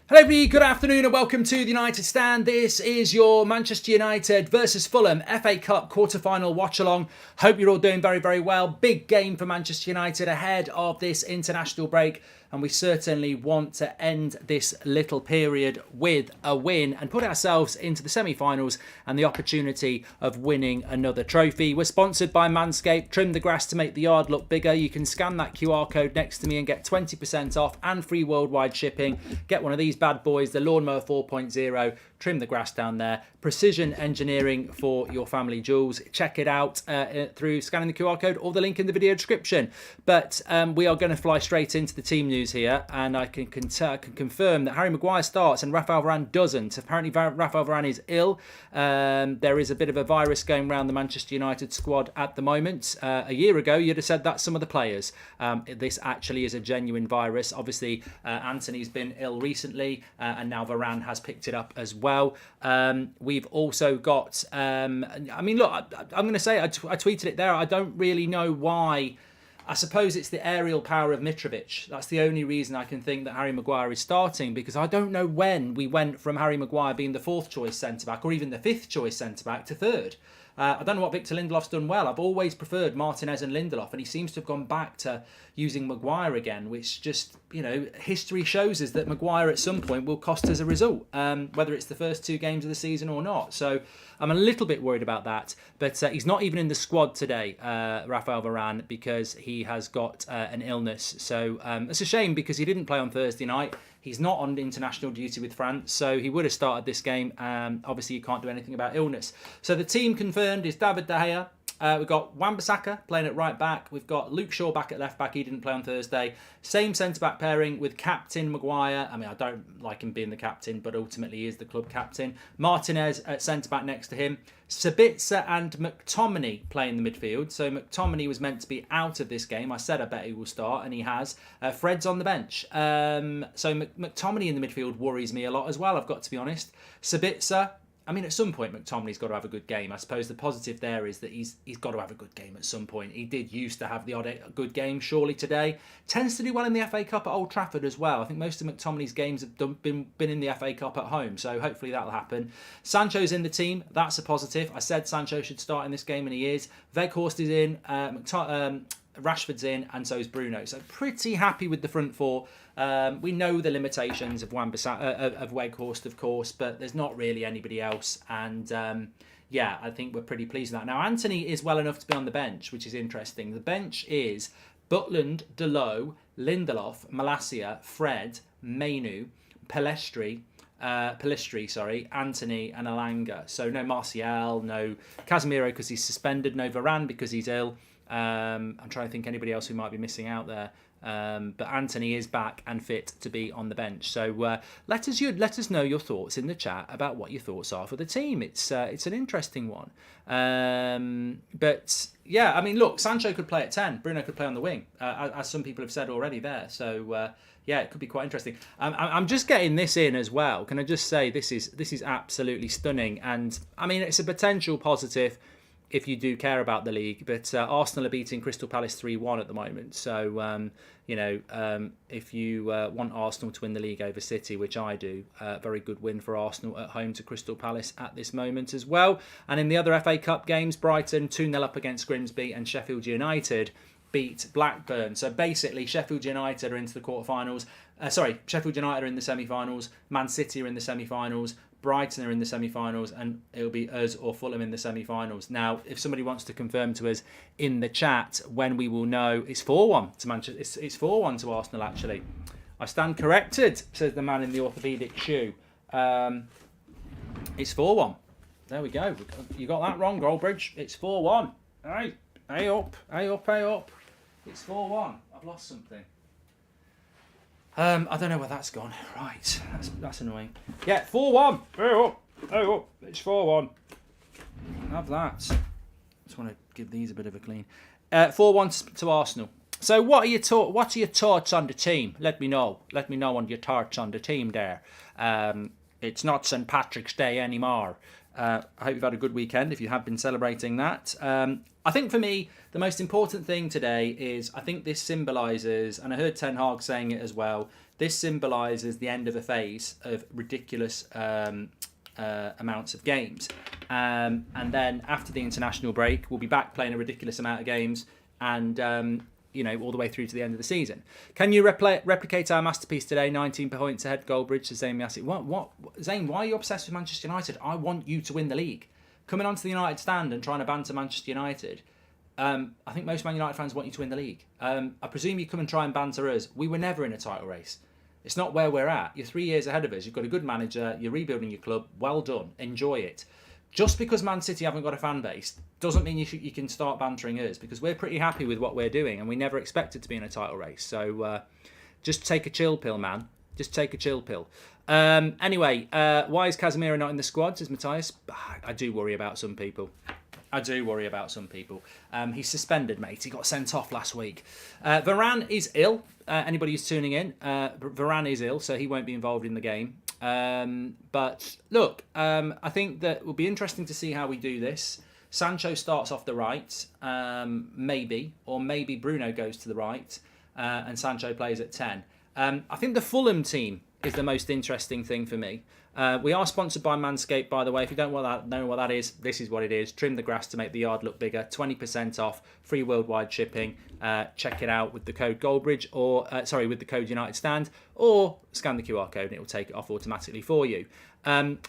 Hello everybody, good afternoon and welcome to the United Stand. This is your Manchester United versus Fulham FA Cup quarter-final watch-along. Hope you're all doing very, very well. Big game for Manchester United ahead of this international break. And we certainly want to end this little period with a win and put ourselves into the semi-finals and the opportunity of winning another trophy. We're sponsored by Manscaped. Trim the grass to make the yard look bigger. You can scan that QR code next to me and get 20% off and free worldwide shipping. Get one of these bad boys, the Lawnmower 4.0. Trim the grass down there. Precision engineering for your family jewels. Check it out through scanning the QR code or the link in the video description. But we are going to fly straight into the team news here, and I can confirm that Harry Maguire starts and Rafael Varane doesn't. Apparently Rafael Varane is ill. There is a bit of a virus going around the Manchester United squad at the moment. A year ago you'd have said that some of the players. This actually is a genuine virus. Obviously Anthony's been ill recently and now Varane has picked it up as well. We've also got I mean, look, I'm going to say I tweeted it there. I don't really know why. I suppose it's the aerial power of Mitrovic. That's the only reason I can think that Harry Maguire is starting, because I don't know when we went from Harry Maguire being the fourth choice centre-back or even the fifth choice centre-back to third. I don't know what Victor Lindelof's done well. I've always preferred Martinez and Lindelof, and he seems to have gone back to using Maguire again, which just, you know, history shows us that Maguire at some point will cost us a result, whether it's the first two games of the season or not. So I'm a little bit worried about that. But he's not even in the squad today, Rafael Varane, because he has got an illness. So it's a shame because he didn't play on Thursday night. He's not on international duty with France, so he would have started this game. Obviously, you can't do anything about illness. So the team confirmed is David De Gea. We've got Wan-Bissaka playing at right back. We've got Luke Shaw back at left back. He didn't play on Thursday. Same centre-back pairing with captain Maguire. I mean, I don't like him being the captain, but ultimately he is the club captain. Martinez at centre-back next to him. Sabitzer and McTominay playing the midfield. So McTominay was meant to be out of this game. I said I bet he will start, and he has. Fred's on the bench. So McTominay in the midfield worries me a lot as well, I've got to be honest. Sabitzer, I mean, at some point, McTominay's got to have a good game. I suppose the positive there is that he's got to have a good game at some point. He did used to have the odd good game, surely today. Tends to do well in the FA Cup at Old Trafford as well. I think most of McTominay's games have been in the FA Cup at home, so hopefully that'll happen. Sancho's in the team. That's a positive. I said Sancho should start in this game, and he is. Weghorst is in. Rashford's in, and so is Bruno. So pretty happy with the front four. We know the limitations of Weghorst, of course, but there's not really anybody else. And yeah, I think we're pretty pleased with that. Now, Anthony is well enough to be on the bench, which is interesting. The bench is Butland, Dalot, Lindelof, Malacia, Fred, Mainu, Pelistri, Anthony and Alanga. So no Martial, no Casemiro because he's suspended, no Varane because he's ill. I'm trying to think anybody else who might be missing out there. But Anthony is back and fit to be on the bench. So let us know your thoughts in the chat about what your thoughts are for the team. It's an interesting one. But yeah, I mean, look, Sancho could play at 10. Bruno could play on the wing, as some people have said already there. So yeah, it could be quite interesting. I'm just getting this in as well. Can I just say this is absolutely stunning, and I mean it's a potential positive if you do care about the league, but Arsenal are beating Crystal Palace 3-1 at the moment. So, if you want Arsenal to win the league over City, which I do, very good win for Arsenal at home to Crystal Palace at this moment as well. And in the other FA Cup games, Brighton 2-0 up against Grimsby, and Sheffield United beat Blackburn. So basically, Sheffield United are into the quarterfinals. Sheffield United are in the semi-finals. Man City are in the semi-finals. Brighton are in the semi-finals, and it'll be us or Fulham in the semi-finals. Now, if somebody wants to confirm to us in the chat when we will know, it's 4-1 to Manchester. It's 4-1 to Arsenal, actually. I stand corrected, says the man in the orthopaedic shoe. It's 4-1. There we go. You got that wrong, Goldbridge. It's 4-1. Hey up. It's 4-1. I've lost something. I don't know where that's gone. Right, that's annoying. Yeah, 4-1. Hey up. It's 4-1. Have that. Just want to give these a bit of a clean. 4-1 to Arsenal. So what are your thoughts on the team? Let me know. Let me know on your thoughts on the team there. It's not St. Patrick's Day anymore. I hope you've had a good weekend if you have been celebrating that. I think for me, the most important thing today is I think this symbolises, and I heard Ten Hag saying it as well, This symbolises the end of a phase of ridiculous amounts of games. And then after the international break, we'll be back playing a ridiculous amount of games and, all the way through to the end of the season. Can you replicate our masterpiece today? 19 points ahead, Goldbridge, says Zane Miasi. What? Zane, why are you obsessed with Manchester United? I want you to win the league. Coming onto the United stand and trying to banter Manchester United, I think most Man United fans want you to win the league. I presume you come and try and banter us. We were never in a title race. It's not where we're at. You're 3 years ahead of us. You've got a good manager. You're rebuilding your club. Well done. Enjoy it. Just because Man City haven't got a fan base doesn't mean you can start bantering us, because we're pretty happy with what we're doing and we never expected to be in a title race. So just take a chill pill, man. Just take a chill pill. Anyway, why is Casemiro not in the squad, says Matthias? I do worry about some people. He's suspended, mate. He got sent off last week. Varane is ill. Anybody who's tuning in, Varane is ill, so he won't be involved in the game. But look, I think that it will be interesting to see how we do this. Sancho starts off the right, maybe Bruno goes to the right, and Sancho plays at 10. I think the Fulham team is the most interesting thing for me. We are sponsored by Manscaped, by the way. If you don't know what that is, this is what it is. Trim the grass to make the yard look bigger. 20% off, free worldwide shipping. Check it out with the code Goldbridge, with the code United Stand, or scan the QR code and it will take it off automatically for you.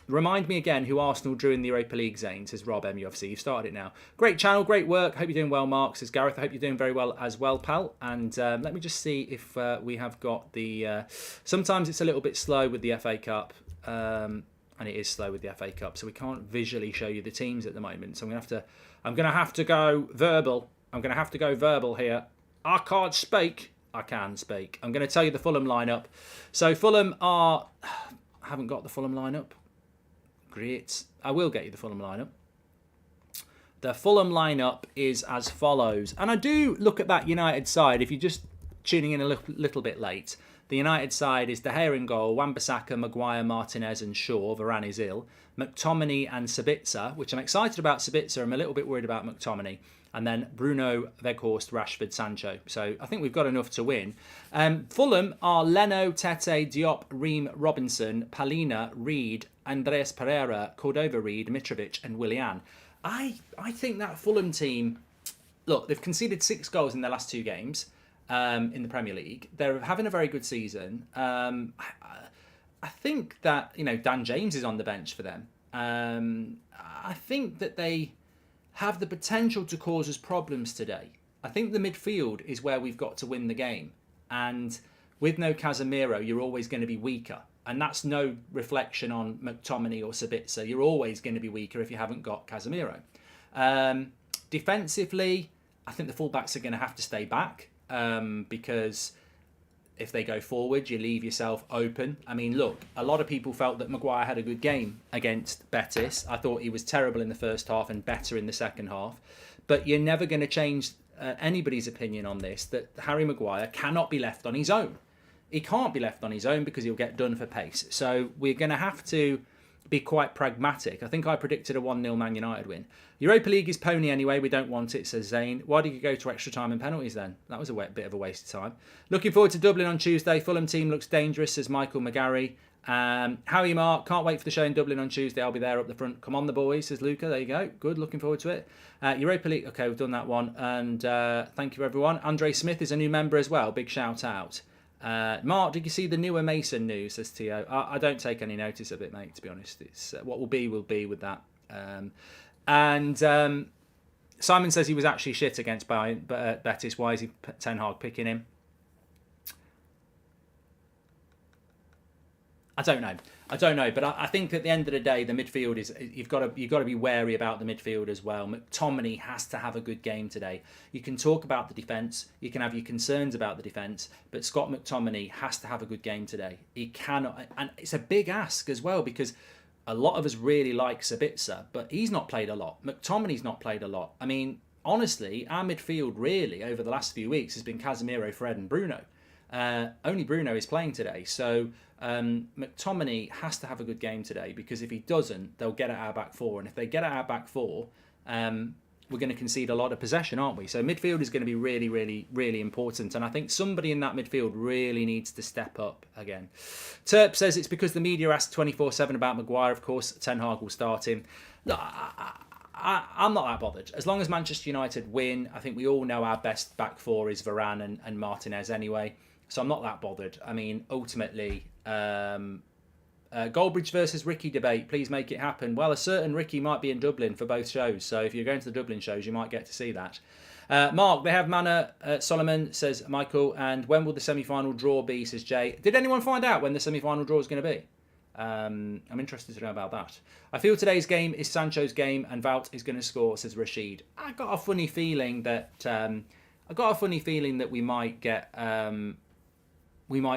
Remind me again who Arsenal drew in the Europa League, Zane, says Rob MUFC. You've started it now. Great channel, great work. Hope you're doing well, Mark, says Gareth. I hope you're doing very well as well, pal. And let me just see if we have got the... sometimes it's a little bit slow with the FA Cup. And it is slow with the FA Cup, so we can't visually show you the teams at the moment. So I'm gonna have to go verbal. I'm gonna have to go verbal here. I can't speak. I can speak. I'm gonna tell you the Fulham lineup. So Fulham are... I haven't got the Fulham lineup. Great. I will get you the Fulham lineup. The Fulham lineup is as follows, and I do look at that United side. If you're just tuning in a little bit late. The United side is De Gea in goal, Wan-Bissaka, Maguire, Martinez and Shaw. Varane is ill. McTominay and Sabitzer, which I'm excited about Sabitzer. I'm a little bit worried about McTominay. And then Bruno, Weghorst, Rashford, Sancho. So I think we've got enough to win. Fulham are Leno, Tete, Diop, Ream, Robinson, Palina, Reed, Andreas Pereira, Cordova Reed, Mitrovic and Willian. I think that Fulham team... Look, they've conceded 6 goals in their last 2 games. In the Premier League. They're having a very good season. I think that, Dan James is on the bench for them. I think that they have the potential to cause us problems today. I think the midfield is where we've got to win the game. And with no Casemiro, you're always going to be weaker. And that's no reflection on McTominay or Sabitzer. You're always going to be weaker if you haven't got Casemiro. Defensively, I think the fullbacks are going to have to stay back. Because if they go forward, you leave yourself open. I mean, look, a lot of people felt that Maguire had a good game against Betis. I thought he was terrible in the first half and better in the second half. But you're never going to change anybody's opinion on this, that Harry Maguire cannot be left on his own. He can't be left on his own because he'll get done for pace. So we're going to have to be quite pragmatic. I think I predicted a 1-0 Man United win. Europa League is pony anyway. We don't want it, says Zane. Why did you go to extra time and penalties then? That was a bit of a waste of time. Looking forward to Dublin on Tuesday. Fulham team looks dangerous, says Michael McGarry. How are you, Mark? Can't wait for the show in Dublin on Tuesday. I'll be there up the front. Come on, the boys, says Luca. There you go. Good. Looking forward to it. Europa League. Okay, we've done that one. And thank you, everyone. Andre Smith is a new member as well. Big shout out. Mark, did you see the newer Mason news, says Tio? I don't take any notice of it, mate, to be honest. It's what will be with that. Simon says he was actually shit against Betis. Why is he Ten Hag picking him? I don't know, but I think at the end of the day, the midfield is you've got to be wary about the midfield as well. McTominay has to have a good game today. You can talk about the defence, you can have your concerns about the defence, but Scott McTominay has to have a good game today. He cannot, and it's a big ask as well because a lot of us really like Sabitzer, but he's not played a lot. McTominay's not played a lot. I mean, honestly, our midfield really over the last few weeks has been Casemiro, Fred, and Bruno. Only Bruno is playing today, so McTominay has to have a good game today because if he doesn't, they'll get at our back four, and if they get at our back four, we're going to concede a lot of possession, aren't we? So midfield is going to be really, really, really important. And I think somebody in that midfield really needs to step up again. Terp says it's because the media asked 24/7 about Maguire. Of course, Ten Hag will start him. Look, I'm not that bothered. As long as Manchester United win, I think we all know our best back four is Varane and Martinez anyway. So I'm not that bothered. I mean, ultimately, Goldbridge versus Ricky debate. Please make it happen. Well, a certain Ricky might be in Dublin for both shows. So if you're going to the Dublin shows, you might get to see that. Mark, they have Mana Solomon, says Michael. And when will the semi-final draw be, says Jay. Did anyone find out when the semi-final draw is going to be? I'm interested to know about that. I feel today's game is Sancho's game and Wout is going to score, says Rashid. I got a funny feeling that we might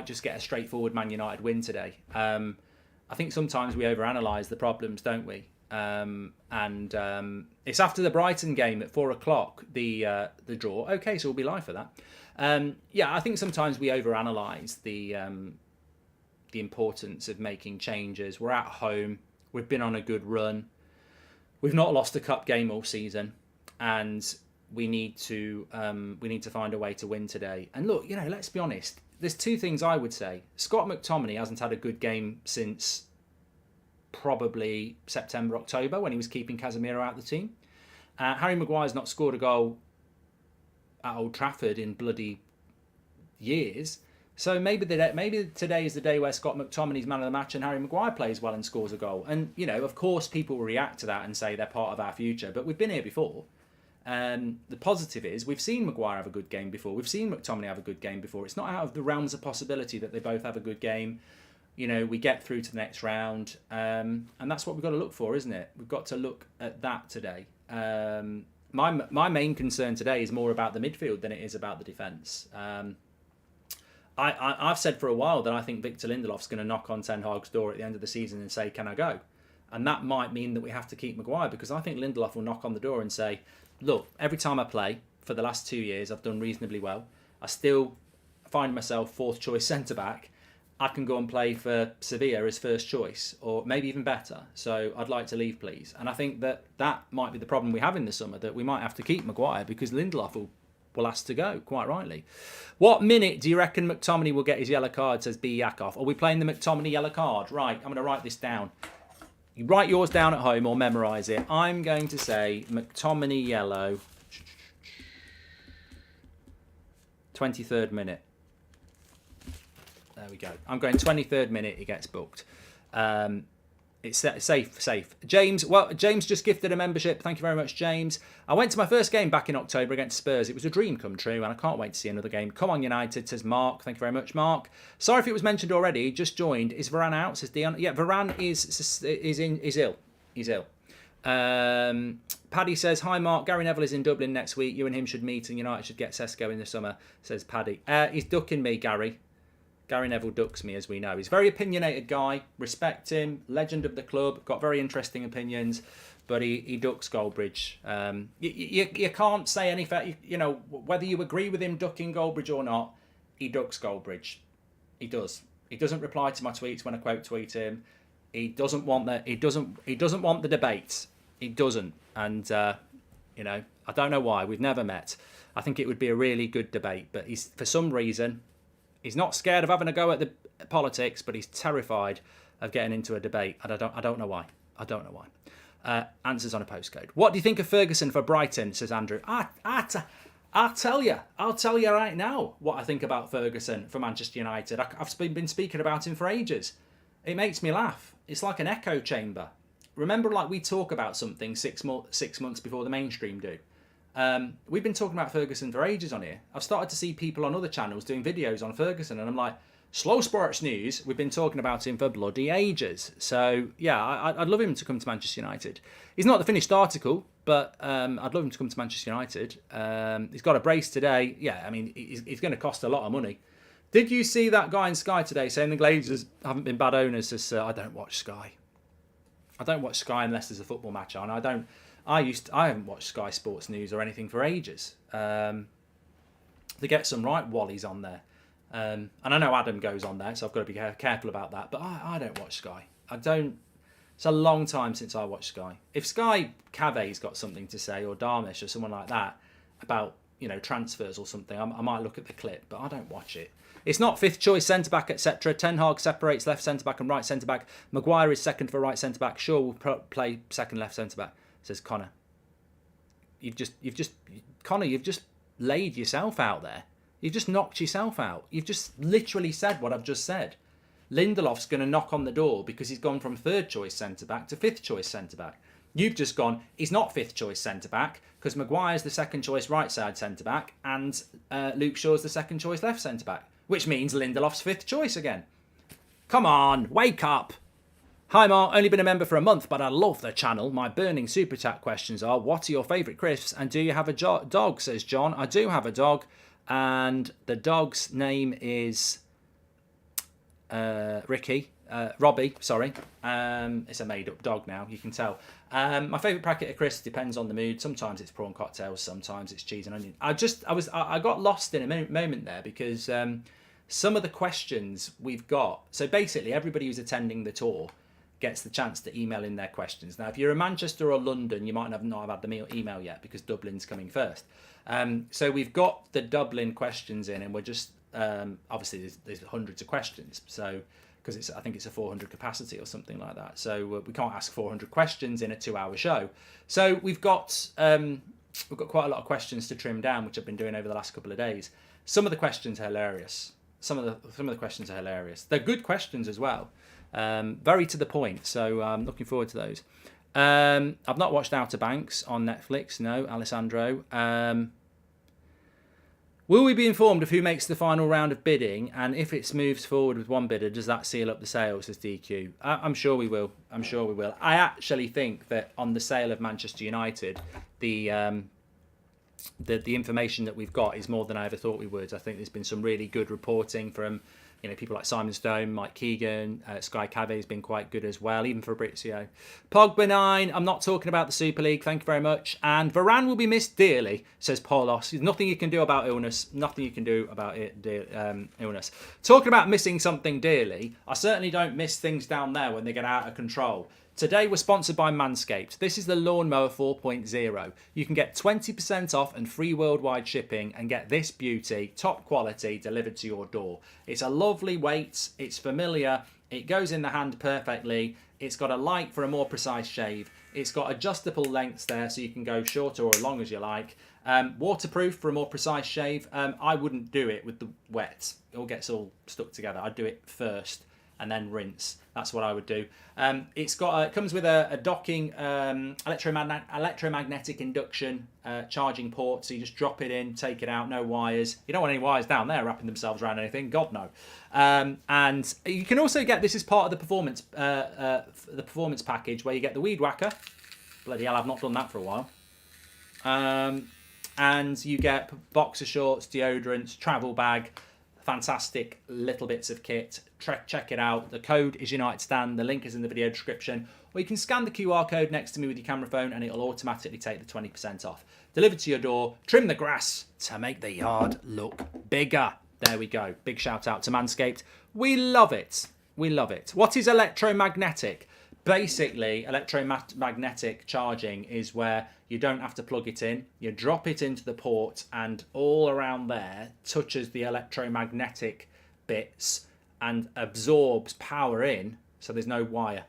just get a straightforward Man United win today. I think sometimes we overanalyze the problems, don't we? It's after the Brighton game at 4:00, the draw. Okay, so we'll be live for that. I think sometimes we overanalyze the importance of making changes. We're at home. We've been on a good run. We've not lost a cup game all season, and we need to find a way to win today. And look, let's be honest. There's two things I would say. Scott McTominay hasn't had a good game since probably September, October, when he was keeping Casemiro out of the team. Harry Maguire's not scored a goal at Old Trafford in bloody years. So maybe today is the day where Scott McTominay's man of the match and Harry Maguire plays well and scores a goal. And, of course, people will react to that and say they're part of our future. But we've been here before. The positive is we've seen Maguire have a good game before. We've seen McTominay have a good game before. It's not out of the realms of possibility that they both have a good game. We get through to the next round. And that's what we've got to look for, isn't it? We've got to look at that today. My main concern today is more about the midfield than it is about the defence. I've said for a while that I think Victor Lindelof's going to knock on Ten Hag's door at the end of the season and say, can I go? And that might mean that we have to keep Maguire, because I think Lindelof will knock on the door and say, look, every time I play for the last 2 years, I've done reasonably well. I still find myself fourth choice centre-back. I can go and play for Sevilla as first choice, or maybe even better. So I'd like to leave, please. And I think that might be the problem we have in the summer, that we might have to keep Maguire because Lindelof will ask to go, quite rightly. What minute do you reckon McTominay will get his yellow card, says B. Yakov? Are we playing the McTominay yellow card? Right, I'm going to write this down. You write yours down at home or memorise it. I'm going to say McTominay yellow, 23rd minute. There we go. I'm going 23rd minute, he gets booked. It's safe. James just gifted a membership. Thank you very much, James. I went to my first game back in October against Spurs. It was a dream come true, and I can't wait to see another game. Come on, United, says Mark. Thank you very much, Mark. Sorry if it was mentioned already. Just joined. Is Varane out, says Dion? Yeah, Varane is ill. He's ill. Paddy says, hi, Mark. Gary Neville is in Dublin next week. You and him should meet, and United should get Sesko in the summer, says Paddy. He's ducking me, Gary. Gary Neville ducks me, as we know. He's a very opinionated guy. Respect him. Legend of the club. Got very interesting opinions. But he ducks Goldbridge. You can't say anything. Whether you agree with him ducking Goldbridge or not, he ducks Goldbridge. He does. He doesn't reply to my tweets when I quote tweet him. He doesn't want the. He doesn't want the debate. He doesn't. And I don't know why. We've never met. I think it would be a really good debate. But for some reason. He's not scared of having a go at the politics, but he's terrified of getting into a debate. And I don't know why. I don't know why. Answers on a postcode. What do you think of Ferguson for Brighton, says Andrew. I'll tell you right now what I think about Ferguson for Manchester United. I've been speaking about him for ages. It makes me laugh. It's like an echo chamber. Remember, we talk about something 6 months before the mainstream do. We've been talking about Ferguson for ages on here. I've started to see people on other channels doing videos on Ferguson, and I'm like, Slow Sports News, we've been talking about him for bloody ages. So, yeah, I'd love him to come to Manchester United. He's not the finished article, but I'd love him to come to Manchester United. He's got a brace today. Yeah, I mean, he's going to cost a lot of money. Did you see that guy in Sky today saying the Glazers haven't been bad owners? I don't watch Sky. I don't watch Sky unless there's a football match on. I haven't watched Sky Sports News or anything for ages. They get some right wallies on there. And I know Adam goes on there, so I've got to be careful about that. But I don't watch Sky. I don't It's a long time since I watched Sky. If Sky Cave's got something to say, or Darmish or someone like that, about, you know, transfers or something, I might look at the clip, but I don't watch it. It's not fifth choice centre-back, etc. Ten Hag separates left centre-back and right centre-back. Maguire is second for right centre-back. Shaw will play second left centre-back, says Connor. You've just laid yourself out there. You've just knocked yourself out. You've just literally said what I've just said. Lindelof's going to knock on the door because he's gone from third choice centre-back to fifth choice centre-back. You've just gone, he's not fifth choice centre-back because Maguire's the second choice right side centre-back and Luke Shaw's the second choice left centre-back, which means Lindelof's fifth choice again. Come on, wake up. Hi Mark, only been a member for a month, but I love the channel. My burning super chat questions are, what are your favourite crisps and do you have a dog, says John. I do have a dog and the dog's name is Robbie, sorry. It's a made-up dog now, you can tell. My favourite packet of crisps depends on the mood. Sometimes it's prawn cocktails, sometimes it's cheese and onion. I got lost in a moment there because some of the questions we've got. So basically, everybody who's attending the tour gets the chance to email in their questions. Now, if you're in Manchester or London, you might not have had the email yet because Dublin's coming first. So we've got the Dublin questions in, and we're just obviously there's hundreds of questions. So because I think it's a 400 capacity or something like that. So we can't ask 400 questions in a 2-hour show. So we've got quite a lot of questions to trim down, which I've been doing over the last couple of days. Some of the questions are hilarious. Some of the questions are hilarious. They're good questions as well. Very to the point. So I'm looking forward to those. I've not watched Outer Banks on Netflix. No, Alessandro. Will we be informed of who makes the final round of bidding? And if it moves forward with one bidder, does that seal up the sale, says DQ? I'm sure we will. I'm sure we will. I actually think that on the sale of Manchester United, the information that we've got is more than I ever thought we would. I think there's been some really good reporting from, you know, people like Simon Stone, Mike Keegan, Sky Cave has been quite good as well, even Fabrizio. Pogba 9, I'm not talking about the Super League, thank you very much. And Varane will be missed dearly, says Paulos. There's nothing you can do about illness, nothing you can do about illness. Talking about missing something dearly, I certainly don't miss things down there when they get out of control. Today we're sponsored by Manscaped. This is the Lawnmower 4.0. You can get 20% off and free worldwide shipping and get this beauty, top quality, delivered to your door. It's a lovely weight, it's familiar, it goes in the hand perfectly, it's got a light for a more precise shave, it's got adjustable lengths there so you can go shorter or as long as you like. Waterproof for a more precise shave. I wouldn't do it with the wet. It all gets all stuck together. I'd do it first and then rinse. That's what I would do. It comes with a docking electromagnetic induction charging port, so you just drop it in, take it out, no wires. You don't want any wires down there wrapping themselves around anything, God no. And you can also get, this is part of the performance package, where you get the weed whacker. Bloody hell, I've not done that for a while. And you get boxer shorts, deodorants, travel bag, fantastic little bits of kit. Check it out. The code is United Stand. The link is in the video description. Or you can scan the QR code next to me with your camera phone and it'll automatically take the 20% off. Delivered to your door. Trim the grass to make the yard look bigger. There we go. Big shout out to Manscaped. We love it. We love it. What is electromagnetic? Basically, electromagnetic charging is where you don't have to plug it in. You drop it into the port and all around there touches the electromagnetic bits and absorbs power in, so there's no wire.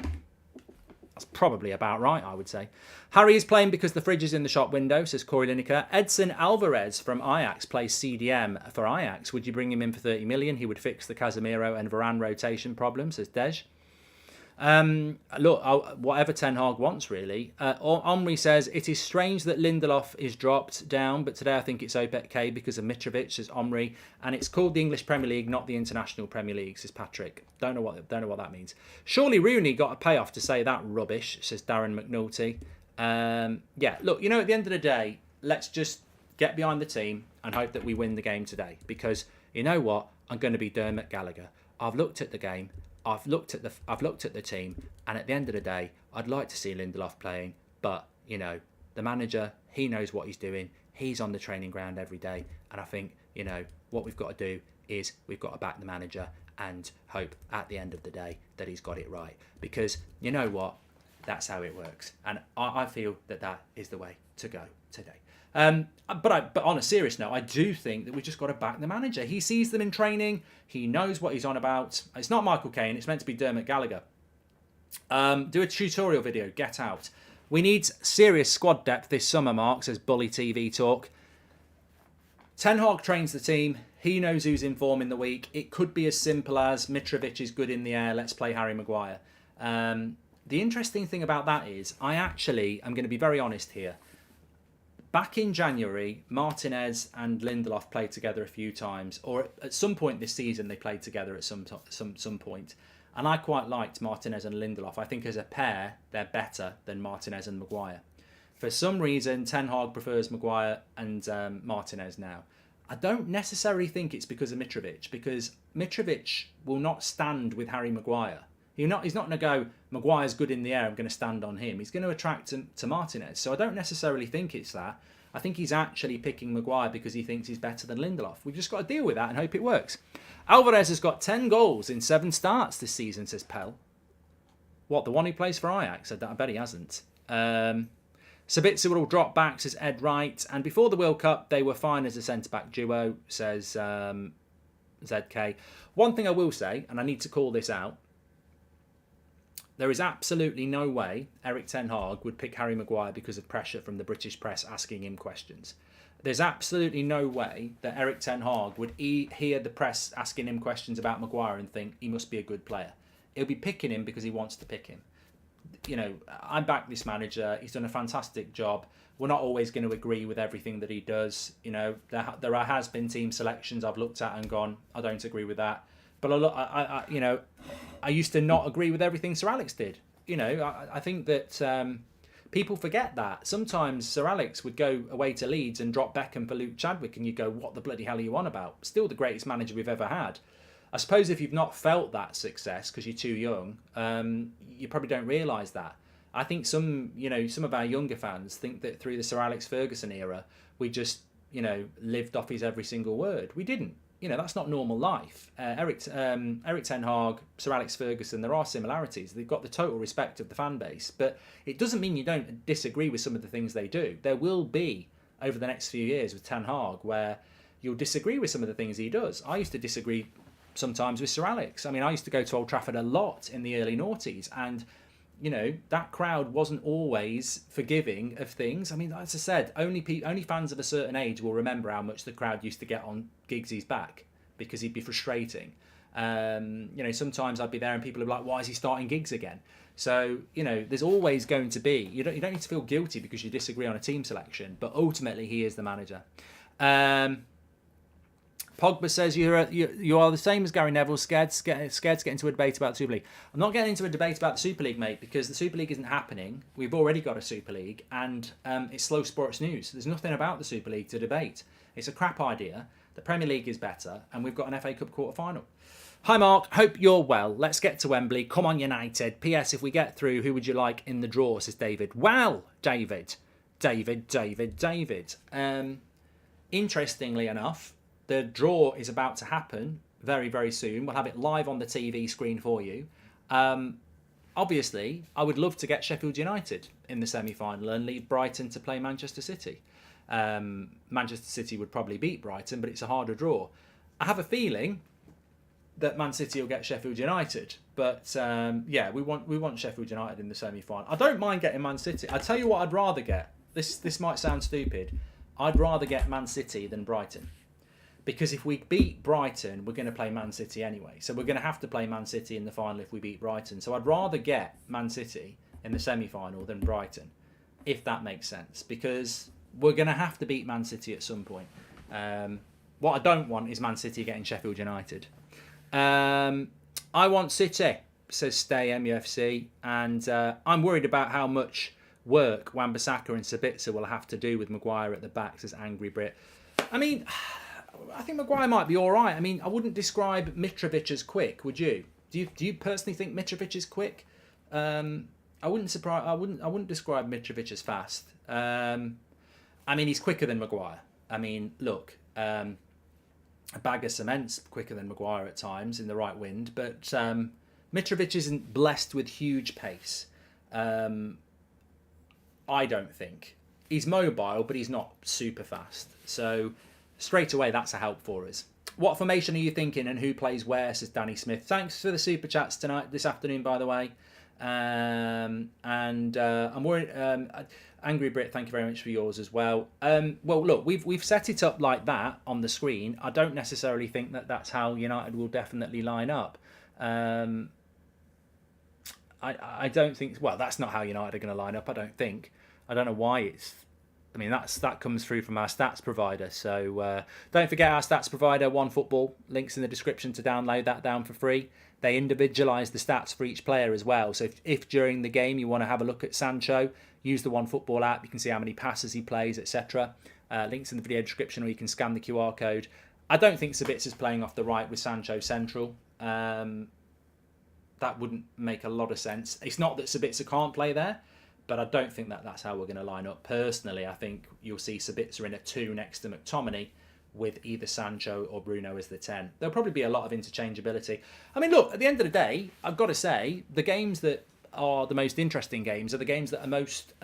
That's probably about right, I would say. Harry is playing because the fridge is in the shop window, says Corey Lineker. Edson Alvarez from Ajax plays CDM for Ajax. Would you bring him in for 30 million? He would fix the Casemiro and Varane rotation problem, says Dej. Look, whatever Ten Hag wants, really. Omri says, it is strange that Lindelof is dropped down, but today I think it's okay because of Mitrovic, says Omri. And it's called the English Premier League, not the International Premier League, says Patrick. Don't know what that means. Surely Rooney got a payoff to say that rubbish, says Darren McNulty. Yeah, look, you know, at the end of the day, let's just get behind the team and hope that we win the game today. Because, you know what? I'm going to be Dermot Gallagher. I've looked at the game. I've looked at the team, and at the end of the day, I'd like to see Lindelof playing, but you know, the manager, he knows what he's doing. He's on the training ground every day, and I think, you know, what we've got to do is we've got to back the manager and hope at the end of the day that he's got it right. Because you know what? That's how it works. And I feel that that is the way to go today. But on a serious note, I do think that we've just got to back the manager. He sees them in training. He knows what he's on about. It's not Michael Caine. It's meant to be Dermot Gallagher. Do a tutorial video. Get out. We need serious squad depth this summer, Mark, says Bully TV Talk. Ten Hag trains the team. He knows who's in form in the week. It could be as simple as Mitrovic is good in the air. Let's play Harry Maguire. The interesting thing about that is I'm going to be very honest here. Back in January, Martinez and Lindelof played together a few times, or at some point this season they played together at some point. And I quite liked Martinez and Lindelof. I think as a pair, they're better than Martinez and Maguire. For some reason, Ten Hag prefers Maguire and Martinez now. I don't necessarily think it's because of Mitrovic, because Mitrovic will not stand with Harry Maguire. He's not going to go, Maguire's good in the air, I'm going to stand on him. He's going to attract him to Martinez. So I don't necessarily think it's that. I think he's actually picking Maguire because he thinks he's better than Lindelof. We've just got to deal with that and hope it works. Alvarez has got 10 goals in 7 starts this season, says Pell. What, the one who plays for Ajax? I bet he hasn't. Sabitzer will drop back, says Ed Wright. And before the World Cup, they were fine as a centre-back duo, says ZK. One thing I will say, and I need to call this out, there is absolutely no way Erik ten Hag would pick Harry Maguire because of pressure from the British press asking him questions. There's absolutely no way that Erik ten Hag would hear the press asking him questions about Maguire and think he must be a good player. He'll be picking him because he wants to pick him. You know, I back this manager. He's done a fantastic job. We're not always going to agree with everything that he does. You know, there has been team selections I've looked at and gone, I don't agree with that. But I used to not agree with everything Sir Alex did. You know, I think that people forget that. Sometimes Sir Alex would go away to Leeds and drop Beckham for Luke Chadwick, and you go, what the bloody hell are you on about? Still the greatest manager we've ever had. I suppose if you've not felt that success because you're too young, you probably don't realise that. I think some of our younger fans think that through the Sir Alex Ferguson era, we just, lived off his every single word. We didn't. That's not normal life. Erik ten Hag, Sir Alex Ferguson, there are similarities. They've got the total respect of the fan base, but it doesn't mean you don't disagree with some of the things they do. There will be, over the next few years with Ten Hag, where you'll disagree with some of the things he does. I used to disagree sometimes with Sir Alex. I mean, I used to go to Old Trafford a lot in the early noughties, and that crowd wasn't always forgiving of things. I mean, as I said, only fans of a certain age will remember how much the crowd used to get on Giggsy's back because he'd be frustrating. Sometimes I'd be there and people would be like, why is he starting Giggs again? So, there's always going to be, you don't need to feel guilty because you disagree on a team selection, but ultimately he is the manager. Pogba says you are the same as Gary Neville, scared to get into a debate about the Super League. I'm not getting into a debate about the Super League, mate, because the Super League isn't happening. We've already got a Super League, and it's slow sports news. There's nothing about the Super League to debate. It's a crap idea. The Premier League is better, and we've got an FA Cup quarter-final. Hi, Mark. Hope you're well. Let's get to Wembley. Come on, United. P.S. If we get through, who would you like in the draw, says David. Well, David. Interestingly enough, the draw is about to happen very, very soon. We'll have it live on the TV screen for you. Obviously, I would love to get Sheffield United in the semi-final and leave Brighton to play Manchester City. Manchester City would probably beat Brighton, but it's a harder draw. I have a feeling that Man City will get Sheffield United. But, we want Sheffield United in the semi-final. I don't mind getting Man City. I tell you what I'd rather get. This might sound stupid. I'd rather get Man City than Brighton. Because if we beat Brighton, we're going to play Man City anyway. So we're going to have to play Man City in the final if we beat Brighton. So I'd rather get Man City in the semi-final than Brighton, if that makes sense. Because we're going to have to beat Man City at some point. What I don't want is Man City getting Sheffield United. I want City, says Stay MUFC. And I'm worried about how much work Wan-Bissaka and Sabitzer will have to do with Maguire at the back, says Angry Brit. I mean, I think Maguire might be all right. I mean, I wouldn't describe Mitrovic as quick, would you? Do you personally think Mitrovic is quick? I wouldn't describe Mitrovic as fast. I mean, he's quicker than Maguire. I mean, look, a bag of cements quicker than Maguire at times in the right wind, but Mitrovic isn't blessed with huge pace. I don't think. He's mobile, but he's not super fast. So straight away, that's a help for us. What formation are you thinking and who plays where, says Danny Smith. Thanks for the super chats this afternoon, by the way. I'm worried. Angry Brit, thank you very much for yours as well. Well, look, we've set it up like that on the screen. I don't necessarily think that that's how United will definitely line up. I don't think. Well, that's not how United are going to line up. I don't think. I don't know why it's. I mean, that comes through from our stats provider. So don't forget our stats provider, OneFootball. Links in the description to download that down for free. They individualise the stats for each player as well. So if during the game you want to have a look at Sancho, use the OneFootball app. You can see how many passes he plays, etc. Links in the video description, or you can scan the QR code. I don't think Sabitza's playing off the right with Sancho central. That wouldn't make a lot of sense. It's not that Sabitza can't play there, but I don't think that that's how we're going to line up. Personally, I think you'll see Sabitza in a 2 next to McTominay with either Sancho or Bruno as the 10. There'll probably be a lot of interchangeability. I mean, look, at the end of the day, I've got to say, the games that are the most interesting games are the games that are most,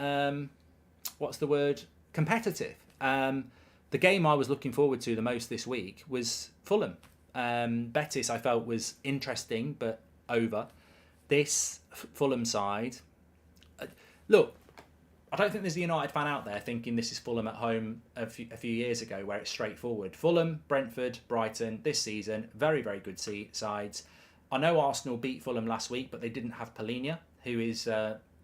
competitive. The game I was looking forward to the most this week was Fulham. Betis, I felt, was interesting, but over. This Fulham side... Look, I don't think there's a United fan out there thinking this is Fulham at home a few years ago where it's straightforward. Fulham, Brentford, Brighton, this season, very, very good sides. I know Arsenal beat Fulham last week, but they didn't have Palhinha, who is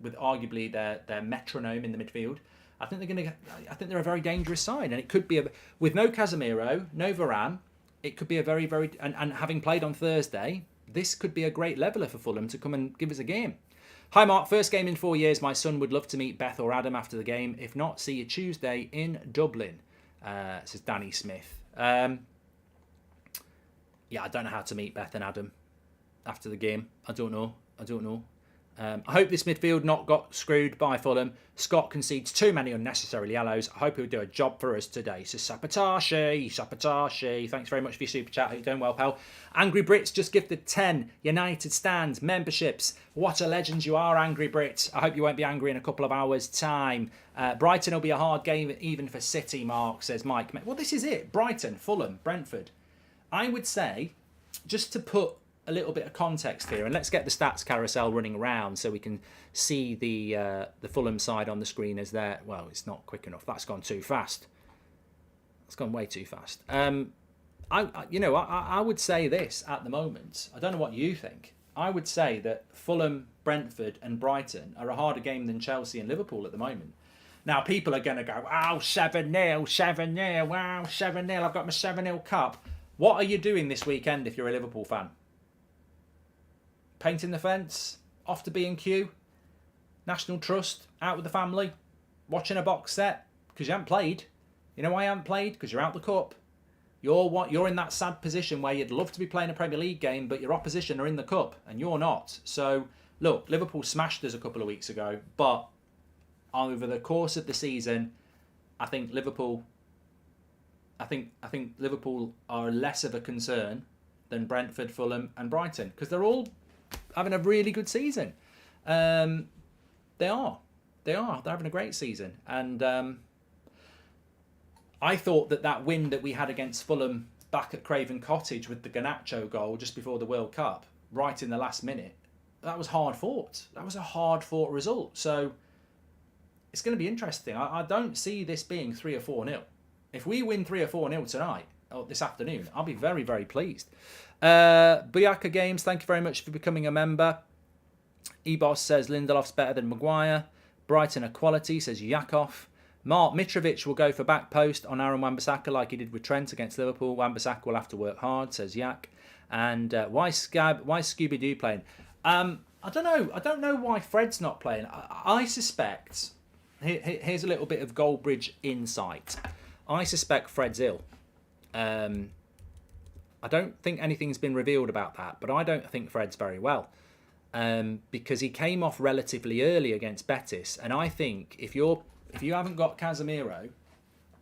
with arguably their metronome in the midfield. I think they're a very dangerous side, and it could be with no Casemiro, no Varane. It could be a very, very and having played on Thursday, this could be a great leveller for Fulham to come and give us a game. Hi Mark, first game in 4 years. My son would love to meet Beth or Adam after the game. If not, see you Tuesday in Dublin, says Danny Smith. Yeah, I don't know how to meet Beth and Adam after the game. I don't know. I hope this midfield not got screwed by Fulham. Scott concedes too many unnecessary yellows. I hope he'll do a job for us today. So Sapatashi. Thanks very much for your super chat. Hope you're doing well, pal. Angry Brits just gifted 10 United Stands memberships. What a legend you are, Angry Brits. I hope you won't be angry in a couple of hours' time. Brighton will be a hard game even for City, Mark, says Mike. Well, this is it. Brighton, Fulham, Brentford. I would say, just to put a little bit of context here, and let's get the stats carousel running around so we can see the Fulham side on the screen as there. Well, it's not quick enough. That's gone too fast. It's gone way too fast. I would say this at the moment. I don't know what you think. I would say that Fulham, Brentford and Brighton are a harder game than Chelsea and Liverpool at the moment. Now, people are going to go, wow, 7-0, 7-0, wow, 7-0, I've got my 7-0 cup. What are you doing this weekend if you're a Liverpool fan? Painting the fence, off to B&Q, National Trust, out with the family, watching a box set because you haven't played. You know why you haven't played? Because you're out the cup. You're in that sad position where you'd love to be playing a Premier League game, but your opposition are in the cup and you're not. So look, Liverpool smashed us a couple of weeks ago, but over the course of the season, I think Liverpool are less of a concern than Brentford, Fulham and Brighton because they're all having a really good season. They are. They're having a great season. And I thought that win that we had against Fulham back at Craven Cottage with the Garnacho goal just before the World Cup, right in the last minute, that was hard fought. That was a hard fought result. So it's going to be interesting. I don't see this being 3 or 4-0. If we win 3 or 4-0 tonight, or this afternoon, I'll be very, very pleased. Buyaka Games, thank you very much for becoming a member. Ebos says Lindelof's better than Maguire. Brighton are quality, says Yakov. Mark Mitrovic will go for back post on Aaron Wan-Bissaka like he did with Trent against Liverpool. Wan-Bissaka will have to work hard, says Yak. And why Scooby-Doo playing? I don't know why Fred's not playing. I suspect... Here's a little bit of Goldbridge insight. I suspect Fred's ill. I don't think anything's been revealed about that, but I don't think Fred's very well. Because he came off relatively early against Betis, and I think if you haven't got Casemiro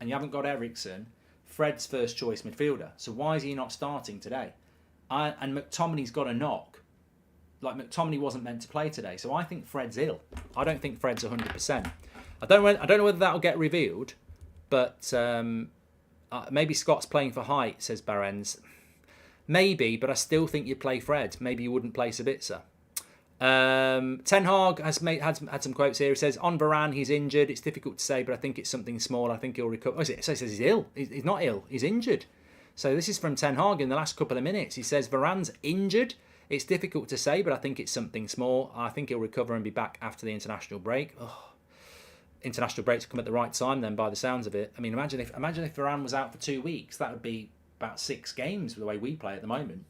and you haven't got Eriksen, Fred's first choice midfielder. So why is he not starting today? And McTominay's got a knock. Like, McTominay wasn't meant to play today. So I think Fred's ill. I don't think Fred's 100%. I don't know whether that'll get revealed, but maybe Scott's playing for height, says Barens. Maybe, but I still think you'd play Fred. Maybe you wouldn't play Sabitzer. Ten Hag has had some quotes here. He says, on Varane, he's injured. It's difficult to say, but I think it's something small. I think he'll recover. Oh, so he says he's ill. He's not ill. He's injured. So this is from Ten Hag in the last couple of minutes. He says, Varane's injured. It's difficult to say, but I think it's something small. I think he'll recover and be back after the international break. Oh, international breaks come at the right time then, by the sounds of it. I mean, imagine if Varane was out for 2 weeks. That would be about 6 games the way we play at the moment.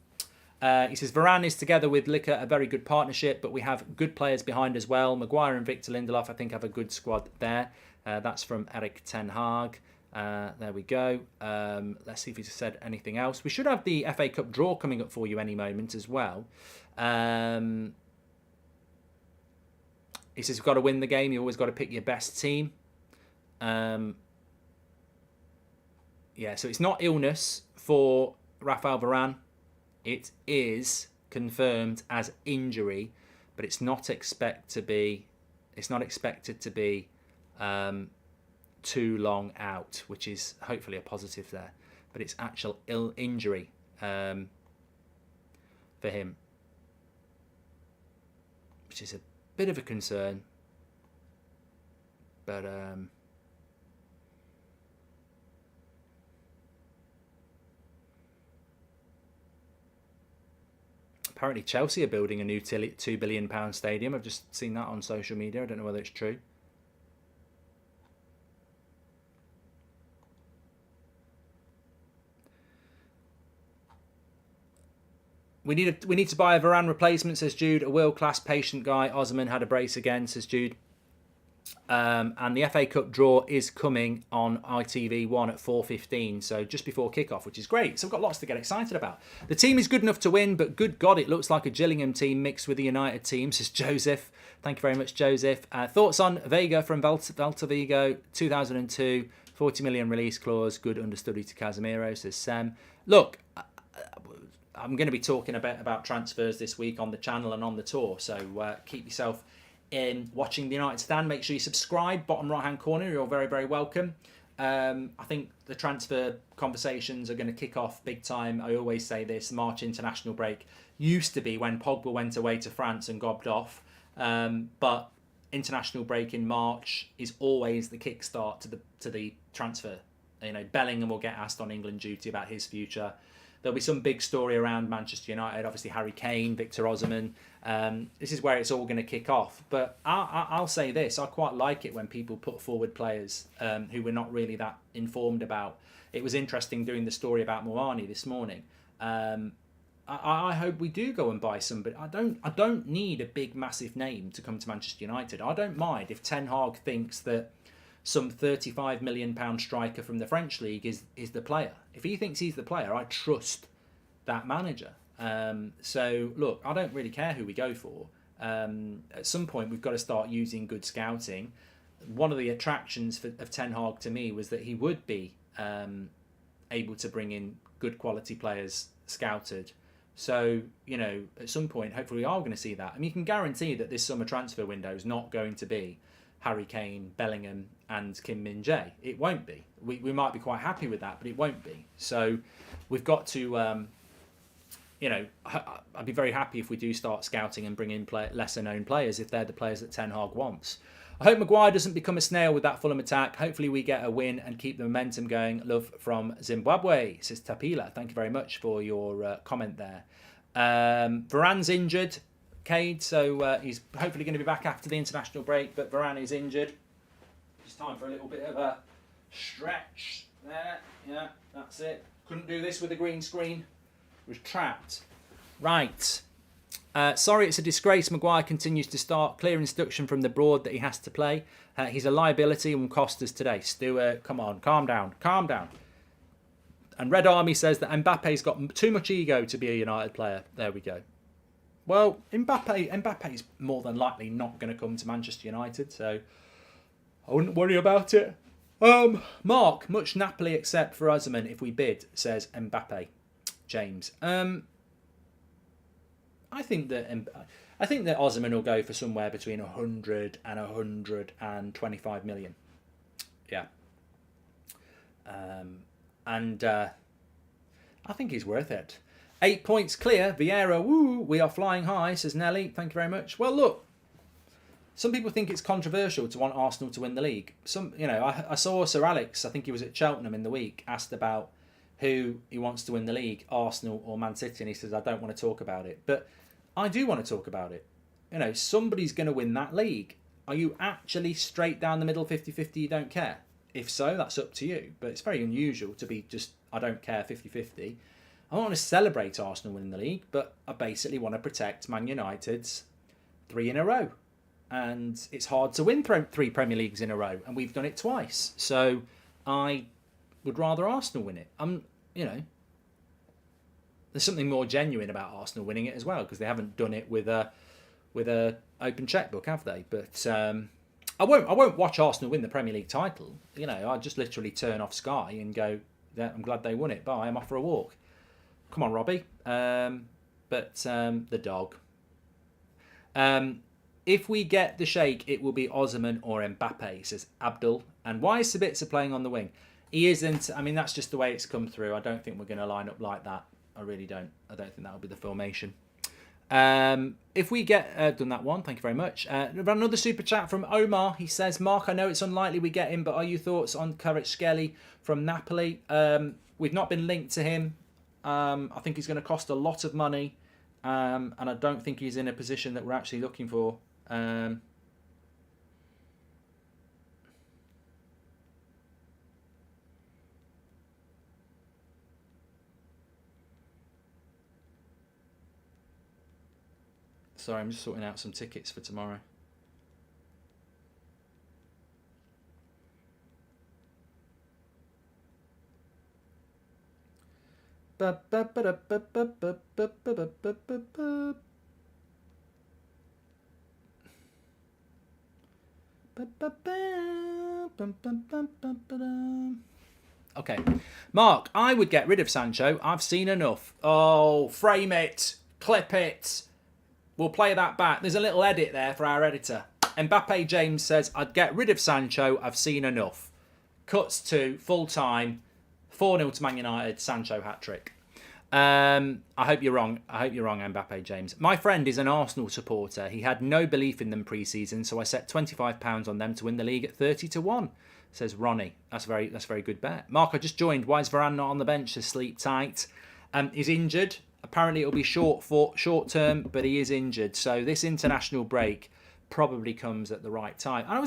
He says, Varane is together with Licker a very good partnership, but we have good players behind as well. Maguire and Victor Lindelof, I think, have a good squad there. That's from Eric Ten Hag. There we go. Let's see if he's said anything else. We should have the FA Cup draw coming up for you any moment as well. He says, you've got to win the game. You've always got to pick your best team. Yeah, so it's not illness for Rafael Varane. It is confirmed as injury, but it's not expected to be. It's not expected to be too long out, which is hopefully a positive there. But it's actual injury for him, which is a bit of a concern. But apparently Chelsea are building a new £2 billion stadium. I've just seen that on social media. I don't know whether it's true. We need to buy a Varane replacement, says Jude. A world-class patient guy. Osman had a brace again, says Jude. And the FA Cup draw is coming on ITV1 at 4:15, so just before kickoff, which is great. So we've got lots to get excited about. The team is good enough to win, but good God, it looks like a Gillingham team mixed with the United team, says Joseph. Thank you very much, Joseph. Thoughts on Vega from Velta Vigo, 2002, 40 million release clause, good understudy to Casemiro, says Sam. Look, I'm going to be talking about transfers this week on the channel and on the tour, so keep yourself in watching the United Stand. Make sure you subscribe, bottom right hand corner, you're very, very welcome. I think the transfer conversations are going to kick off big time. I always say this, March international break used to be when Pogba went away to France and gobbed off, but international break in March is always the kickstart to the transfer. You know, Bellingham will get asked on England duty about his future. There'll be some big story around Manchester United, obviously Harry Kane, Victor Osimhen. This is where it's all going to kick off. But I'll say this, I quite like it when people put forward players who we're not really that informed about. It was interesting doing the story about Moani this morning. I hope we do go and buy somebody. I don't need a big, massive name to come to Manchester United. I don't mind if Ten Hag thinks that some £35 million striker from the French league is the player. If he thinks he's the player, I trust that manager. So, look, I don't really care who we go for. At some point, we've got to start using good scouting. One of the attractions of Ten Hag to me was that he would be able to bring in good quality players scouted. So, you know, at some point, hopefully we are going to see that. I mean, you can guarantee that this summer transfer window is not going to be Harry Kane, Bellingham and Kim Min-jae. It won't be. We might be quite happy with that, but it won't be. So we've got to, you know, I'd be very happy if we do start scouting and bring in lesser known players if they're the players that Ten Hag wants. I hope Maguire doesn't become a snail with that Fulham attack. Hopefully we get a win and keep the momentum going. Love from Zimbabwe, says Tapila. Thank you very much for your comment there. Varane's injured, Cade, so he's hopefully going to be back after the international break, but Varane is injured. It's time for a little bit of a stretch there. Yeah, that's it. Couldn't do this with a green screen. Was trapped. Right. Sorry, it's a disgrace. Maguire continues to start. Clear instruction from the board that he has to play. He's a liability and will cost us today. Stuart, come on, calm down, calm down. And Red Army says that Mbappe's got too much ego to be a United player. There we go. Well, Mbappe's more than likely not going to come to Manchester United, so I wouldn't worry about it. Mark, much Napoli except for Osimhen if we bid, says Mbappe. James. I think that Osimhen will go for somewhere between 100 and 125 million. Yeah. I think he's worth it. 8 points clear. Vieira, woo, we are flying high, says Nelly. Thank you very much. Well, look, some people think it's controversial to want Arsenal to win the league. I saw Sir Alex, I think he was at Cheltenham in the week, asked about who he wants to win the league, Arsenal or Man City, and he says, I don't want to talk about it. But I do want to talk about it. Somebody's going to win that league. Are you actually straight down the middle 50-50, you don't care? If so, that's up to you. But it's very unusual to be just, I don't care, 50-50. I don't want to celebrate Arsenal winning the league, but I basically want to protect Man United's 3 in a row. And it's hard to win 3 Premier Leagues in a row, and we've done it twice. So I would rather Arsenal win it. There's something more genuine about Arsenal winning it as well, because they haven't done it with a open checkbook, have they? But I won't watch Arsenal win the Premier League title. I'll just literally turn off Sky and go, yeah, I'm glad they won it. Bye, I'm off for a walk. Come on, Robbie. The dog. If we get the shake, it will be Osimhen or Mbappe, says Abdul. And why is Sabitzer playing on the wing? He isn't. I mean, that's just the way it's come through. I don't think we're going to line up like that. I really don't. I don't think that will be the formation. If we get done that one, thank you very much. Another super chat from Omar. He says, Mark, I know it's unlikely we get him, but are your thoughts on Kvaratskhelia from Napoli? We've not been linked to him. I think he's going to cost a lot of money, and I don't think he's in a position that we're actually looking for. Sorry, I'm just sorting out some tickets for tomorrow. Okay, Mark, I would get rid of Sancho. I've seen enough. Oh, frame it, clip it. We'll play that back. There's a little edit there for our editor. Mbappe James says, I'd get rid of Sancho. I've seen enough. Cuts to full time. 4-0 to Man United. Sancho hat-trick. I hope you're wrong. Mbappe James. My friend is an Arsenal supporter. He had no belief in them pre-season, so I set £25 on them to win the league at 30-1. Says Ronnie. That's a very good bet. Mark, I just joined. Why is Varane not on the bench to sleep tight? He's injured. Apparently it'll be short term, but he is injured. So this international break probably comes at the right time. And I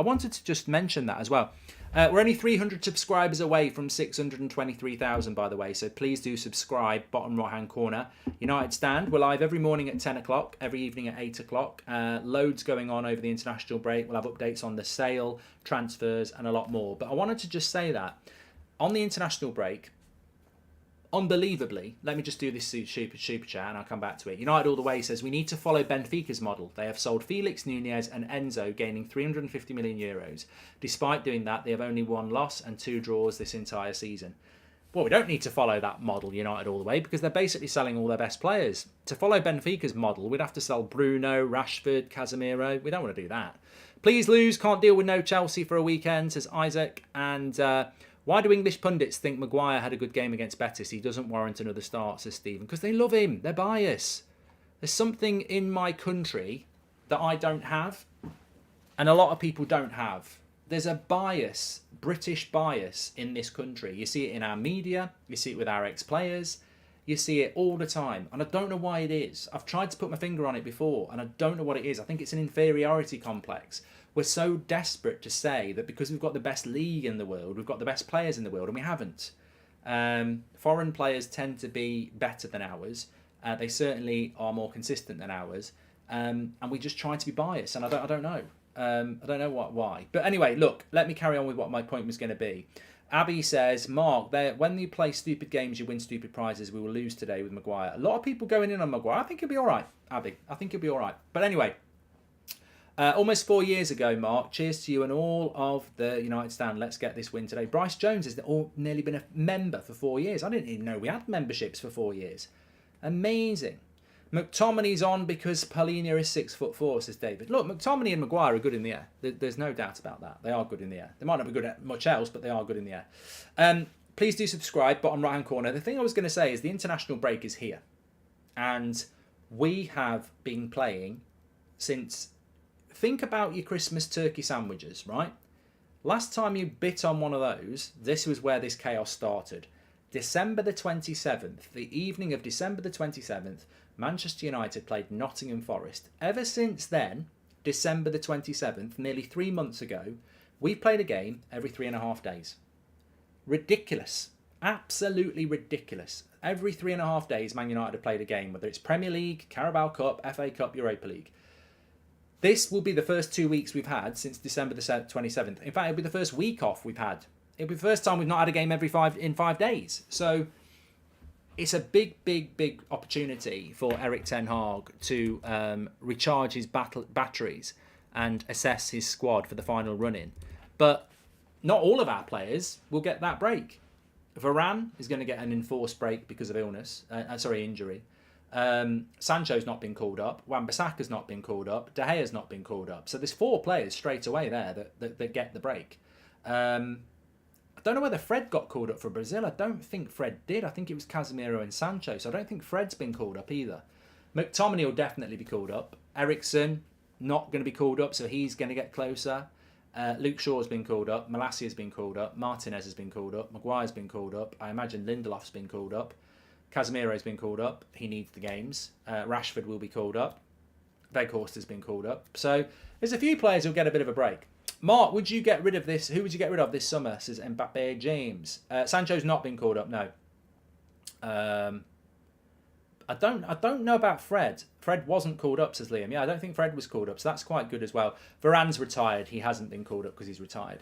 wanted to just mention that as well. We're only 300 subscribers away from 623,000, by the way. So please do subscribe. Bottom right hand corner. United Stand. We're live every morning at 10 o'clock, every evening at 8 o'clock. Loads going on over the international break. We'll have updates on the sale, transfers, and a lot more. But I wanted to just say that on the international break, unbelievably, let me just do this super chat and I'll come back to it. United All the Way says, we need to follow Benfica's model. They have sold Felix, Nunez and Enzo, gaining €350 million. Despite doing that, they have only 1 loss and 2 draws this entire season. Well, we don't need to follow that model, United All the Way, because they're basically selling all their best players. To follow Benfica's model, we'd have to sell Bruno, Rashford, Casemiro. We don't want to do that. Please lose, can't deal with no Chelsea for a weekend, says Isaac. And why do English pundits think Maguire had a good game against Betis? He doesn't warrant another start, says Stephen. Because they love him. They're biased. There's something in my country that I don't have, and a lot of people don't have. There's a bias, British bias in this country. You see it in our media. You see it with our ex-players. You see it all the time. And I don't know why it is. I've tried to put my finger on it before, and I don't know what it is. I think it's an inferiority complex. We're so desperate to say that because we've got the best league in the world, we've got the best players in the world, and we haven't. Foreign players tend to be better than ours. They certainly are more consistent than ours. And we just try to be biased, and I don't know. I don't know why. But anyway, look, let me carry on with what my point was going to be. Abby says, Mark, when you play stupid games, you win stupid prizes. We will lose today with Maguire. A lot of people going in on Maguire. I think he'll be all right, Abby. I think he'll be all right. But anyway, Almost 4 years ago, Mark. Cheers to you and all of the United stand. Let's get this win today. Bryce Jones has nearly been a member for 4 years. I didn't even know we had memberships for 4 years. Amazing. McTominay's on because Palhinha is 6'4", says David. Look, McTominay and Maguire are good in the air. There's no doubt about that. They are good in the air. They might not be good at much else, but they are good in the air. Please do subscribe, bottom right-hand corner. The thing I was going to say is the international break is here. And we have been playing since... Think about your Christmas turkey sandwiches, right? Last time you bit on one of those, this was where this chaos started. December the 27th, the evening of December the 27th, Manchester United played Nottingham Forest. Ever since then, December the 27th, nearly 3 months ago, we played a game every 3.5 days. Ridiculous. Absolutely ridiculous. Every 3.5 days, Man United have played a game, whether it's Premier League, Carabao Cup, FA Cup, Europa League. This will be the first 2 weeks we've had since December the 27th. In fact, it'll be the first week off we've had. It'll be the first time we've not had a game in 5 days. So it's a big opportunity for Erik ten Hag to recharge his batteries and assess his squad for the final run-in. But not all of our players will get that break. Varane is going to get an enforced break because of injury. Sancho's not been called up. Wan-Bissaka's not been called up. De Gea's not been called up. So there's 4 players straight away there that get the break. I don't know whether Fred got called up for Brazil. I don't think Fred did. I think it was Casemiro and Sancho. So I don't think Fred's been called up either. McTominay will definitely be called up. Eriksen not going to be called up, so he's going to get closer. Luke Shaw's been called up. Malacia's been called up. Martinez has been called up. Maguire's been called up. I imagine Lindelof's been called up. Casemiro's been called up. He needs the games. Rashford will be called up. Weghorst has been called up. So there's a few players who'll get a bit of a break. Mark, would you get rid of this? Who would you get rid of this summer? Says Mbappe James. Sancho's not been called up. No. I don't know about Fred. Fred wasn't called up, says Liam. Yeah, I don't think Fred was called up, so that's quite good as well. Varane's retired. He hasn't been called up because he's retired.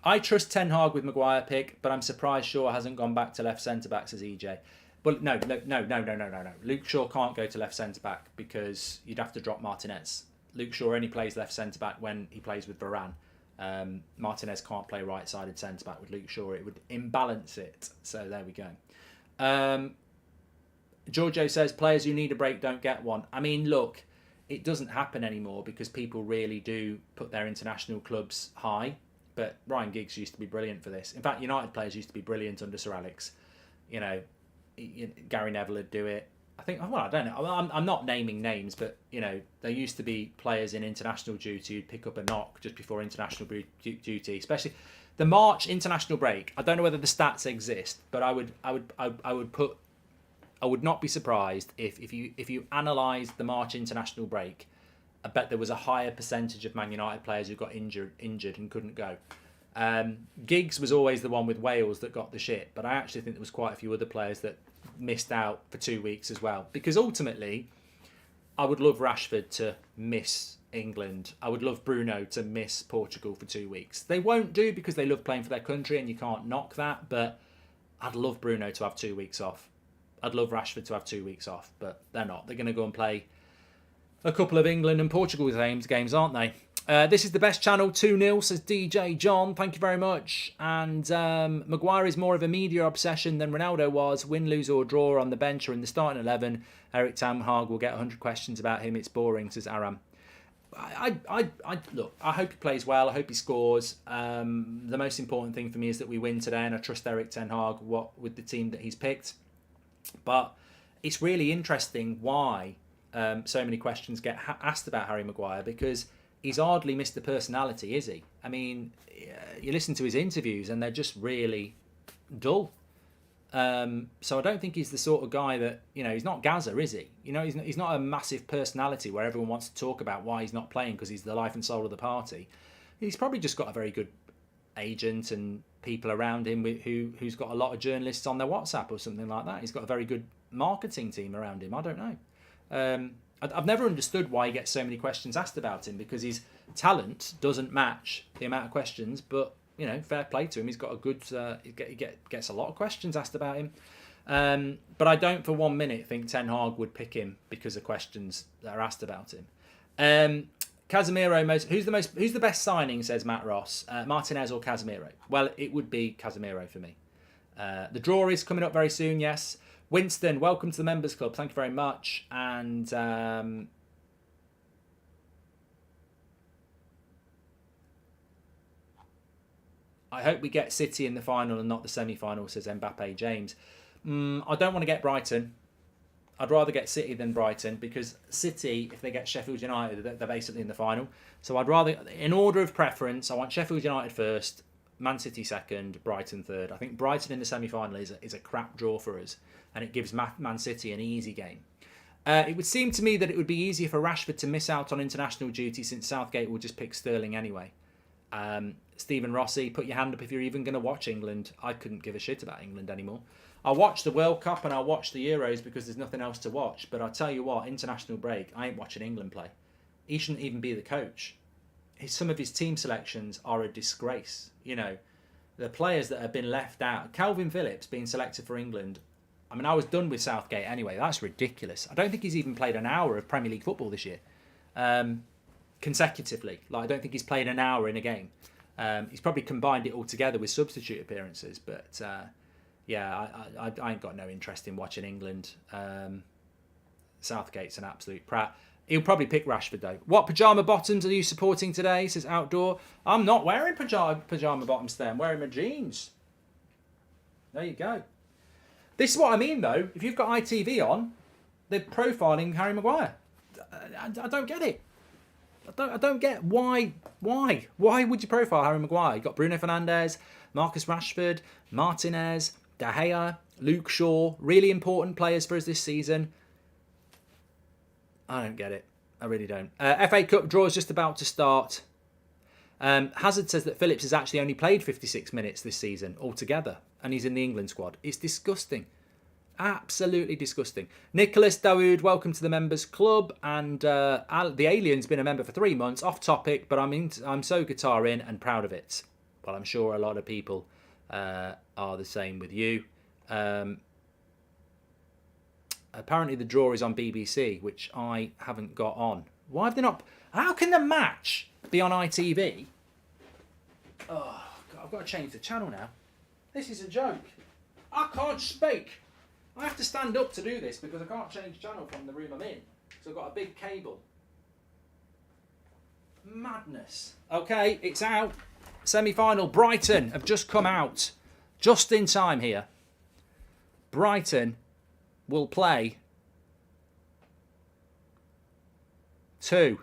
I trust Ten Hag with Maguire pick, but I'm surprised Shaw hasn't gone back to left centre back, says EJ. But no. Luke Shaw can't go to left centre back because you'd have to drop Martinez. Luke Shaw only plays left centre back when he plays with Varane. Martinez can't play right-sided centre back with Luke Shaw. It would imbalance it. So there we go. Giorgio says players who need a break don't get one. I mean, look, it doesn't happen anymore because people really do put their international clubs high. But Ryan Giggs used to be brilliant for this. In fact, United players used to be brilliant under Sir Alex. Gary Neville would do it. I think, well, I don't know. I'm not naming names, but, there used to be players in international duty who'd pick up a knock just before international duty, especially the March international break. I don't know whether the stats exist, but I would not be surprised if you analysed the March international break. I bet there was a higher percentage of Man United players who got injured and couldn't go. Giggs was always the one with Wales that got the shit, but I actually think there was quite a few other players that missed out for 2 weeks as well. Because ultimately, I would love Rashford to miss England. I would love Bruno to miss Portugal for 2 weeks. They won't do because they love playing for their country and you can't knock that, but I'd love Bruno to have 2 weeks off. I'd love Rashford to have 2 weeks off, but they're not. They're going to go and play a couple of England and Portugal games, aren't they? This is the best channel, 2-0, says DJ John. Thank you very much. And Maguire is more of a media obsession than Ronaldo was. Win, lose or draw on the bench or in the starting 11. Erik ten Hag will get 100 questions about him. It's boring, says Aram. Look, I hope he plays well. I hope he scores. The most important thing for me is that we win today, and I trust Erik ten Hag with the team that he's picked. But it's really interesting why so many questions get asked about Harry Maguire, because he's hardly missed the personality, is he? I mean, you listen to his interviews and they're just really dull. So I don't think he's the sort of guy that, he's not Gaza, is he? He's not a massive personality where everyone wants to talk about why he's not playing because he's the life and soul of the party. He's probably just got a very good agent and people around him who's got a lot of journalists on their WhatsApp or something like that. He's got a very good marketing team around him. I don't know. I've never understood why he gets so many questions asked about him, because his talent doesn't match the amount of questions. But fair play to him. He's got a good. He gets a lot of questions asked about him. But I don't for 1 minute think Ten Hag would pick him because of questions that are asked about him. Casemiro, who's the best signing, says Matt Ross. Martinez or Casemiro? Well, it would be Casemiro for me. The draw is coming up very soon, yes. Winston, welcome to the Members Club. Thank you very much. And I hope we get City in the final and not the semi-final, says Mbappe James. I don't want to get Brighton. I'd rather get City than Brighton, because City, if they get Sheffield United, they're basically in the final. So I'd rather, in order of preference, I want Sheffield United first, Man City second, Brighton third. I think Brighton in the semi-final is a crap draw for us, and it gives Man City an easy game. It would seem to me that it would be easier for Rashford to miss out on international duty, since Southgate will just pick Sterling anyway. Stephen Rossi, put your hand up if you're even going to watch England. I couldn't give a shit about England anymore. I'll watch the World Cup and I'll watch the Euros because there's nothing else to watch. But I'll tell you what, international break, I ain't watching England play. He shouldn't even be the coach. Some of his team selections are a disgrace. You know, the players that have been left out. Calvin Phillips being selected for England. I mean, I was done with Southgate anyway. That's ridiculous. I don't think he's even played an hour of Premier League football this year. Consecutively. Like, I don't think he's played an hour in a game. He's probably combined it all together with substitute appearances. But... yeah, I ain't got no interest in watching England. Southgate's an absolute prat. He'll probably pick Rashford, though. What pyjama bottoms are you supporting today? Says Outdoor. I'm not wearing pyjama bottoms today. I'm wearing my jeans. There you go. This is what I mean, though. If you've got ITV on, they're profiling Harry Maguire. I don't get it. I don't get why. Why would you profile Harry Maguire? You've got Bruno Fernandes, Marcus Rashford, Martinez, De Gea, Luke Shaw, really important players for us this season. I don't get it. I really don't. FA Cup draw is just about to start. Hazard says that Phillips has actually only played 56 minutes this season altogether, and he's in the England squad. It's disgusting. Absolutely disgusting. Nicholas Dawood, welcome to the Members Club. And the Alien's been a member for 3 months. Off topic, but I'm so guitar in and proud of it. Well, I'm sure a lot of people are the same with you. Apparently the draw is on BBC, which I haven't got on. Why have they not... How can the match be on ITV? Oh, God, I've got to change the channel now. This is a joke. I can't speak. I have to stand up to do this because I can't change channel from the room I'm in. So I've got a big cable. Madness. Okay, it's out. Semi-final. Brighton have just come out. Just in time here. Brighton will play 2.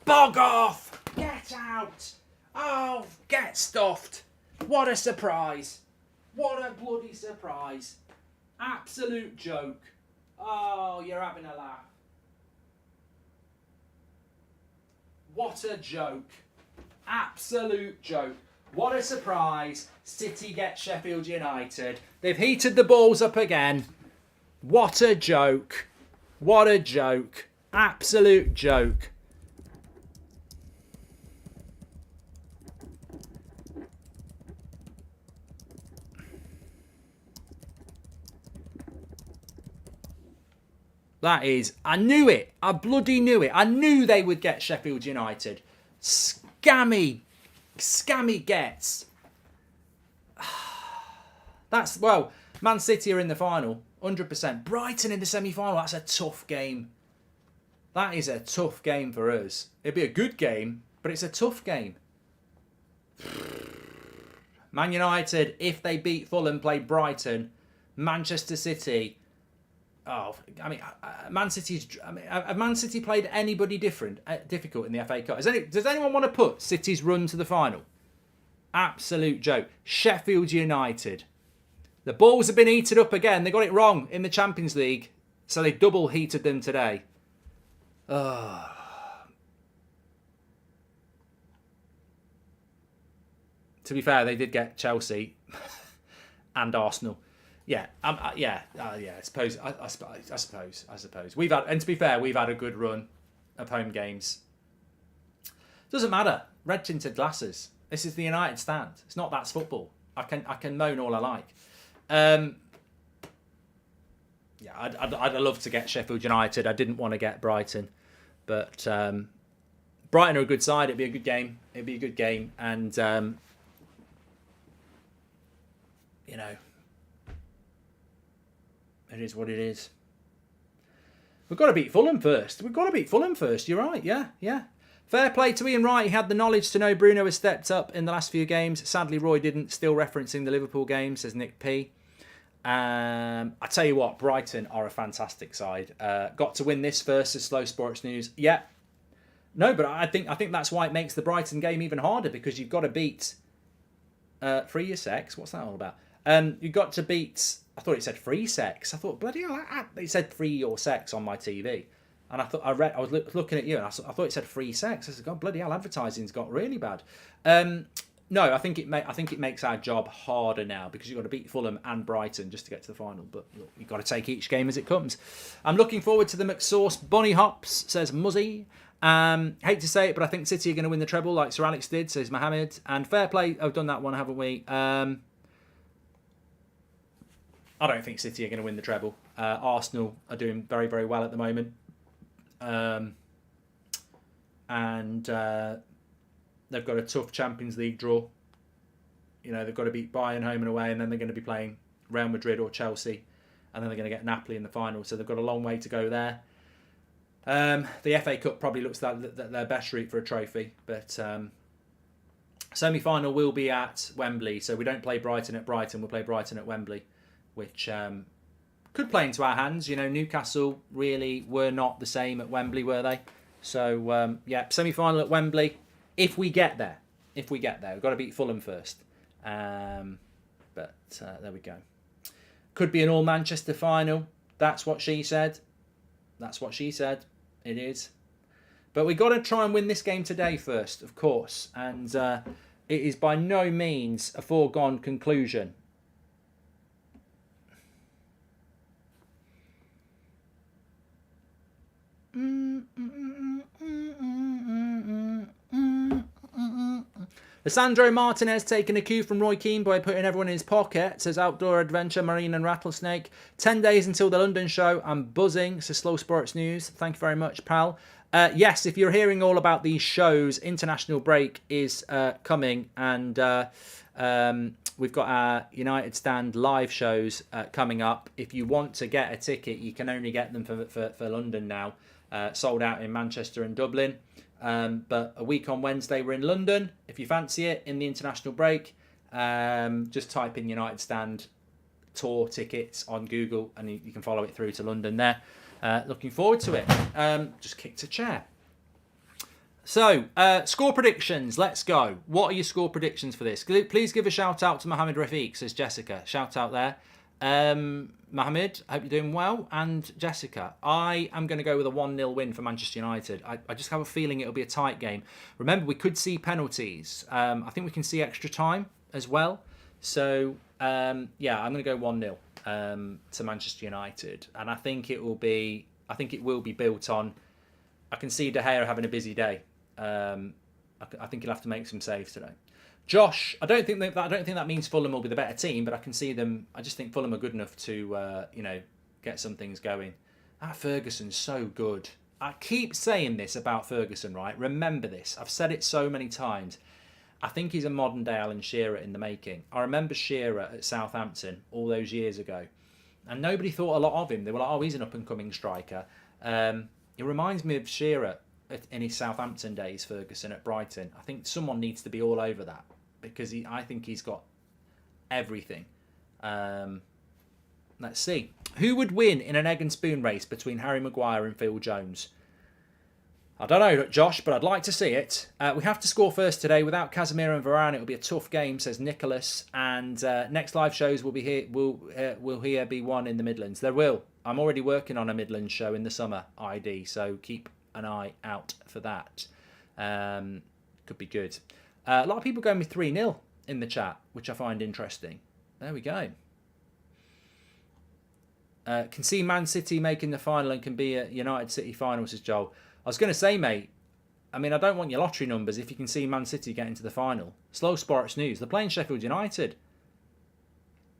Bog off! Get out! Oh, get stuffed. What a surprise. What a bloody surprise. Absolute joke. Oh, you're having a laugh. What a joke. Absolute joke. What a surprise. City get Sheffield United. They've heated the balls up again. What a joke. What a joke. Absolute joke. That is, I knew it. I bloody knew it. I knew they would get Sheffield United. Scammy gets. That's, well, Man City are in the final, 100%. Brighton in the semi-final, that's a tough game. That is a tough game for us. It'd be a good game, but it's a tough game. Man United, if they beat Fulham, play Brighton. Manchester City... Oh, I mean, Man City's... I mean, have Man City played anybody difficult in the FA Cup? Does anyone want to put City's run to the final? Absolute joke. Sheffield United. The balls have been heated up again. They got it wrong in the Champions League, so they double heated them today. To be fair, they did get Chelsea and Arsenal. Yeah, I suppose. We've had, and to be fair, we've had a good run of home games. Doesn't matter. Red tinted glasses. This is the United stand. It's not that's football. I can moan all I like. I'd love to get Sheffield United. I didn't want to get Brighton, But Brighton are a good side. It'd be a good game. And you know, it is what it is. We've got to beat Fulham first. You're right. Yeah. Fair play to Ian Wright. He had the knowledge to know Bruno has stepped up in the last few games. Sadly, Roy didn't. Still referencing the Liverpool game, says Nick P. I tell you what, Brighton are a fantastic side. Got to win this versus Slow Sports News. Yeah. No, but I think that's why it makes the Brighton game even harder, because you've got to beat Free Your Sex. What's that all about? You've got to beat... I thought it said Free Sex. I thought, bloody hell, it said Free Your Sex on my TV. And I was looking at you, and I thought it said Free Sex. I said, God, bloody hell, advertising's got really bad. No, I think it makes our job harder now, because you've got to beat Fulham and Brighton just to get to the final. But look, you've got to take each game as it comes. I'm looking forward to the McSauce. Bonnie Hops says Muzzy. Hate to say it, but I think City are going to win the treble like Sir Alex did, says Mohammed. And fair play, I've done that one, haven't we? I don't think City are going to win the treble. Arsenal are doing very, very well at the moment. And they've got a tough Champions League draw. You know, they've got to beat Bayern home and away, and then they're going to be playing Real Madrid or Chelsea, and then they're going to get Napoli in the final. So they've got a long way to go there. The FA Cup probably looks like their best route for a trophy, but semi-final will be at Wembley. So we don't play Brighton at Brighton, we'll play Brighton at Wembley, which could play into our hands. You know, Newcastle really were not the same at Wembley, were they? So, yeah, semi-final at Wembley, if we get there. We've got to beat Fulham first. But there we go. Could be an all-Manchester final. That's what she said. It is. But we've got to try and win this game today first, of course. And it is by no means a foregone conclusion. Lissandro Martinez taking a cue from Roy Keane by putting everyone in his pocket. Says Outdoor Adventure, Marine and Rattlesnake. 10 days until the London show. I'm buzzing, says Slow Sports News. Thank you very much, pal. Yes, if you're hearing all about these shows, international break is coming. And we've got our United Stand live shows coming up. If you want to get a ticket, you can only get them for London now. Sold out in Manchester and Dublin. But a week on Wednesday, we're in London. If you fancy it, in the international break, just type in United Stand tour tickets on Google, and you can follow it through to London there. Looking forward to it. Just kicked a chair. So, score predictions. Let's go. What are your score predictions for this? Please give a shout out to Mohammed Rafiq, says Jessica. Shout out there. Mohammed, I hope you're doing well. And Jessica, I am going to go with a 1-0 win for Manchester United. I just have a feeling it'll be a tight game. Remember, we could see penalties. I think we can see extra time as well. So, yeah, I'm going to go 1-0 to Manchester United. And I think it will be built on... I can see De Gea having a busy day. I think he'll have to make some saves today. Josh, I don't think that means Fulham will be the better team, but I can see them. I just think Fulham are good enough to get some things going. That Ferguson's so good. I keep saying this about Ferguson, right? Remember this. I've said it so many times. I think he's a modern day Alan Shearer in the making. I remember Shearer at Southampton all those years ago, and nobody thought a lot of him. They were like, "Oh, he's an up and coming striker." It reminds me of Shearer in his Southampton days, Ferguson at Brighton. I think someone needs to be all over that, because I think he's got everything. Let's see. Who would win in an egg and spoon race between Harry Maguire and Phil Jones? I don't know, Josh, but I'd like to see it. We have to score first today. Without Casemiro and Varane, it will be a tough game, says Nicholas. And next live shows will be here. Will here be one in the Midlands? There will. I'm already working on a Midlands show in the summer, ID. So keep an eye out for that. Could be good. A lot of people going with 3-0 in the chat, which I find interesting. There we go. Can see Man City making the final and can be a United City final, says Joel. I was going to say, mate, I mean, I don't want your lottery numbers if you can see Man City getting to the final. Slow Sports News. They're playing Sheffield United.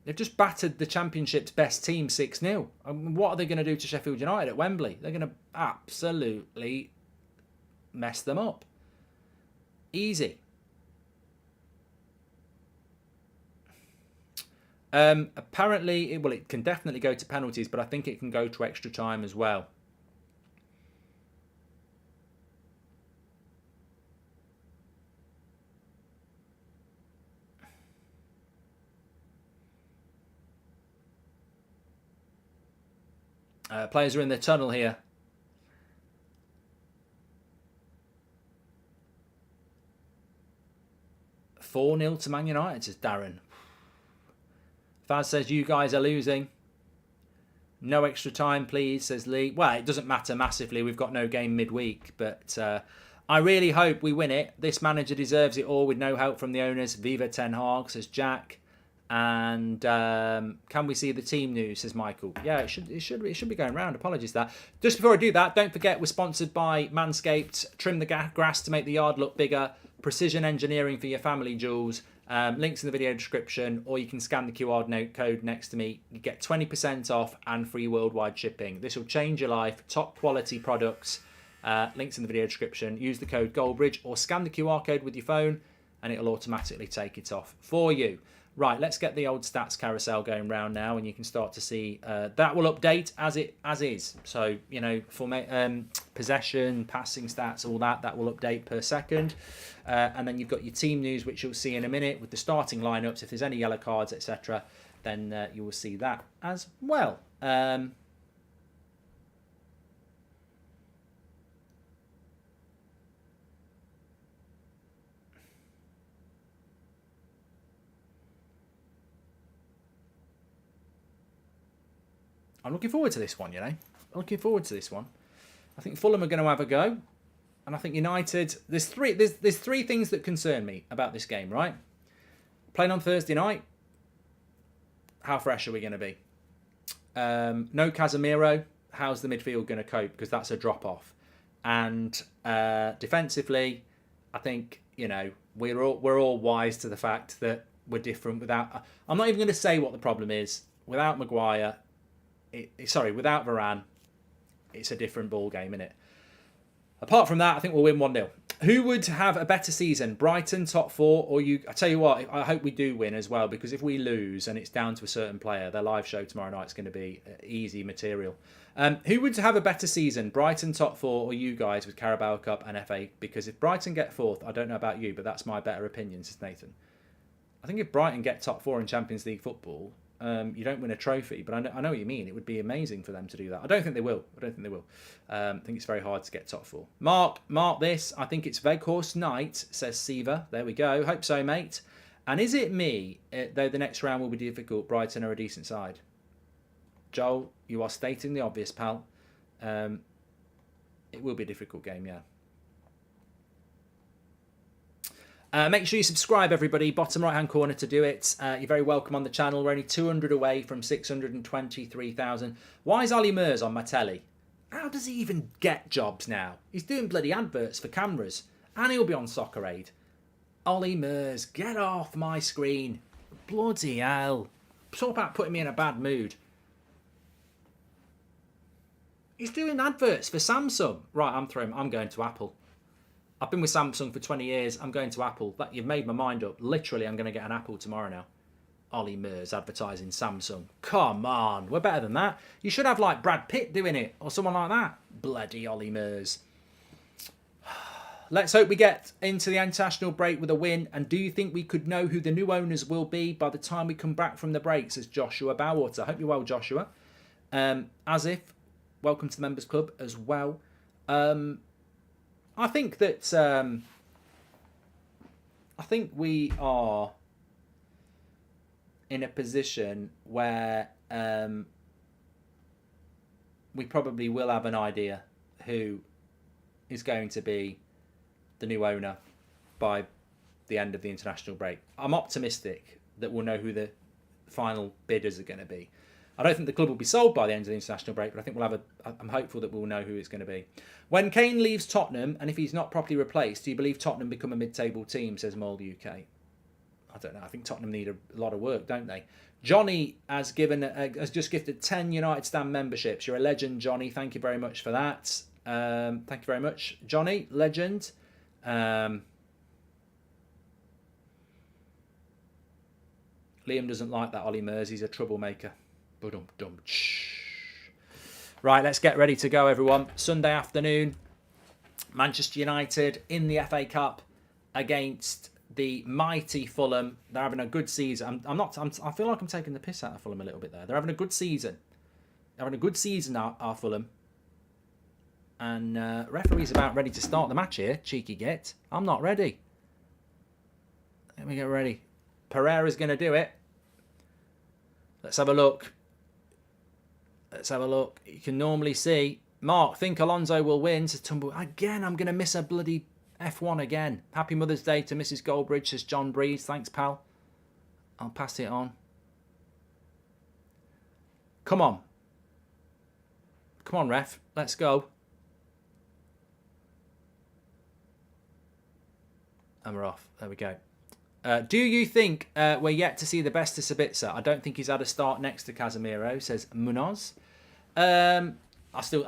They've just battered the Championship's best team 6-0. What are they going to do to Sheffield United at Wembley? They're going to absolutely mess them up. Easy. Apparently, it can definitely go to penalties, but I think it can go to extra time as well. Players are in the tunnel here. "4-0 to Man United," says Darren. Faz says, "You guys are losing." "No extra time, please," says Lee. Well, it doesn't matter massively. We've got no game midweek. But I really hope we win it. This manager deserves it all with no help from the owners. Viva Ten Hag, says Jack. And can we see the team news, says Michael. Yeah, it should be going round. Apologies for that. Just before I do that, don't forget we're sponsored by Manscaped. Trim the grass to make the yard look bigger. Precision engineering for your family jewels. Links in the video description, or you can scan the QR code next to me. You get 20% off and free worldwide shipping. This will change your life. Top quality products. Links in the video description. Use the code Goldbridge or scan the QR code with your phone and it'll automatically take it off for you. Right, let's get the old stats carousel going round now, and you can start to see that will update as is. So, you know, for possession, passing stats, all that will update per second. And then you've got your team news, which you'll see in a minute with the starting lineups. If there's any yellow cards, etc., then you will see that as well. I'm looking forward to this one, you know. I'm looking forward to this one. I think Fulham are going to have a go. And I think United... There's three things that concern me about this game, right? Playing on Thursday night. How fresh are we going to be? No Casemiro. How's the midfield going to cope? Because that's a drop-off. And defensively, I think, you know, we're all wise to the fact that we're different without... I'm not even going to say what the problem is. Without Maguire... without Varane, it's a different ball game, innit? Apart from that, I think we'll win 1-0. Who would have a better season, Brighton top 4 or you? I tell you what, I hope we do win as well, because if we lose and it's down to a certain player, their live show tomorrow night is going to be easy material. Who would have a better season, Brighton top 4 or you guys with Carabao Cup and FA? Because if Brighton get 4th, I don't know about you, but that's my better opinion, says Nathan. I think if Brighton get top 4 in Champions League football, you don't win a trophy, but I know what you mean. It would be amazing for them to do that. I don't think they will. I think it's very hard to get top 4. Mark this. I think it's Veghorst night, says Siva. There we go. Hope so, mate. And is it me, though the next round will be difficult, Brighton are a decent side? Joel, you are stating the obvious, pal. It will be a difficult game, yeah. Make sure you subscribe, everybody. Bottom right-hand corner to do it. You're very welcome on the channel. We're only 200 away from 623,000. Why is Ollie Mers on my telly? How does he even get jobs now? He's doing bloody adverts for cameras. And he'll be on Soccer Aid. Ollie Mers, get off my screen. Bloody hell. Talk about putting me in a bad mood. He's doing adverts for Samsung. Right, I'm through him. I'm going to Apple. I've been with Samsung for 20 years. I'm going to Apple. You've made my mind up. Literally, I'm going to get an Apple tomorrow now. Ollie Mers advertising Samsung. Come on. We're better than that. You should have like Brad Pitt doing it or someone like that. Bloody Ollie Mers. Let's hope we get into the international break with a win. And do you think we could know who the new owners will be by the time we come back from the break, says Joshua Bowater. Hope you're well, Joshua. As if, welcome to the Members Club as well. I think that I think we are in a position where we probably will have an idea who is going to be the new owner by the end of the international break. I'm optimistic that we'll know who the final bidders are going to be. I don't think the club will be sold by the end of the international break, but I think I'm hopeful that we'll know who it's going to be. When Kane leaves Tottenham, and if he's not properly replaced, do you believe Tottenham become a mid-table team, says Mold UK? I don't know. I think Tottenham need a lot of work, don't they? Johnny has just gifted 10 United Stand memberships. You're a legend, Johnny. Thank you very much for that. Thank you very much, Johnny, legend. Liam doesn't like that Ollie Mers. He's a troublemaker. Right, let's get ready to go, everyone. Sunday afternoon, Manchester United in the FA Cup against the mighty Fulham. They're having a good season. I feel like I'm taking the piss out of Fulham a little bit there. They're having a good season. They're having a good season, our Fulham. And referee's about ready to start the match here. Cheeky git. I'm not ready. Let me get ready. Pereira's going to do it. Let's have a look. Let's have a look. You can normally see. Mark, think Alonso will win. Says Tumble. Again, I'm going to miss a bloody F1 again. Happy Mother's Day to Mrs. Goldbridge, says John Breeze. Thanks, pal. I'll pass it on. Come on. Come on, ref. Let's go. And we're off. There we go. Do you think we're yet to see the best of Sabitzer? I don't think he's had a start next to Casemiro, says Munoz. I think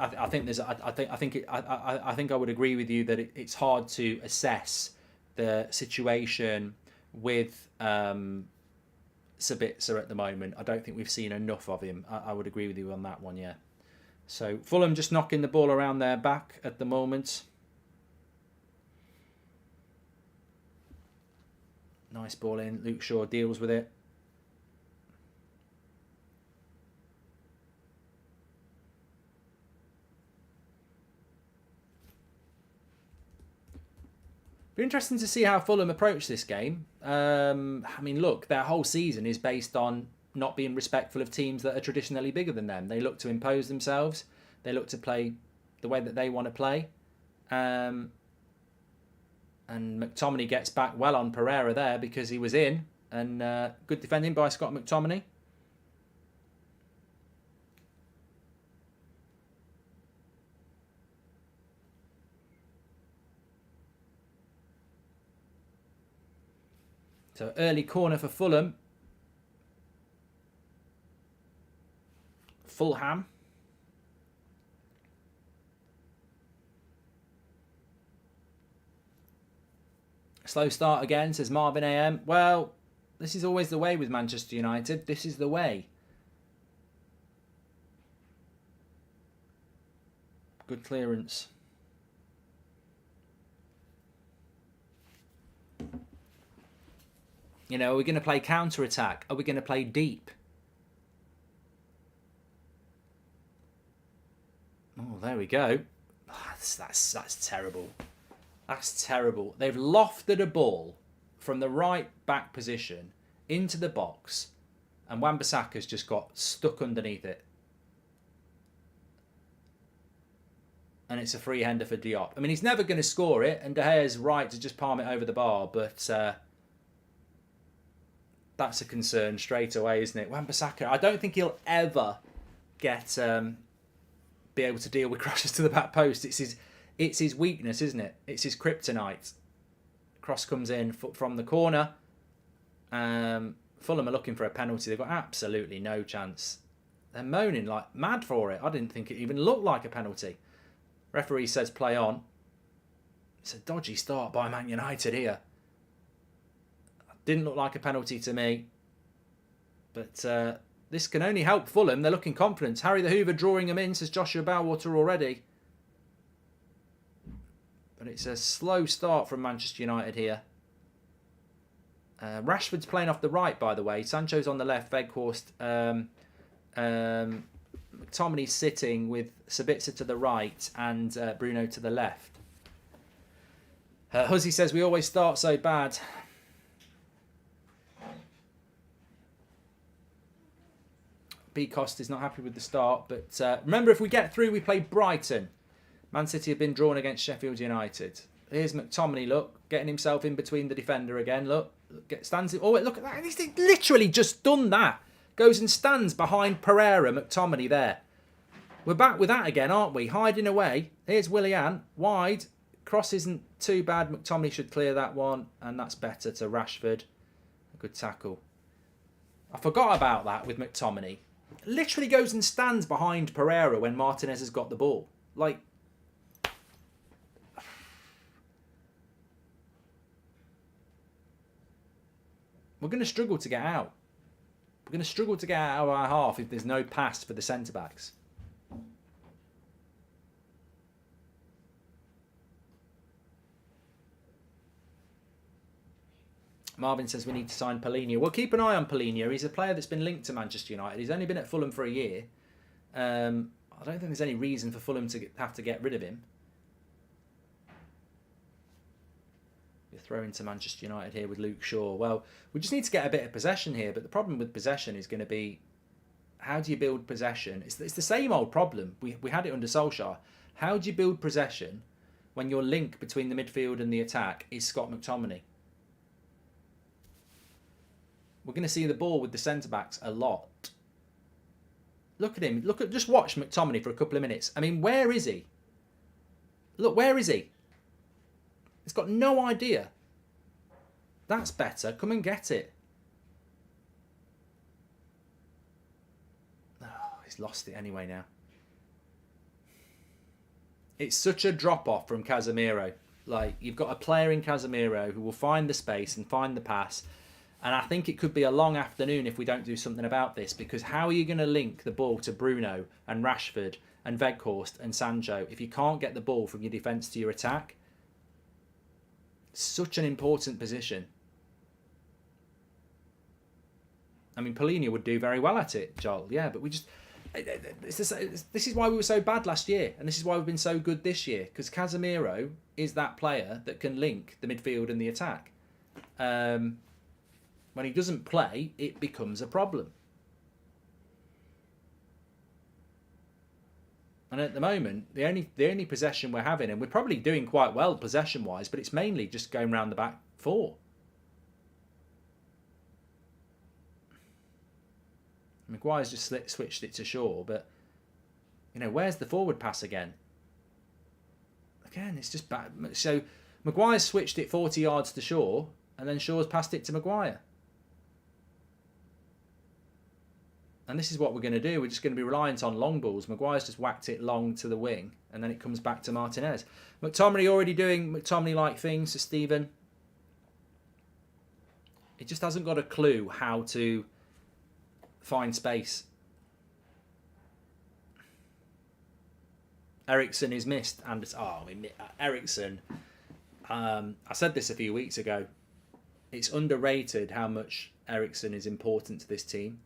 I would agree with you that it's hard to assess the situation with Sabitzer at the moment. I don't think we've seen enough of him. I would agree with you on that one, yeah. So Fulham just knocking the ball around their back at the moment. Nice ball in. Luke Shaw deals with it. Be interesting to see how Fulham approach this game. I mean, look, their whole season is based on not being respectful of teams that are traditionally bigger than them. They look to impose themselves. They look to play the way that they want to play. And McTominay gets back well on Pereira there because he was in. And good defending by Scott McTominay. So early corner for Fulham. Fulham. Slow start again, says Marvin AM. Well, this is always the way with Manchester United. This is the way. Good clearance. You know, are we going to play counter-attack? Are we going to play deep? Oh, there we go. That's terrible. That's terrible. They've lofted a ball from the right back position into the box, and Wan-Bissaka's just got stuck underneath it. And it's a free hander for Diop. I mean, he's never going to score it, and De Gea's right to just palm it over the bar, but that's a concern straight away, isn't it? Wan-Bissaka, I don't think he'll ever get be able to deal with crosses to the back post. It's his weakness, isn't it? It's his kryptonite. Cross comes in from the corner. Fulham are looking for a penalty. They've got absolutely no chance. They're moaning like mad for it. I didn't think it even looked like a penalty. Referee says play on. It's a dodgy start by Man United here. Didn't look like a penalty to me. But this can only help Fulham. They're looking confident. Harry the Hoover drawing them in, says Joshua Bowwater already. But it's a slow start from Manchester United here. Rashford's playing off the right, by the way. Sancho's on the left. Weghorst. McTominay's sitting with Sabitzer to the right and Bruno to the left. Huzzy says, we always start so bad. B. Cost is not happy with the start. But remember, if we get through, we play Brighton. Man City have been drawn against Sheffield United. Here's McTominay, look, getting himself in between the defender again. Look, stands in. Oh, look at that. He's literally just done that. Goes and stands behind Pereira, McTominay there. We're back with that again, aren't we? Hiding away. Here's Willian, wide. Cross isn't too bad. McTominay should clear that one. And that's better to Rashford. A good tackle. I forgot about that with McTominay. Literally goes and stands behind Pereira when Martinez has got the ball. Like, we're going to struggle to get out. We're going to struggle to get out of our half if there's no pass for the centre-backs. Marvin says we need to sign Paulinho. Well, keep an eye on Paulinho. He's a player that's been linked to Manchester United. He's only been at Fulham for a year. I don't think there's any reason for Fulham to have to get rid of him. You're throwing to Manchester United here with Luke Shaw. Well, we just need to get a bit of possession here. But the problem with possession is going to be, how do you build possession? It's the same old problem. We had it under Solskjaer. How do you build possession when your link between the midfield and the attack is Scott McTominay? We're going to see the ball with the centre-backs a lot. Look at him. Just watch McTominay for a couple of minutes. I mean, where is he? Look, where is he? He's got no idea. That's better. Come and get it. Oh, he's lost it anyway now. It's such a drop-off from Casemiro. Like, you've got a player in Casemiro who will find the space and find the pass. And I think it could be a long afternoon if we don't do something about this, because how are you going to link the ball to Bruno and Rashford and Weghorst and Sancho if you can't get the ball from your defence to your attack? Such an important position. I mean, Paulinho would do very well at it, Joel. Yeah, but we just... This is why we were so bad last year, and this is why we've been so good this year, because Casemiro is that player that can link the midfield and the attack. When he doesn't play, it becomes a problem. And at the moment, the only possession we're having, and we're probably doing quite well possession-wise, but it's mainly just going round the back four. Maguire's just switched it to Shaw, but, you know, where's the forward pass again? Again, it's just bad. So Maguire's switched it 40 yards to Shaw, and then Shaw's passed it to Maguire. And this is what we're going to do. We're just going to be reliant on long balls. Maguire's just whacked it long to the wing, and then it comes back to Martinez. McTominay already doing McTominay-like things to Stephen. He just hasn't got a clue how to find space. Eriksen is missed. And Eriksen, I said this a few weeks ago. It's underrated how much Eriksen is important to this team.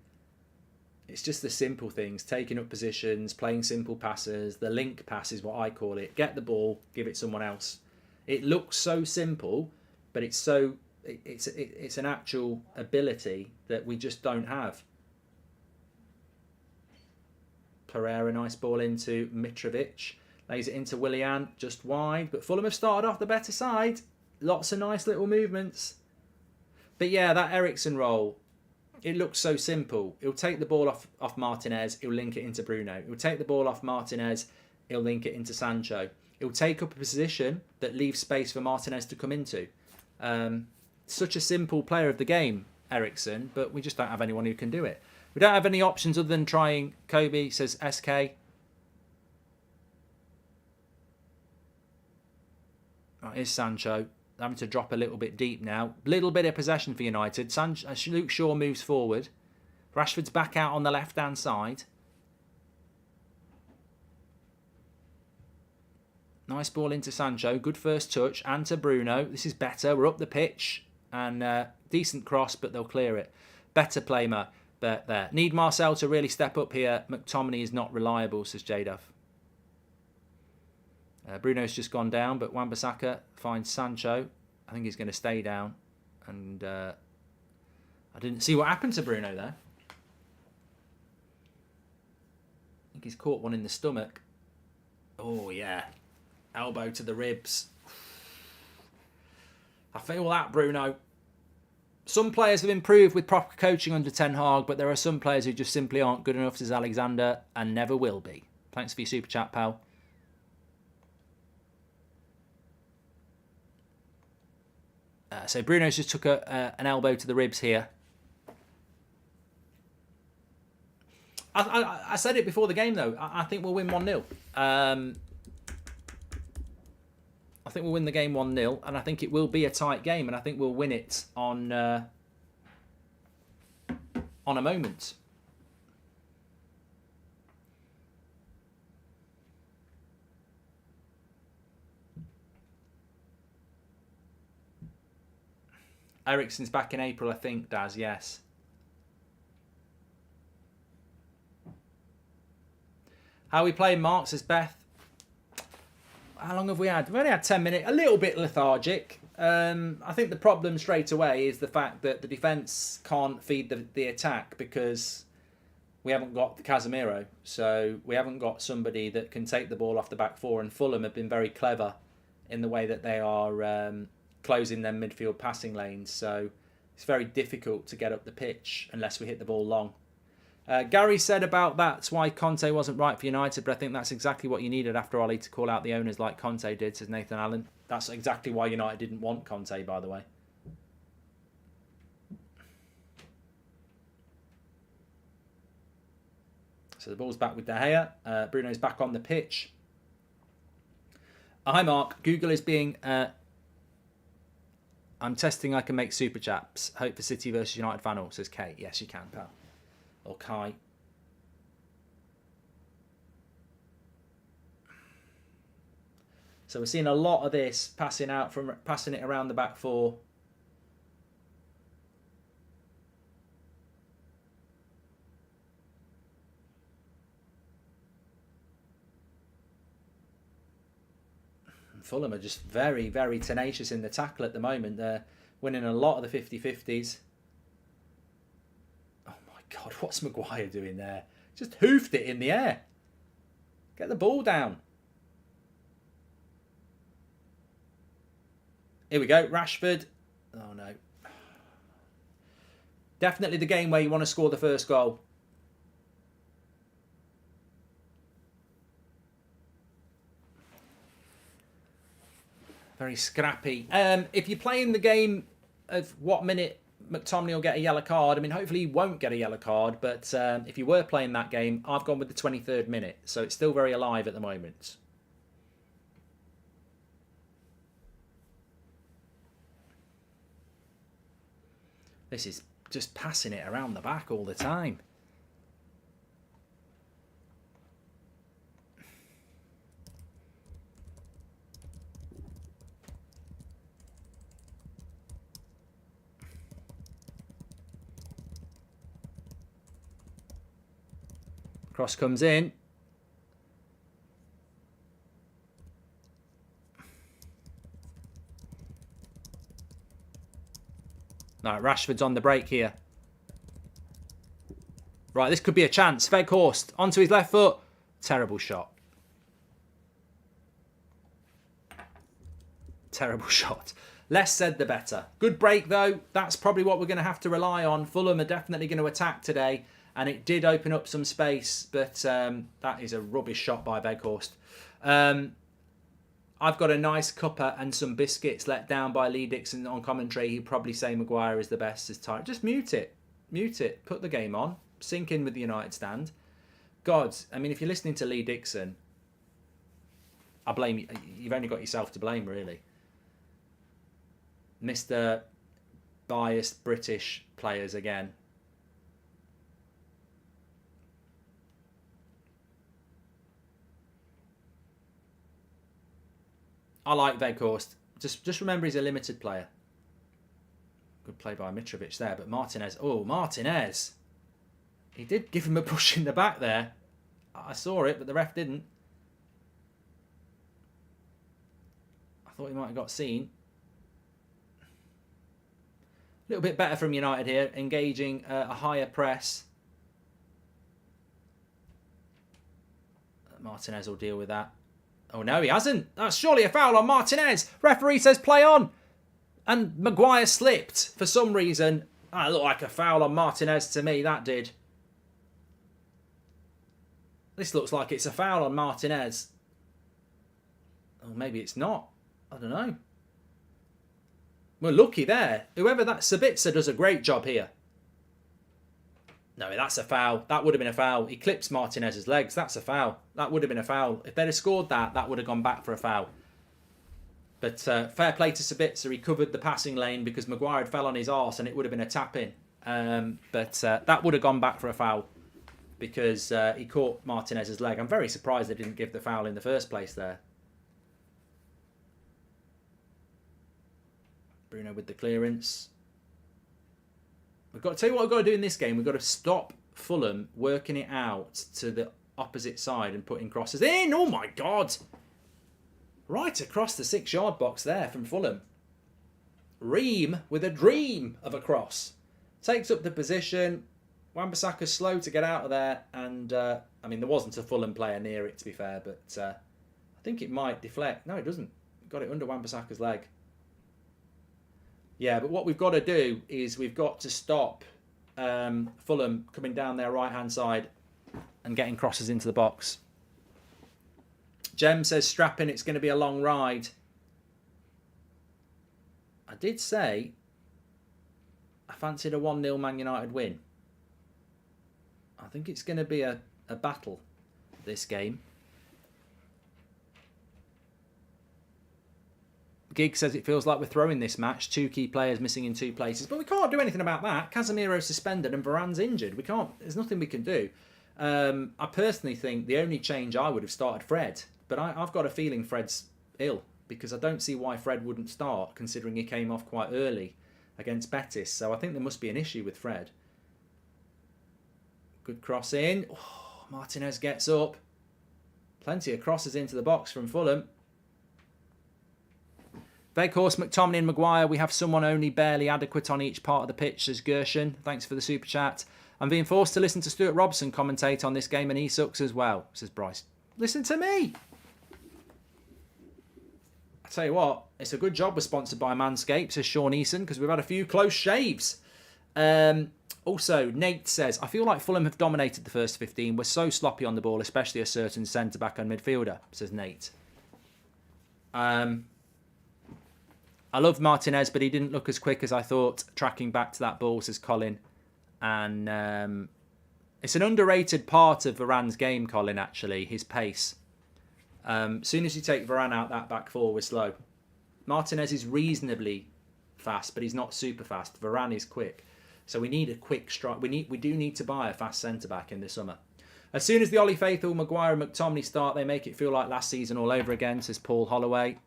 It's just the simple things, taking up positions, playing simple passes. The link pass is what I call it. Get the ball, give it someone else. It looks so simple, but it's an actual ability that we just don't have. Pereira, nice ball into Mitrovic. Lays it into Willian, just wide. But Fulham have started off the better side. Lots of nice little movements. But yeah, that Eriksen role, it looks so simple. He'll take the ball off Martinez. He'll link it into Bruno. He'll take the ball off Martinez. He'll link it into Sancho. He'll take up a position that leaves space for Martinez to come into. Such a simple player of the game, Eriksen, but we just don't have anyone who can do it. We don't have any options other than trying Kobe, says SK. Right, here's Sancho. Having to drop a little bit deep now. Little bit of possession for United. Luke Shaw moves forward. Rashford's back out on the left-hand side. Nice ball into Sancho. Good first touch. And to Bruno. This is better. We're up the pitch. And decent cross, but they'll clear it. Better play, but there. Need Marcel to really step up here. McTominay is not reliable, says J-Duff. Bruno's just gone down, but Wan-Bissaka finds Sancho. I think he's going to stay down. And I didn't see what happened to Bruno there. I think he's caught one in the stomach. Oh, yeah. Elbow to the ribs. I feel that, Bruno. Some players have improved with proper coaching under Ten Hag, but there are some players who just simply aren't good enough, says Alexander, and never will be. Thanks for your super chat, pal. So Bruno's just took an elbow to the ribs here. I said it before the game, though. I think we'll win 1-0. I think we'll win the game 1-0, and I think it will be a tight game, and I think we'll win it on on a moment. Ericsson's back in April, I think, Daz, yes. How are we playing, Mark, says Beth. How long have we had? We've only had 10 minutes. A little bit lethargic. I think the problem straight away is the fact that the defence can't feed the attack because we haven't got the Casemiro. So we haven't got somebody that can take the ball off the back four. And Fulham have been very clever in the way that they are closing their midfield passing lanes. So it's very difficult to get up the pitch unless we hit the ball long. Gary said about that's why Conte wasn't right for United, but I think that's exactly what you needed after Ollie to call out the owners like Conte did, says Nathan Allen. That's exactly why United didn't want Conte, by the way. So the ball's back with De Gea. Bruno's back on the pitch. Hi, Mark. Google is being... I'm testing I can make super chaps. Hope for City versus United final, says Kate. Yes, you can, pal. Or Kai. So we're seeing a lot of this passing it around the back four. Fulham are just very, very tenacious in the tackle at the moment. They're winning a lot of the 50-50s. God, what's Maguire doing there? Just hoofed it in the air. Get the ball down. Here we go, Rashford. Oh, no. Definitely the game where you want to score the first goal. Very scrappy. If you're playing the game of what minute McTominay will get a yellow card. I mean, hopefully he won't get a yellow card, but if you were playing that game, I've gone with the 23rd minute, so it's still very alive at the moment. This is just passing it around the back all the time. Cross comes in. Right, Rashford's on the break here. Right, this could be a chance. Weghorst onto his left foot. Terrible shot. Terrible shot. Less said, the better. Good break, though. That's probably what we're going to have to rely on. Fulham are definitely going to attack today. And it did open up some space, but that is a rubbish shot by Weghorst. I've got a nice cuppa and some biscuits let down by Lee Dixon on commentary. He'd probably say Maguire is the best as time. Just mute it. Mute it. Put the game on. Sink in with the United stand. God, I mean, if you're listening to Lee Dixon, I blame you. You've only got yourself to blame, really. Mr. Biased British players again. I like Weghorst. Just remember he's a limited player. Good play by Mitrovic there, but Martinez. Oh, Martinez. He did give him a push in the back there. I saw it, but the ref didn't. I thought he might have got seen. A little bit better from United here, engaging a higher press. Martinez will deal with that. Oh, no, he hasn't. That's surely a foul on Martinez. Referee says play on. And Maguire slipped for some reason. That looked like a foul on Martinez to me, that did. This looks like it's a foul on Martinez. Oh, maybe it's not. I don't know. We're lucky there. Whoever that Sabitzer does a great job here. No, that's a foul. That would have been a foul. He clips Martinez's legs. That's a foul. That would have been a foul. If they'd have scored that, that would have gone back for a foul. But fair play to Sabitzer. He covered the passing lane because Maguire fell on his arse and it would have been a tap-in. But that would have gone back for a foul because he caught Martinez's leg. I'm very surprised they didn't give the foul in the first place there. Bruno with the clearance. We've got to tell you what we've got to do in this game. We've got to stop Fulham working it out to the opposite side and putting crosses in. Oh my God! Right across the 6-yard box there from Fulham. Ream with a dream of a cross. Takes up the position. Wan-Bissaka's slow to get out of there. And, I mean, there wasn't a Fulham player near it, to be fair. But I think it might deflect. No, it doesn't. Got it under Wan-Bissaka's leg. Yeah, but what we've got to do is we've got to stop Fulham coming down their right-hand side and getting crosses into the box. Jem says, strap in, it's going to be a long ride. I did say I fancied a 1-0 Man United win. I think it's going to be a battle, this game. Gig says it feels like we're throwing this match. 2 key players missing in 2 places. But we can't do anything about that. Casemiro's suspended and Varane's injured. We can't. There's nothing we can do. I personally think the only change I would have started Fred. But I've got a feeling Fred's ill. Because I don't see why Fred wouldn't start, considering he came off quite early against Betis. So I think there must be an issue with Fred. Good cross in. Oh, Martinez gets up. Plenty of crosses into the box from Fulham. Veghorst, McTominay and Maguire. We have someone only barely adequate on each part of the pitch, says Gershon. Thanks for the super chat. I'm being forced to listen to Stuart Robson commentate on this game and he sucks as well, says Bryce. Listen to me. I tell you what, it's a good job we're sponsored by Manscaped, says Sean Eason, because we've had a few close shaves. Also, Nate says, I feel like Fulham have dominated the first 15. We're so sloppy on the ball, especially a certain centre-back and midfielder, says Nate. I love Martinez, but he didn't look as quick as I thought tracking back to that ball, says Colin. And it's an underrated part of Varane's game, Colin, actually, his pace. Soon as you take Varane out, that back four was slow. Martinez is reasonably fast, but he's not super fast. Varane is quick. So we need a quick strike. We do need to buy a fast centre-back in the summer. As soon as the Ollie Faithful, Maguire and McTominay start, they make it feel like last season all over again, says Paul Holloway.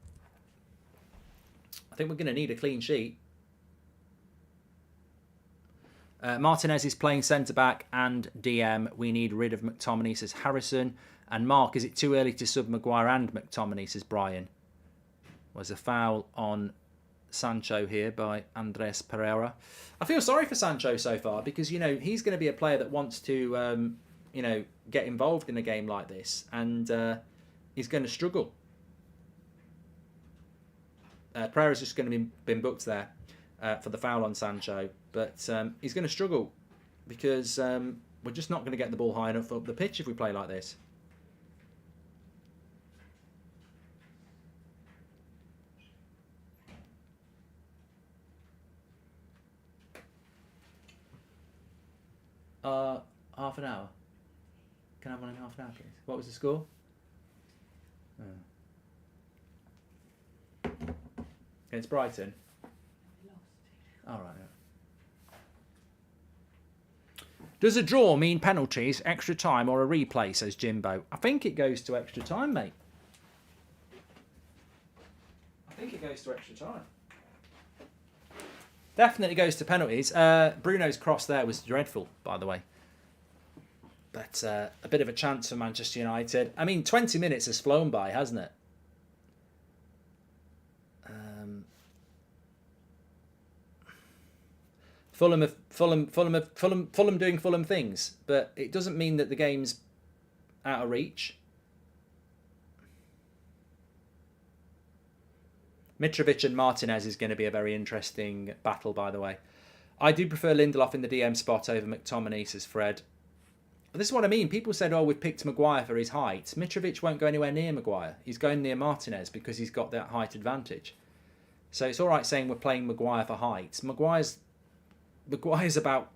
I think we're going to need a clean sheet. Martinez is playing centre-back and DM. We need rid of McTominay, says Harrison. And Mark, is it too early to sub Maguire and McTominay, says Brian. Was a foul on Sancho here by Andres Pereira. I feel sorry for Sancho so far because, you know, he's going to be a player that wants to, you know, get involved in a game like this. And he's going to struggle. Pereira's just going to be been booked there for the foul on Sancho. But he's going to struggle because we're just not going to get the ball high enough up the pitch if we play like this. Half an hour. Can I have one in half an hour, please? What was the score? Against Brighton? All right. Does a draw mean penalties, extra time, or a replay, says Jimbo? I think it goes to extra time, mate. I think it goes to extra time. Definitely goes to penalties. Bruno's cross there was dreadful, by the way. But a bit of a chance for Manchester United. I mean, 20 minutes has flown by, hasn't it? Fulham doing Fulham things, but it doesn't mean that the game's out of reach. Mitrovic and Martinez is going to be a very interesting battle, by the way. I do prefer Lindelof in the DM spot over McTominay, says Fred. But this is what I mean. People said, oh, we've picked Maguire for his height. Mitrovic won't go anywhere near Maguire. He's going near Martinez because he's got that height advantage. So it's all right saying we're playing Maguire for height. Maguire's about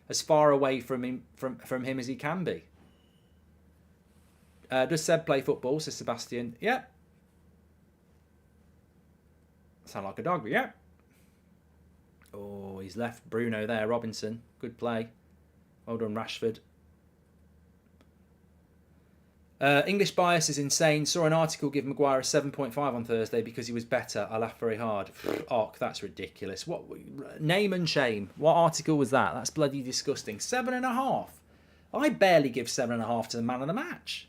as far away from him as he can be. Does Seb play football, says Sebastian? Yep. Sound like a dog, but yeah. Oh, he's left Bruno there. Robinson, good play. Well done, Rashford. English bias is insane. Saw an article give Maguire a 7.5 on Thursday because he was better. I laughed very hard. That's ridiculous. What name and shame? What article was that? That's bloody disgusting. 7.5. I barely give 7.5 to the man of the match.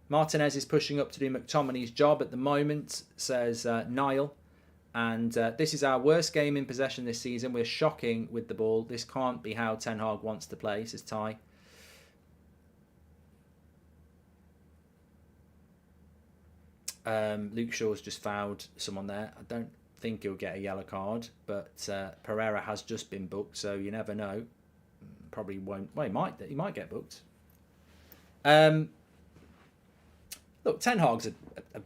Martinez is pushing up to do McTominay's job at the moment, says Niall. And this is our worst game in possession this season. We're shocking with the ball. This can't be how Ten Hag wants to play, says Ty. Luke Shaw's just fouled someone there. I don't think he'll get a yellow card, but Pereira has just been booked, so you never know. Probably won't. Well, he might get booked. Look, Ten Hag's a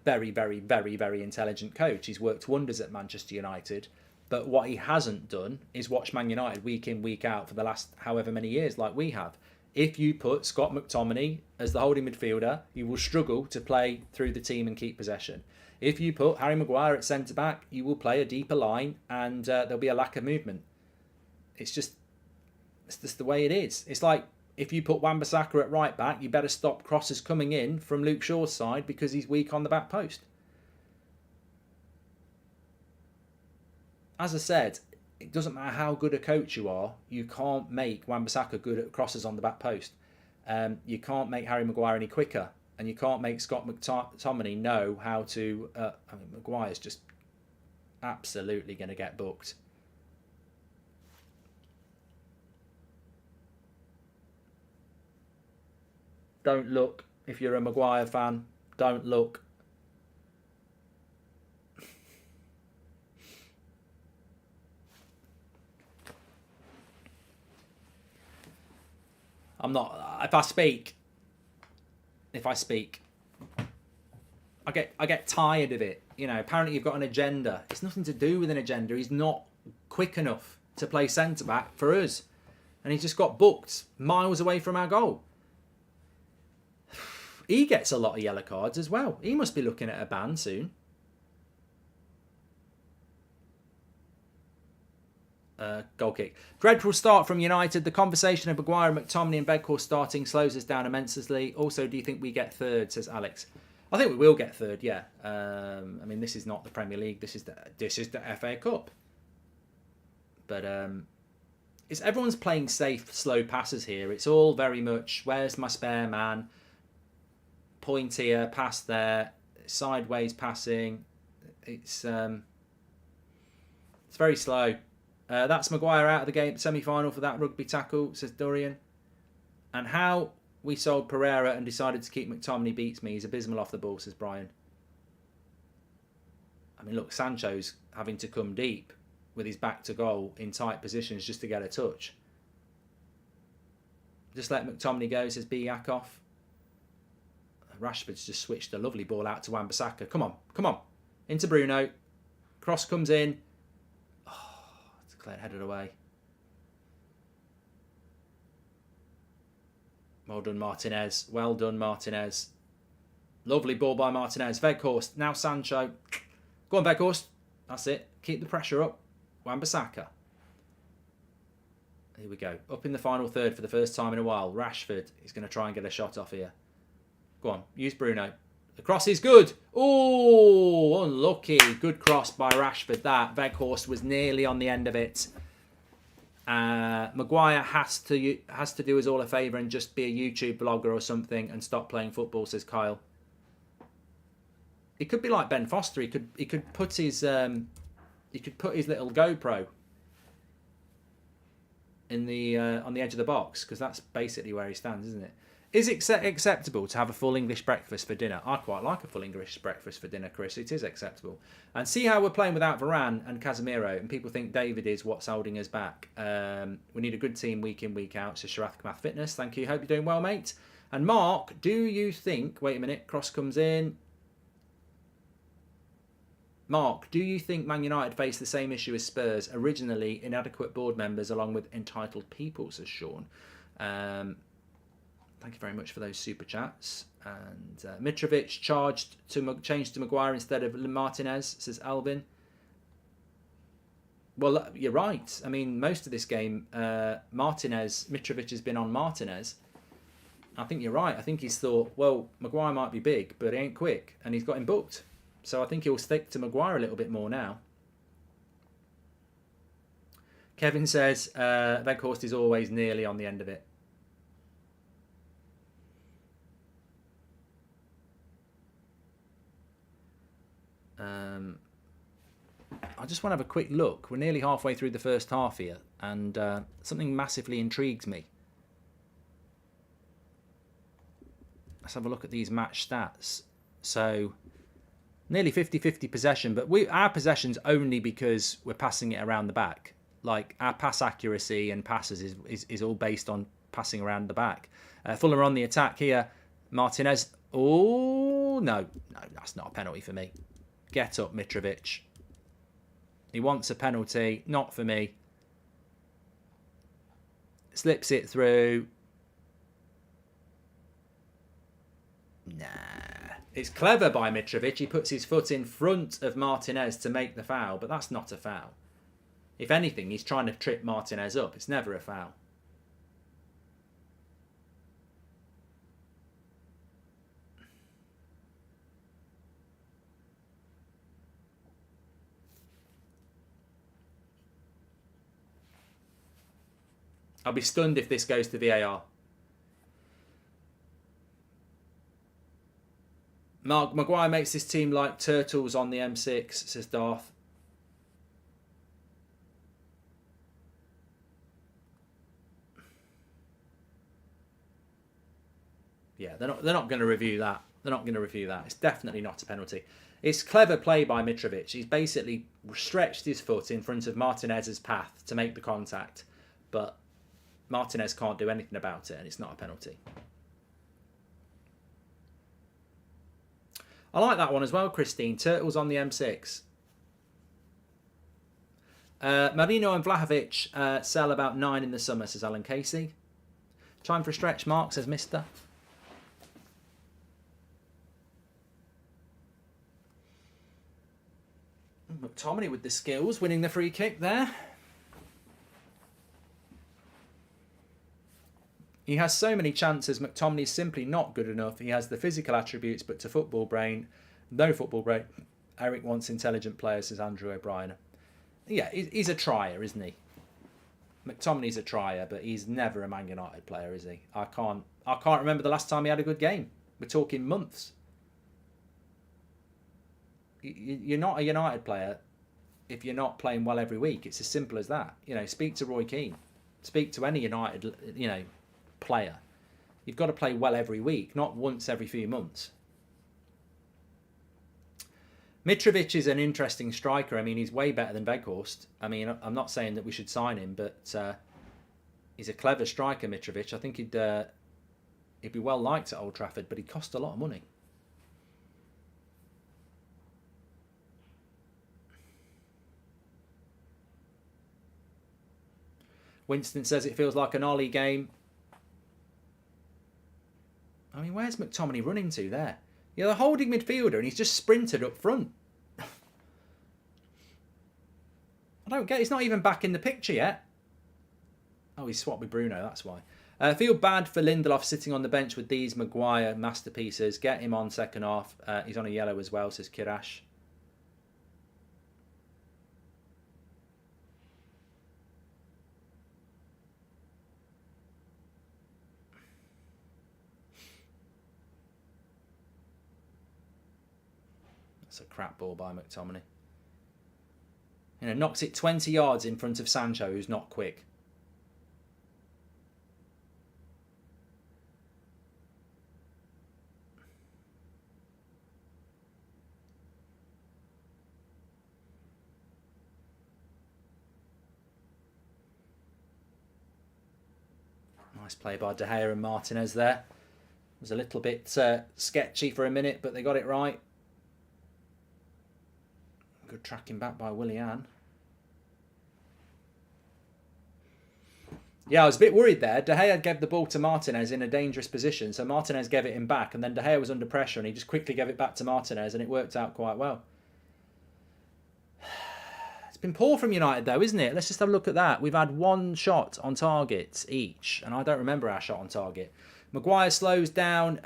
very, very, very, very intelligent coach. He's worked wonders at Manchester United, but what he hasn't done is watch Man United week in, week out for the last however many years like we have. If you put Scott McTominay as the holding midfielder, you will struggle to play through the team and keep possession. If you put Harry Maguire at centre-back, you will play a deeper line and there'll be a lack of movement. It's just the way it is. It's like, if you put Wan-Bissaka at right back, you better stop crosses coming in from Luke Shaw's side because he's weak on the back post. As I said, it doesn't matter how good a coach you are, you can't make Wan-Bissaka good at crosses on the back post. You can't make Harry Maguire any quicker, and you can't make Scott McTominay know how to... Maguire's just absolutely going to get booked. Don't look. If you're a Maguire fan, don't look. I'm not. If I speak, I get tired of it. You know, apparently you've got an agenda. It's nothing to do with an agenda. He's not quick enough to play centre back for us, and he just got booked miles away from our goal. He gets a lot of yellow cards as well. He must be looking at a ban soon. Goal kick. Dreadful start from United. The conversation of Maguire, McTominay and Weghorst starting slows us down immensely. Also, do you think we get third, says Alex. I think we will get third, yeah. I mean, this is not the Premier League. This is the FA Cup. But everyone's playing safe, slow passes here. It's all very much, where's my spare man? Point here, pass there, sideways passing. It's very slow. That's Maguire out of the game semi-final for that rugby tackle, says Dorian. And how we sold Pereira and decided to keep McTominay beats me. He's abysmal off the ball, says Brian. I mean, look, Sancho's having to come deep with his back to goal in tight positions just to get a touch. Just let McTominay go, says B. Yakov. Rashford's just switched a lovely ball out to Wan-Bissaka. Come on. Into Bruno. Cross comes in. Oh, declared headed away. Well done, Martinez. Well done, Martinez. Lovely ball by Martinez. Weghorst. Now Sancho. Go on, Weghorst. That's it. Keep the pressure up. Wan-Bissaka. Here we go. Up in the final third for the first time in a while. Rashford is going to try and get a shot off here. Go on, use Bruno. The cross is good. Oh, unlucky. Good cross by Rashford. That Weghorst was nearly on the end of it. Maguire has to do us all a favour and just be a YouTube blogger or something and stop playing football, says Kyle. He could be like Ben Foster. He could put his little GoPro in the on the edge of the box, because that's basically where he stands, isn't it? Is it acceptable to have a full English breakfast for dinner? I quite like a full English breakfast for dinner, Chris. It is acceptable. And see how we're playing without Varane and Casemiro, and people think David is what's holding us back. We need a good team week in, week out. So Sharath Kamath Fitness, thank you. Hope you're doing well, mate. And Mark, do you think... Wait a minute, cross comes in. Mark, do you think Man United faced the same issue as Spurs? Originally, inadequate board members along with entitled people, says Sean. Thank you very much for those super chats. And Mitrovic changed to Maguire instead of Martinez, says Alvin. Well, you're right. I mean, most of this game, Mitrovic has been on Martinez. I think you're right. I think he's thought, well, Maguire might be big, but he ain't quick, and he's got him booked. So I think he'll stick to Maguire a little bit more now. Kevin says, Weghorst is always nearly on the end of it. I just want to have a quick look. We're nearly halfway through the first half here, and something massively intrigues me. Let's have a look at these match stats. So, nearly 50-50 possession, but our possession's only because we're passing it around the back. Like, our pass accuracy and passes is all based on passing around the back. Fulham are on the attack here. Martinez. Oh, no, that's not a penalty for me. Get up, Mitrovic. He wants a penalty. Not for me. Slips it through. Nah. It's clever by Mitrovic. He puts his foot in front of Martinez to make the foul, but that's not a foul. If anything, he's trying to trip Martinez up. It's never a foul. I'll be stunned if this goes to VAR. Maguire makes this team like turtles on the M6, says Darth. Yeah, they're not going to review that. They're not going to review that. It's definitely not a penalty. It's clever play by Mitrovic. He's basically stretched his foot in front of Martinez's path to make the contact, but Martinez can't do anything about it, and it's not a penalty. I like that one as well, Christine. Turtles on the M6. Marino and Vlahovic sell about 9 in the summer, says Alan Casey. Time for a stretch, Mark, says Mister. McTominay with the skills, winning the free kick there. He has so many chances. McTominay's simply not good enough. He has the physical attributes, but to football brain, no football brain. Eric wants intelligent players, says Andrew O'Brien. Yeah, he's a trier, isn't he? McTominay's a trier, but he's never a Man United player, is he? I can't remember the last time he had a good game. We're talking months. You're not a United player if you're not playing well every week. It's as simple as that. You know, speak to Roy Keane. Speak to any United, player. You've got to play well every week, not once every few months. Mitrovic is an interesting striker. I mean, he's way better than Weghorst. I mean, I'm not saying that we should sign him, but he's a clever striker, Mitrovic. I think he'd be well liked at Old Trafford, but he cost a lot of money. Winston says it feels like an Ollie game. I mean, where's McTominay running to there? You're the holding midfielder and he's just sprinted up front. I don't get it. He's not even back in the picture yet. Oh, he's swapped with Bruno, that's why. I feel bad for Lindelof sitting on the bench with these Maguire masterpieces. Get him on second half. He's on a yellow as well, says Kirash. That's a crap ball by McTominay. Knocks it 20 yards in front of Sancho, who's not quick. Nice play by De Gea and Martinez there. It was a little bit sketchy for a minute, but they got it right. Good tracking back by Willian. Yeah, I was a bit worried there. De Gea gave the ball to Martinez in a dangerous position, so Martinez gave it him back, and then De Gea was under pressure, and he just quickly gave it back to Martinez, and it worked out quite well. It's been poor from United, though, isn't it? Let's just have a look at that. We've had one shot on target each, and I don't remember our shot on target. Maguire slows down,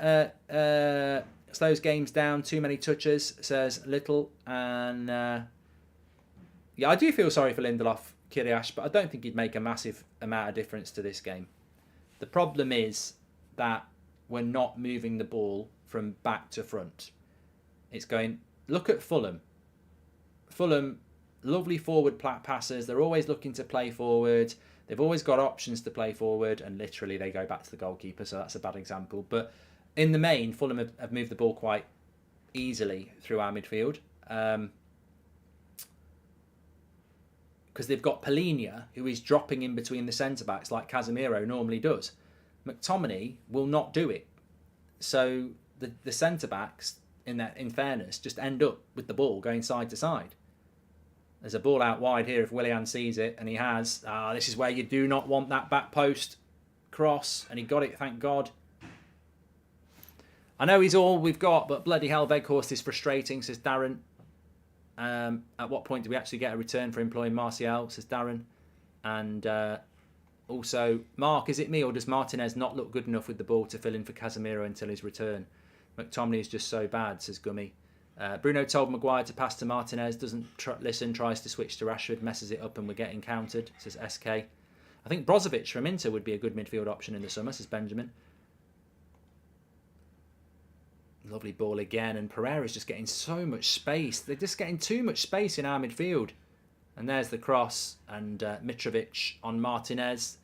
slows games down. Too many touches, says Little, and yeah, I do feel sorry for Lindelof, Kiriash, but I don't think he'd make a massive amount of difference to this game. The problem is that we're not moving the ball from back to front. It's going, look at Fulham. Fulham, lovely forward passes. They're always looking to play forward. They've always got options to play forward, and literally they go back to the goalkeeper, so that's a bad example. But in the main, Fulham have moved the ball quite easily through our midfield. Because they've got Polina, who is dropping in between the centre-backs like Casemiro normally does. McTominay will not do it. So the centre-backs, in fairness, just end up with the ball going side to side. There's a ball out wide here if Willian sees it, and he has. This is where you do not want that back post cross, and he got it, thank God. I know he's all we've got, but bloody hell, Weghorst is frustrating, says Darren. At what point do we actually get a return for employing Martial, says Darren. And also, Mark, is it me or does Martinez not look good enough with the ball to fill in for Casemiro until his return? McTominay is just so bad, says Gummy. Bruno told Maguire to pass to Martinez, doesn't listen, tries to switch to Rashford, messes it up and we're getting countered, says SK. I think Brozovic from Inter would be a good midfield option in the summer, says Benjamin. Lovely ball again, and Pereira's just getting so much space. They're just getting too much space in our midfield. And there's the cross, and Mitrovic on Martinez.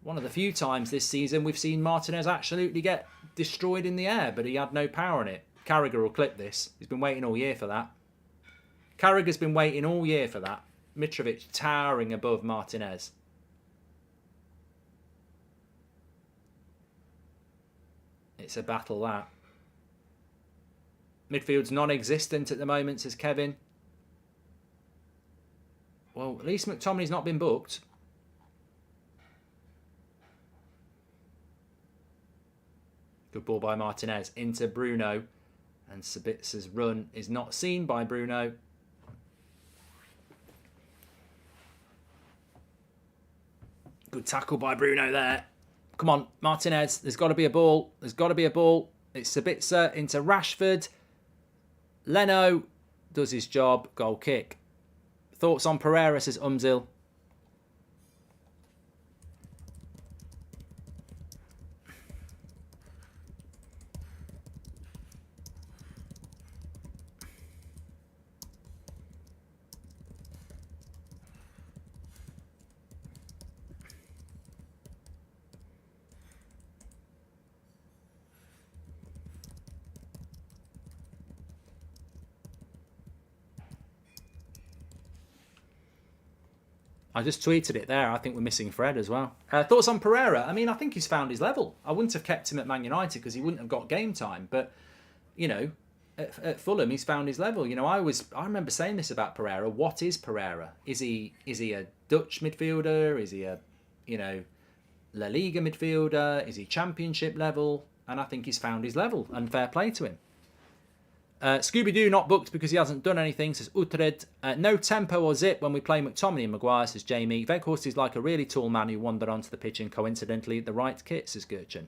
One of the few times this season we've seen Martinez absolutely get destroyed in the air, but he had no power in it. Carragher will clip this. He's been waiting all year for that. Carragher's been waiting all year for that. Mitrovic towering above Martinez. It's a battle, that. Midfield's non-existent at the moment, says Kevin. Well, at least McTominay's not been booked. Good ball by Martinez into Bruno. And Sabitz's run is not seen by Bruno. Good tackle by Bruno there. Come on, Martinez. There's got to be a ball. There's got to be a ball. It's Sabitzer into Rashford. Leno does his job. Goal kick. Thoughts on Pereira, says Umzil. I just tweeted it there. I think we're missing Fred as well. Thoughts on Pereira? I mean, I think he's found his level. I wouldn't have kept him at Man United because he wouldn't have got game time. But, you know, at Fulham, he's found his level. You know, I remember saying this about Pereira. What is Pereira? Is he a Dutch midfielder? Is he a, you know, La Liga midfielder? Is he Championship level? And I think he's found his level. And fair play to him. Scooby-Doo not booked because he hasn't done anything, says Utred. No tempo or zip when we play McTominay and Maguire, says Jamie. Weghorst is like a really tall man who wandered onto the pitch in coincidentally the right kit, says Gertchen.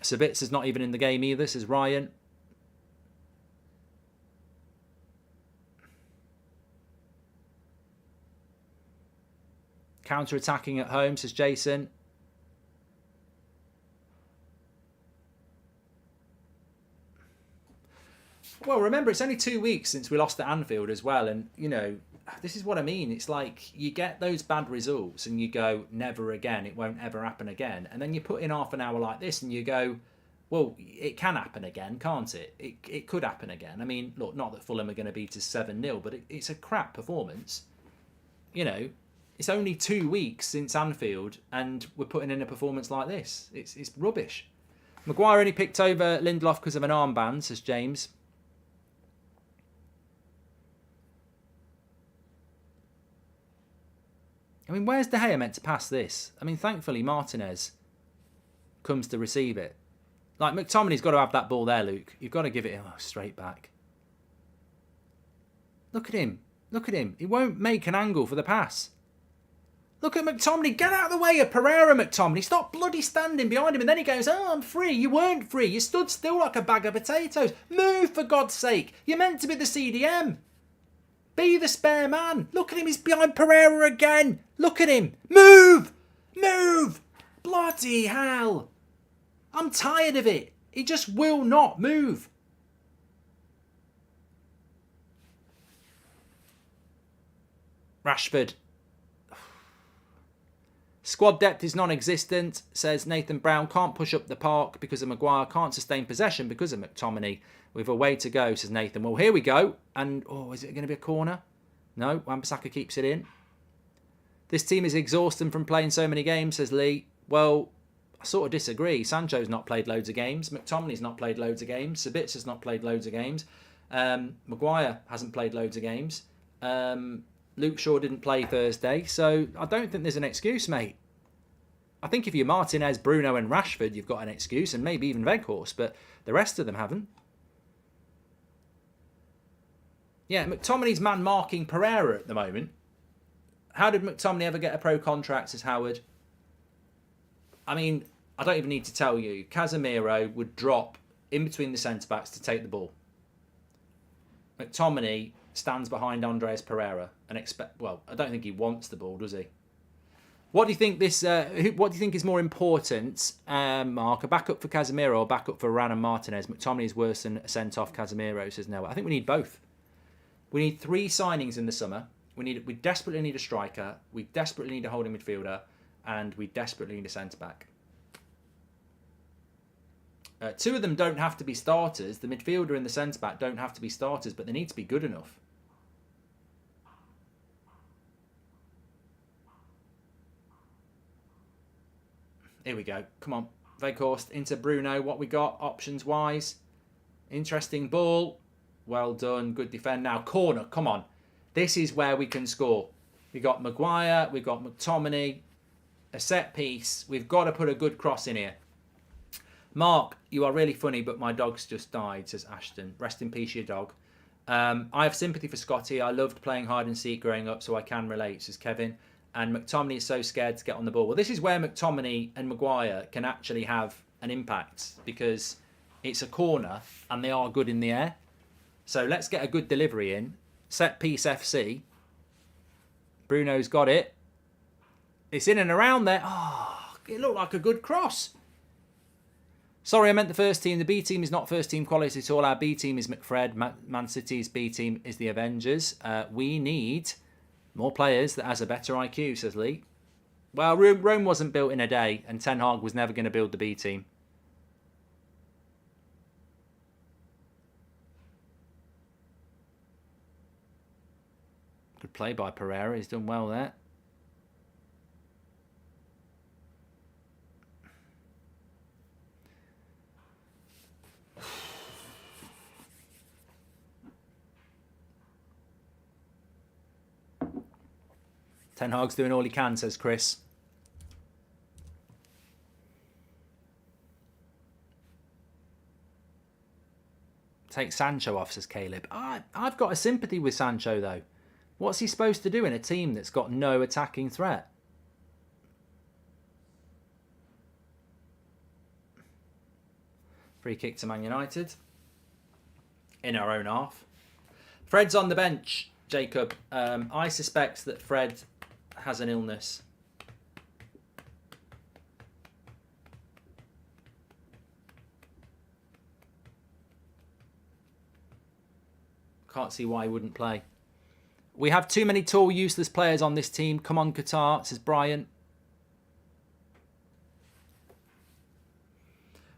Sabitz is not even in the game either, says Ryan. Counter-attacking at home, says Jason. Well, remember, it's only 2 weeks since we lost at Anfield as well. And, you know, this is what I mean. It's like you get those bad results and you go, never again. It won't ever happen again. And then you put in half an hour like this and you go, well, it can happen again, can't it? It could happen again. I mean, look, not that Fulham are going to beat us 7-0, but it's a crap performance. You know, it's only 2 weeks since Anfield and we're putting in a performance like this. It's rubbish. Maguire only picked over Lindelof because of an armband, says James. I mean, where's De Gea meant to pass this? I mean, thankfully, Martinez comes to receive it. Like, McTominay's got to have that ball there, Luke. You've got to give it straight back. Look at him. Look at him. He won't make an angle for the pass. Look at McTominay. Get out of the way of Pereira, McTominay. Stop bloody standing behind him. And then he goes, oh, I'm free. You weren't free. You stood still like a bag of potatoes. Move, for God's sake. You're meant to be the CDM. Be the spare man. Look at him. He's behind Pereira again. Look at him. Move. Move. Bloody hell. I'm tired of it. He just will not move. Rashford. Squad depth is non-existent, says Nathan Brown. Can't push up the park because of Maguire. Can't sustain possession because of McTominay. We've a way to go, says Nathan. Well, here we go. And, is it going to be a corner? No, Wan-Bissaka keeps it in. This team is exhausting from playing so many games, says Lee. Well, I sort of disagree. Sancho's not played loads of games. McTominay's not played loads of games. Sabitza's not played loads of games. Maguire hasn't played loads of games. Luke Shaw didn't play Thursday. So I don't think there's an excuse, mate. I think if you're Martinez, Bruno and Rashford, you've got an excuse. And maybe even Weghorst. But the rest of them haven't. Yeah, McTominay's man marking Pereira at the moment. How did McTominay ever get a pro contract, says Howard? I mean, I don't even need to tell you. Casemiro would drop in between the centre-backs to take the ball. McTominay stands behind Andreas Pereira and I don't think he wants the ball, does he? What do you think what do you think is more important, Mark? A backup for Casemiro or a backup for Varane and Martinez? McTominay is worse than a sent-off Casemiro, says Noah. I think we need both. We need 3 signings in the summer. We desperately need a striker. We desperately need a holding midfielder. And we desperately need a centre-back. 2 of them don't have to be starters. The midfielder and the centre-back don't have to be starters, but they need to be good enough. Here we go. Come on. Weghorst into Bruno. What we got options-wise? Interesting ball. Well done. Good defend. Now, corner. Come on. This is where we can score. We got Maguire. We got McTominay. A set piece. We've got to put a good cross in here. Mark, you are really funny, but my dog's just died, says Ashton. Rest in peace, your dog. I have sympathy for Scotty. I loved playing hide and seek growing up, so I can relate, says Kevin. And McTominay is so scared to get on the ball. Well, this is where McTominay and Maguire can actually have an impact because it's a corner and they are good in the air. So let's get a good delivery in. Set piece FC. Bruno's got it. It's in and around there. Oh, it looked like a good cross. Sorry, I meant the first team. The B team is not first team quality at all. Our B team is McFred. Man City's B team is the Avengers. We need more players that has a better IQ, says Lee. Well, Rome wasn't built in a day, and Ten Hag was never going to build the B team. Good play by Pereira. He's done well there. Ten Hag's doing all he can, says Chris. Take Sancho off, says Caleb. I've got a sympathy with Sancho, though. What's he supposed to do in a team that's got no attacking threat? Free kick to Man United. In our own half. Fred's on the bench, Jacob. I suspect that Fred has an illness. Can't see why he wouldn't play. We have too many tall, useless players on this team. Come on, Qatar, says Brian.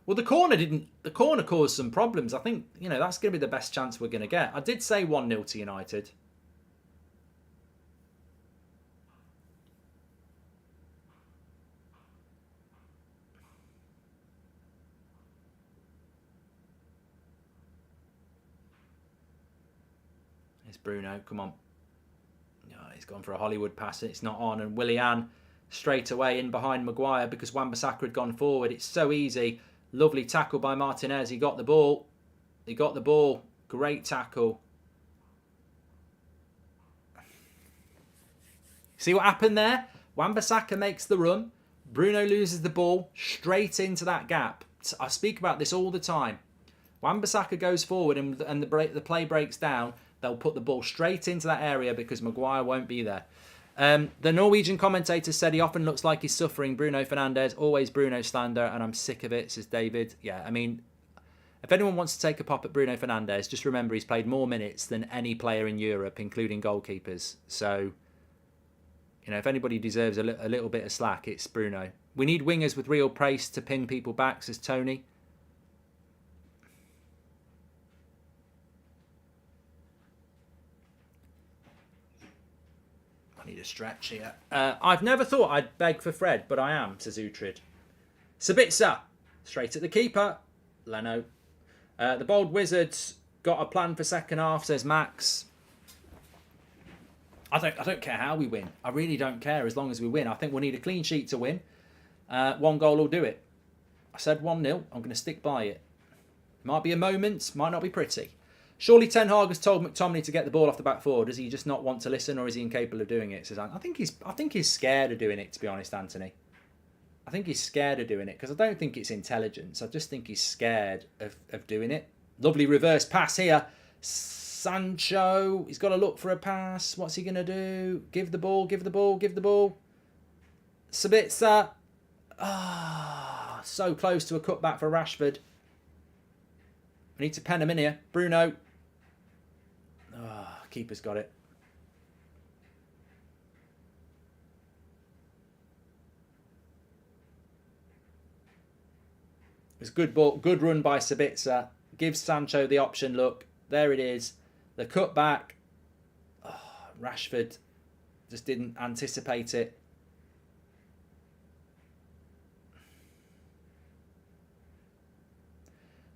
Well, the corner caused some problems. I think, that's going to be the best chance we're going to get. I did say 1-0 to United. It's Bruno. Come on. He's gone for a Hollywood pass. It's not on. And Willian straight away in behind Maguire because Wan-Bissaka had gone forward. It's so easy. Lovely tackle by Martinez. He got the ball. He got the ball. Great tackle. See what happened there? Wan-Bissaka makes the run. Bruno loses the ball straight into that gap. I speak about this all the time. Wan-Bissaka goes forward and the play breaks down. They'll put the ball straight into that area because Maguire won't be there. The Norwegian commentator said he often looks like he's suffering. Bruno Fernandes, always Bruno slander, and I'm sick of it, says David. Yeah, I mean, if anyone wants to take a pop at Bruno Fernandes, just remember he's played more minutes than any player in Europe, including goalkeepers. So, you know, if anybody deserves a little bit of slack, it's Bruno. We need wingers with real pace to pin people back, says Tony. I need a stretch here. I've never thought I'd beg for Fred, but I am, says Uhtred. Sabitzer, straight at the keeper. Leno. The Bold Wizards got a plan for second half, says Max. I don't care how we win. I really don't care as long as we win. I think we'll need a clean sheet to win. One goal will do it. I said 1-0. I'm going to stick by it. Might be a moment. Might not be pretty. Surely Ten Hag has told McTominay to get the ball off the back four. Does he just not want to listen, or is he incapable of doing it? Says I think he's scared of doing it, to be honest, Anthony. I think he's scared of doing it because I don't think it's intelligence. I just think he's scared of doing it. Lovely reverse pass here. Sancho, he's got to look for a pass. What's he going to do? Give the ball, give the ball, give the ball. Sabitzer. So close to a cutback for Rashford. I need to pen him in here. Bruno. Keeper's got it. It's good ball, good run by Sabitzer. Gives Sancho the option. Look, there it is. The cutback. Rashford just didn't anticipate it.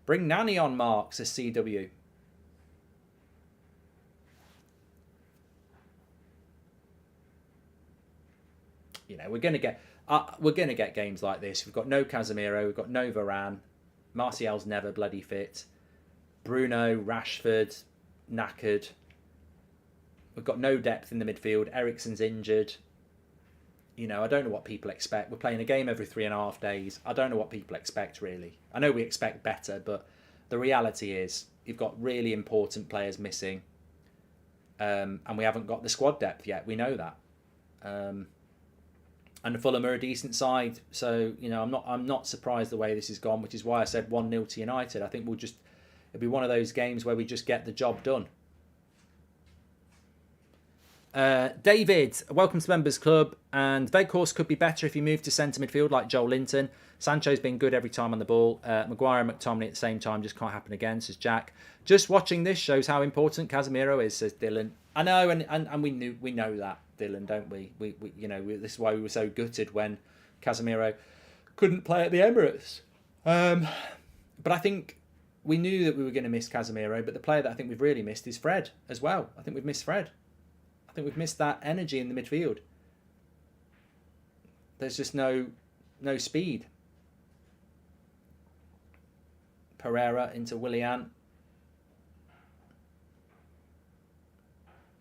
Bring Nani on, Mark, says CW. You know, we're gonna get games like this. We've got no Casemiro, we've got no Varane. Martial's never bloody fit. Bruno, Rashford, knackered. We've got no depth in the midfield. Eriksen's injured. You know, I don't know what people expect. We're playing a game every 3.5 days. I don't know what people expect, really. I know we expect better, but the reality is you've got really important players missing. And we haven't got the squad depth yet. We know that. And Fulham are a decent side. So, you know, I'm not surprised the way this has gone, which is why I said 1-0 to United. I think it'll be one of those games where we just get the job done. David, welcome to Members Club. And Weghorst could be better if he moved to centre midfield like Joel Linton. Sancho's been good every time on the ball. Maguire and McTominay at the same time just can't happen again, says Jack. Just watching this shows how important Casemiro is, says Dylan. I know, and we know that, Dylan, don't we? We you know, this is why we were so gutted when Casemiro couldn't play at the Emirates. But I think we knew that we were going to miss Casemiro, but the player that I think we've really missed is Fred as well. I think we've missed Fred. I think we've missed that energy in the midfield. There's just no speed. Pereira into Willian.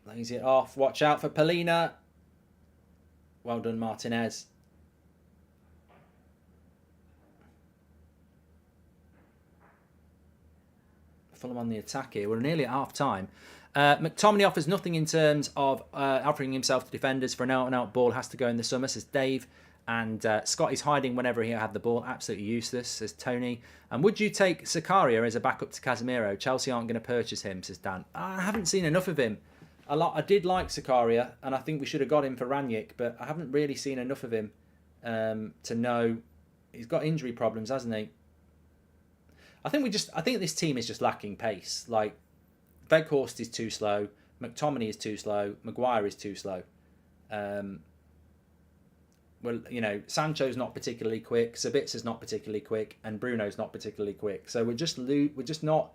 Lays it off. Watch out for Polina. Well done, Martinez. Fulham on the attack here. We're nearly at half time. McTominay offers nothing in terms of offering himself to defenders for an out-and-out ball. Has to go in the summer, says Dave. And Scott is hiding whenever he had the ball. Absolutely useless, says Tony. And would you take Zakaria as a backup to Casemiro? Chelsea aren't going to purchase him, says Dan. I haven't seen enough of him. I did like Zakaria, and I think we should have got him for Ranić, but I haven't really seen enough of him to know. He's got injury problems, hasn't he? I think this team is just lacking pace. Like, Weghorst is too slow, McTominay is too slow, Maguire is too slow. Well, you know, Sancho's not particularly quick, Sabitzer's not particularly quick, and Bruno's not particularly quick. So we're just not.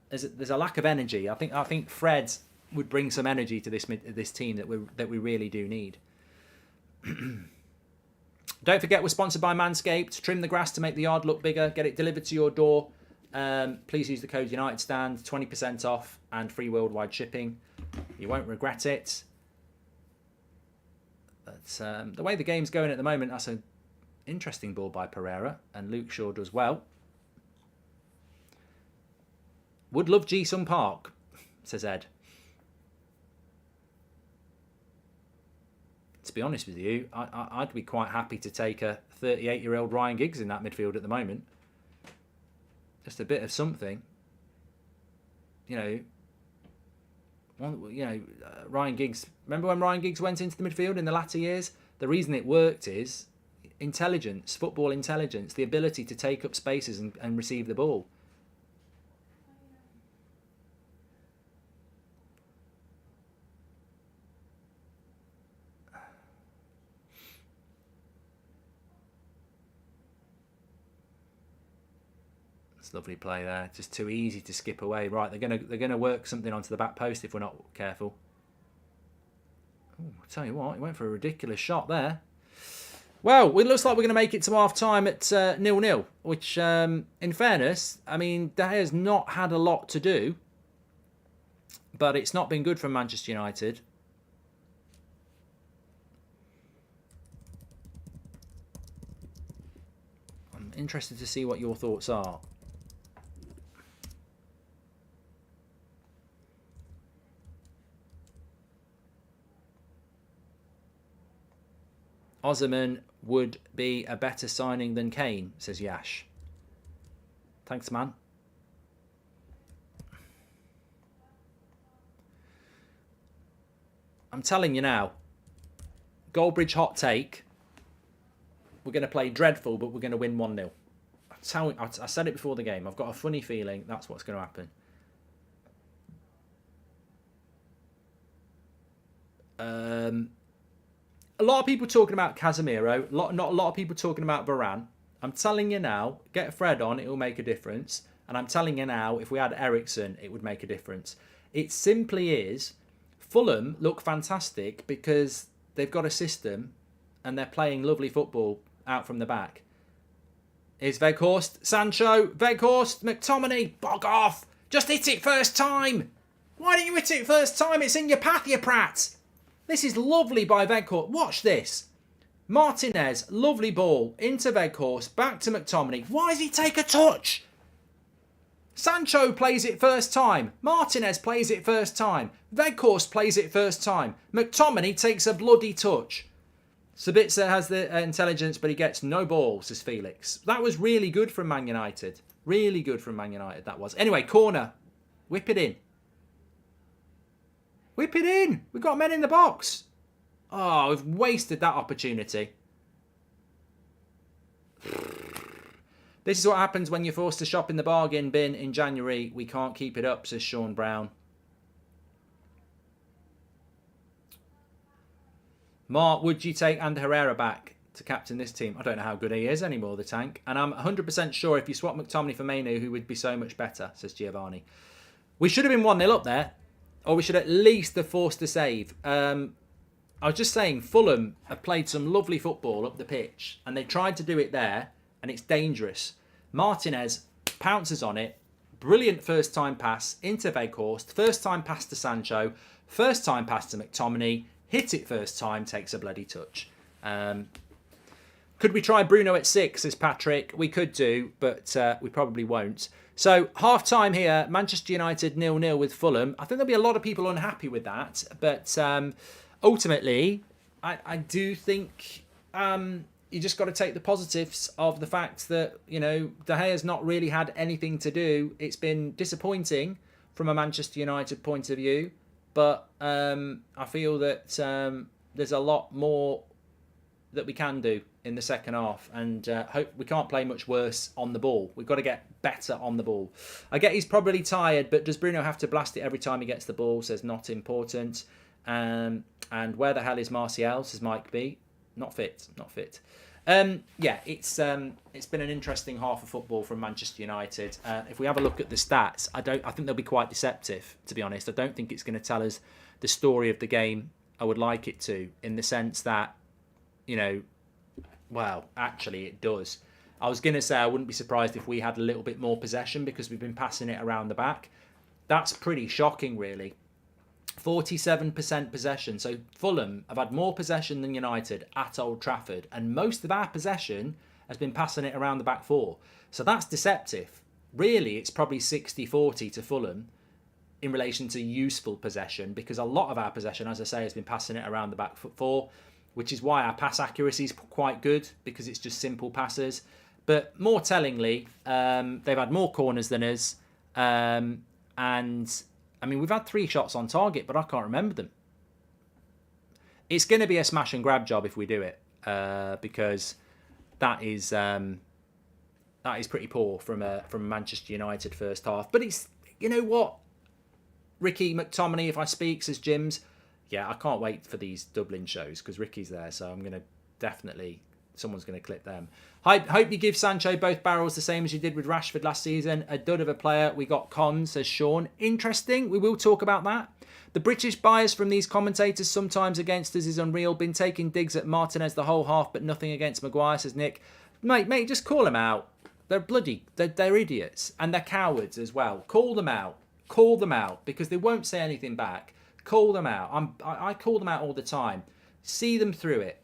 There's a lack of energy. I think Fred would bring some energy to this team that we really do need. Don't forget, we're sponsored by Manscaped. Trim the grass to make the yard look bigger. Get it delivered to your door. Please use the code UnitedStand, 20% off and free worldwide shipping. You won't regret it. But the way the game's going at the moment, that's an interesting ball by Pereira, and Luke Shaw does well. Would love Ji-sung Park, says Ed. To be honest with you, I'd be quite happy to take a 38-year-old Ryan Giggs in that midfield at the moment. Just a bit of something. Ryan Giggs. Remember when Ryan Giggs went into the midfield in the latter years? The reason it worked is intelligence, football intelligence, the ability to take up spaces and receive the ball. Lovely play there. Just too easy to skip away. Right, they're gonna work something onto the back post if we're not careful. Ooh, I'll tell you what, he went for a ridiculous shot there. Well, it looks like we're going to make it to half time at 0-0, which, in fairness, I mean, De Gea's not had a lot to do, but it's not been good from Manchester United. I'm interested to see what your thoughts are. Osimhen would be a better signing than Kane, says Yash. Thanks, man. I'm telling you now, Goldbridge hot take. We're going to play dreadful, but we're going to win 1-0. I said it before the game. I've got a funny feeling that's what's going to happen. A lot of people talking about Casemiro. Not a lot of people talking about Varane. I'm telling you now, get Fred on, it will make a difference. And I'm telling you now, if we had Eriksen, it would make a difference. It simply is. Fulham look fantastic because they've got a system and they're playing lovely football out from the back. Here's Weghorst, Sancho, Weghorst, McTominay, bog off. Just hit it first time. Why don't you hit it first time? It's in your path, you prat. This is lovely by Weghorst. Watch this. Martinez, lovely ball. Into Weghorst, back to McTominay. Why does he take a touch? Sancho plays it first time. Martinez plays it first time. Weghorst plays it first time. McTominay takes a bloody touch. Sabitzer has the intelligence, but he gets no ball, says Felix. That was really good from Man United. Really good from Man United, that was. Anyway, corner. Whip it in. Whip it in. We've got men in the box. Oh, we've wasted that opportunity. This is what happens when you're forced to shop in the bargain bin in January. We can't keep it up, says Sean Brown. Mark, would you take Ander Herrera back to captain this team? I don't know how good he is anymore, the tank. And I'm 100% sure if you swap McTominay for Mainu, who would be so much better, says Giovanni. We should have been 1-0 up there. Or we should at least have forced a save. I was just saying, Fulham have played some lovely football up the pitch. And they tried to do it there. And it's dangerous. Martinez pounces on it. Brilliant first time pass into Weghorst. First time pass to Sancho. First time pass to McTominay. Hit it first time. Takes a bloody touch. Could we try Bruno at 6, says Patrick? We could do, but we probably won't. So, half-time here, Manchester United 0-0 with Fulham. I think there'll be a lot of people unhappy with that. But ultimately, I do think you just got to take the positives of the fact that, De Gea's not really had anything to do. It's been disappointing from a Manchester United point of view. But I feel that there's a lot more that we can do in the second half, and hope we can't play much worse on the ball. We've got to get better on the ball. I get he's probably tired, but does Bruno have to blast it every time he gets the ball? Says not important. And where the hell is Martial? Says Mike B. Not fit. Yeah, it's been an interesting half of football from Manchester United. If we have a look at the stats, I think they'll be quite deceptive, to be honest. I don't think it's going to tell us the story of the game I would like it to, in the sense that, well, actually it does. I was going to say I wouldn't be surprised if we had a little bit more possession because we've been passing it around the back. That's pretty shocking, really. 47% possession. So Fulham have had more possession than United at Old Trafford, and most of our possession has been passing it around the back four. So that's deceptive. Really, it's probably 60-40 to Fulham in relation to useful possession, because a lot of our possession, as I say, has been passing it around the back four, which is why our pass accuracy is quite good, because it's just simple passes. But more tellingly, they've had more corners than us, and I mean, we've had 3 shots on target, but I can't remember them. It's going to be a smash and grab job if we do it, because that is pretty poor from Manchester United first half. But it's, you know what, Ricky McTominay, if I speak, says Jims, yeah, I can't wait for these Dublin shows because Ricky's there, so I'm going to definitely, someone's going to clip them. Hope you give Sancho both barrels the same as you did with Rashford last season. A dud of a player. We got cons, says Sean. Interesting. We will talk about that. The British bias from these commentators sometimes against us is unreal. Been taking digs at Martinez the whole half, but nothing against Maguire, says Nick. Mate, just call them out. They're idiots. And they're cowards as well. Call them out. Call them out, because they won't say anything back. Call them out. I call them out all the time. See them through it.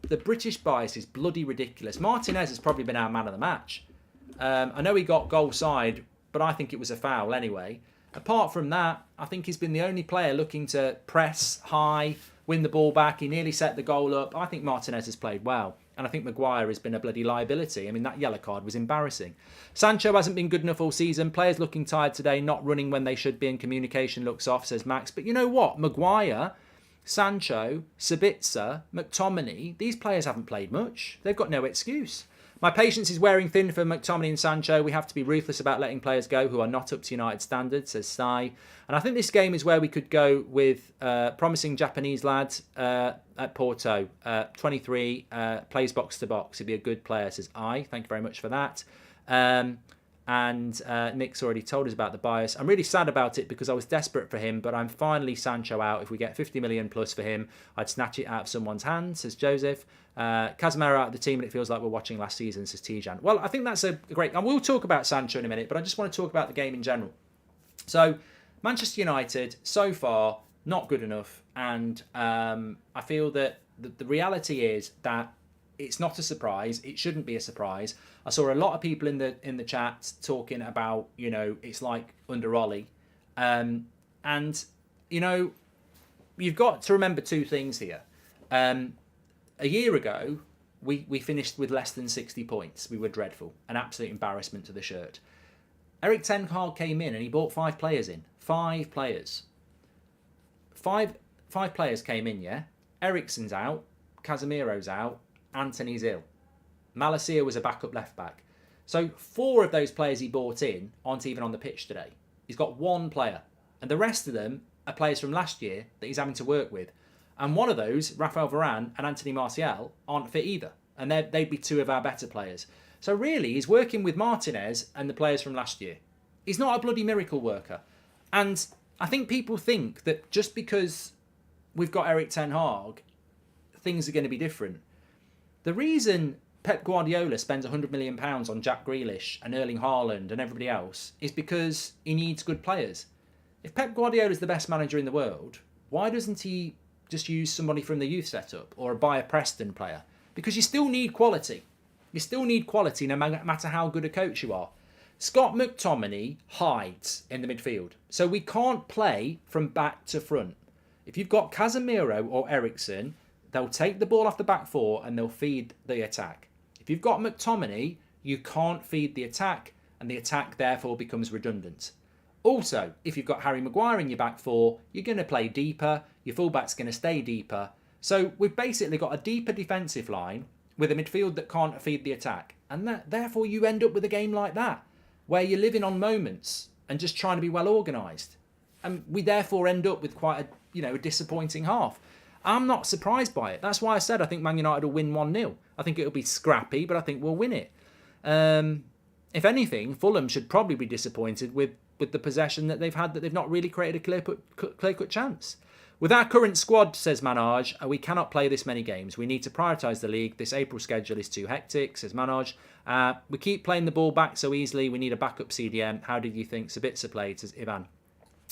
The British bias is bloody ridiculous. Martinez has probably been our man of the match. I know he got goal side, but I think it was a foul anyway. Apart from that, I think he's been the only player looking to press high, win the ball back. He nearly set the goal up. I think Martinez has played well. And I think Maguire has been a bloody liability. I mean, that yellow card was embarrassing. Sancho hasn't been good enough all season. Players looking tired today, not running when they should be, and communication looks off, says Max. But you know what? Maguire, Sancho, Sabitzer, McTominay, these players haven't played much. They've got no excuse. My patience is wearing thin for McTominay and Sancho. We have to be ruthless about letting players go who are not up to United standards, says Sai. And I think this game is where we could go with promising Japanese lad at Porto. 23, plays box to box. He'd be a good player, says I. Thank you very much for that. And Nick's already told us about the bias. I'm really sad about it because I was desperate for him, but I'm finally Sancho out. If we get 50 million plus for him, I'd snatch it out of someone's hand, says Joseph. Casemiro out of the team, and it feels like we're watching last season, says Tijan. Well, I think that's a great... And we'll talk about Sancho in a minute, but I just want to talk about the game in general. So, Manchester United, so far, not good enough. And I feel that the reality is that it's not a surprise. It shouldn't be a surprise. I saw a lot of people in the chat talking about, it's like under Ollie. And, you've got to remember 2 things here. A year ago, we finished with less than 60 points. We were dreadful. An absolute embarrassment to the shirt. Erik ten Hag came in and he brought 5 players in. 5 players. Five players came in, yeah? Eriksen's out. Casemiro's out. Anthony's ill. Malacia was a backup left back. So 4 of those players he brought in aren't even on the pitch today. He's got 1 player. And the rest of them are players from last year that he's having to work with. And one of those, Rafael Varane and Anthony Martial, aren't fit either. And they'd be 2 of our better players. So really, he's working with Martinez and the players from last year. He's not a bloody miracle worker. And I think people think that just because we've got Erik ten Hag, things are going to be different. The reason Pep Guardiola spends £100 million on Jack Grealish and Erling Haaland and everybody else is because he needs good players. If Pep Guardiola is the best manager in the world, why doesn't he just use somebody from the youth setup or buy a Preston player? Because you still need quality. You still need quality no matter how good a coach you are. Scott McTominay hides in the midfield. So we can't play from back to front. If you've got Casemiro or Eriksen, they'll take the ball off the back 4 and they'll feed the attack. If you've got McTominay, you can't feed the attack, and the attack therefore becomes redundant. Also, if you've got Harry Maguire in your back 4, you're going to play deeper, your fullback's going to stay deeper. So we've basically got a deeper defensive line with a midfield that can't feed the attack. And therefore you end up with a game like that, where you're living on moments and just trying to be well organised. And we therefore end up with quite a disappointing half. I'm not surprised by it. That's why I said I think Man United will win 1-0. I think it'll be scrappy, but I think we'll win it. If anything, Fulham should probably be disappointed with the possession that they've had, that they've not really created a clear-cut chance. With our current squad, says Manoj, we cannot play this many games. We need to prioritise the league. This April schedule is too hectic, says Manoj. We keep playing the ball back so easily. We need a backup CDM. How did you think Sabitzer played, says Ivan.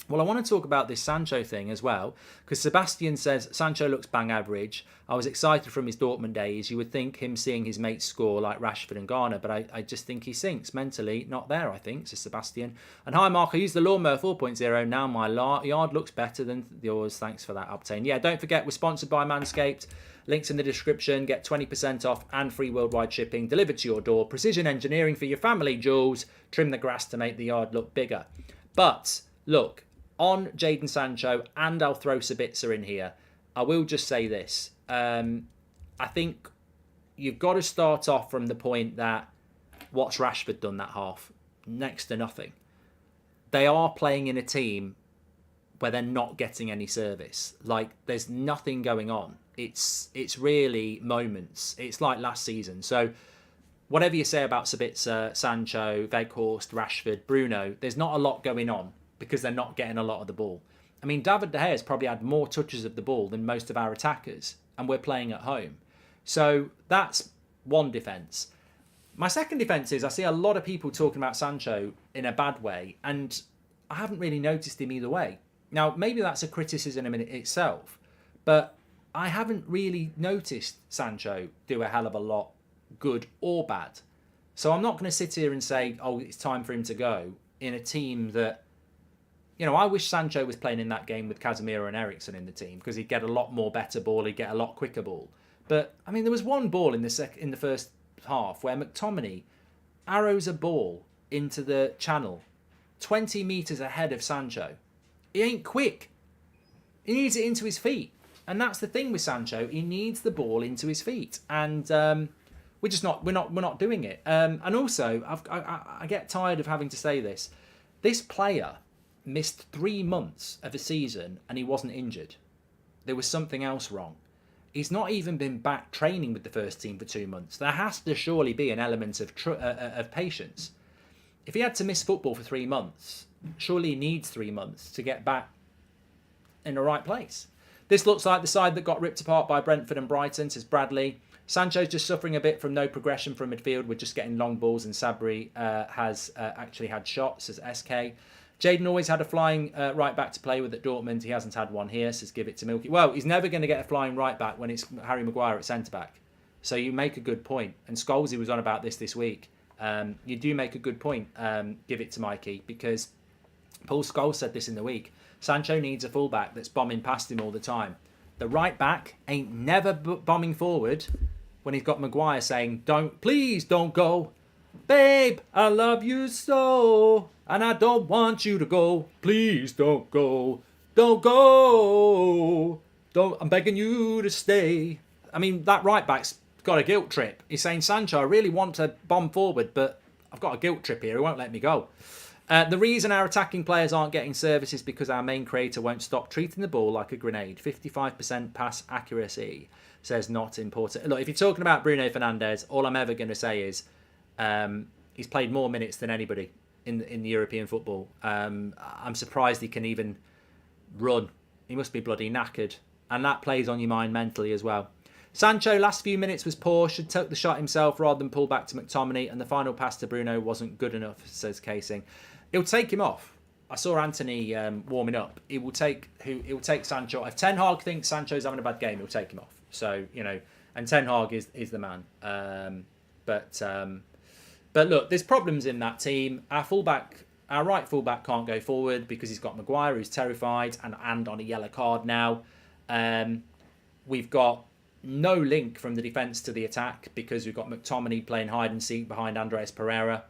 Well, I want to talk about this Sancho thing as well, because Sebastian says Sancho looks bang average. I was excited from his Dortmund days. You would think him seeing his mates score like Rashford and Garner, but I just think he sinks mentally. Not there, I think, says Sebastian. And hi, Mark. I used the Lawnmower 4.0. Now my yard looks better than yours. Thanks for that, Obtain. Yeah, don't forget, we're sponsored by Manscaped. Links in the description. Get 20% off and free worldwide shipping delivered to your door. Precision engineering for your family jewels. Trim the grass to make the yard look bigger. But look, on Jadon Sancho, and I'll throw Sabitzer in here, I will just say this. I think you've got to start off from the point that what's Rashford done that half? Next to nothing. They are playing in a team where they're not getting any service. Like, there's nothing going on. It's really moments. It's like last season. So whatever you say about Sabitzer, Sancho, Weghorst, Rashford, Bruno, there's not a lot going on, because they're not getting a lot of the ball. I mean, David De Gea has probably had more touches of the ball than most of our attackers, and we're playing at home. So that's one defence. My second defence is I see a lot of people talking about Sancho in a bad way, and I haven't really noticed him either way. Now, maybe that's a criticism in itself, but I haven't really noticed Sancho do a hell of a lot, good or bad. So I'm not going to sit here and say, oh, it's time for him to go in a team that, you know, I wish Sancho was playing in that game with Casemiro and Eriksen in the team, because he'd get a lot more better ball, he'd get a lot quicker ball. But, I mean, there was one ball in the first half where McTominay arrows a ball into the channel 20 metres ahead of Sancho. He ain't quick. He needs it into his feet. And that's the thing with Sancho. He needs the ball into his feet. And we're not doing it. And also, I get tired of having to say this. This player missed 3 months of a season and he wasn't injured. There was something else wrong. He's not even been back training with the first team for 2 months. There has to surely be an element of patience. If he had to miss football for 3 months, surely he needs 3 months to get back in the right place. This looks like the side that got ripped apart by Brentford and Brighton, says Bradley. Sancho's just suffering a bit from no progression from midfield. We're just getting long balls, and Sabri has actually had shots, says SK. Jadon always had a flying right back to play with at Dortmund. He hasn't had one here, says Give It to Milky. Well, he's never going to get a flying right back when it's Harry Maguire at centre back. So you make a good point. And Scholesy was on about this week. You do make a good point, Give It to Mikey, because Paul Scholes said this in the week. Sancho needs a fullback that's bombing past him all the time. The right back ain't never bombing forward when he's got Maguire saying, please don't go. Babe, I love you so, and I don't want you to go. Please don't go. Don't go. I'm begging you to stay. I mean, that right back's got a guilt trip. He's saying, Sancho, I really want to bomb forward, but I've got a guilt trip here. He won't let me go. The reason our attacking players aren't getting service is because our main creator won't stop treating the ball like a grenade. 55% pass accuracy, says not important. Look, if you're talking about Bruno Fernandes, all I'm ever going to say is he's played more minutes than anybody in the European football. I'm surprised he can even run. He must be bloody knackered. And that plays on your mind mentally as well. Sancho, last few minutes was poor. Should take the shot himself rather than pull back to McTominay. And the final pass to Bruno wasn't good enough, says Casing. It'll take him off. I saw Anthony warming up. It will take Sancho. If Ten Hag thinks Sancho's having a bad game, he'll take him off. So, you know, and Ten Hag is the man. But look, there's problems in that team. Our right fullback can't go forward because he's got Maguire, who's terrified and on a yellow card now. We've got no link from the defence to the attack because we've got McTominay playing hide and seek behind Andres Pereira.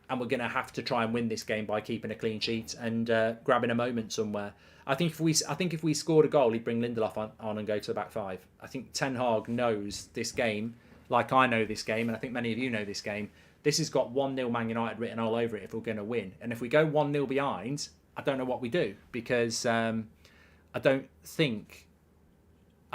And we're going to have to try and win this game by keeping a clean sheet and grabbing a moment somewhere. I think if we scored a goal, he'd bring Lindelof on and go to the back five. I think Ten Hag knows this game, like I know this game, and I think many of you know this game. This has got 1-0 Man United written all over it if we're going to win. And if we go 1-0 behind, I don't know what we do because I don't think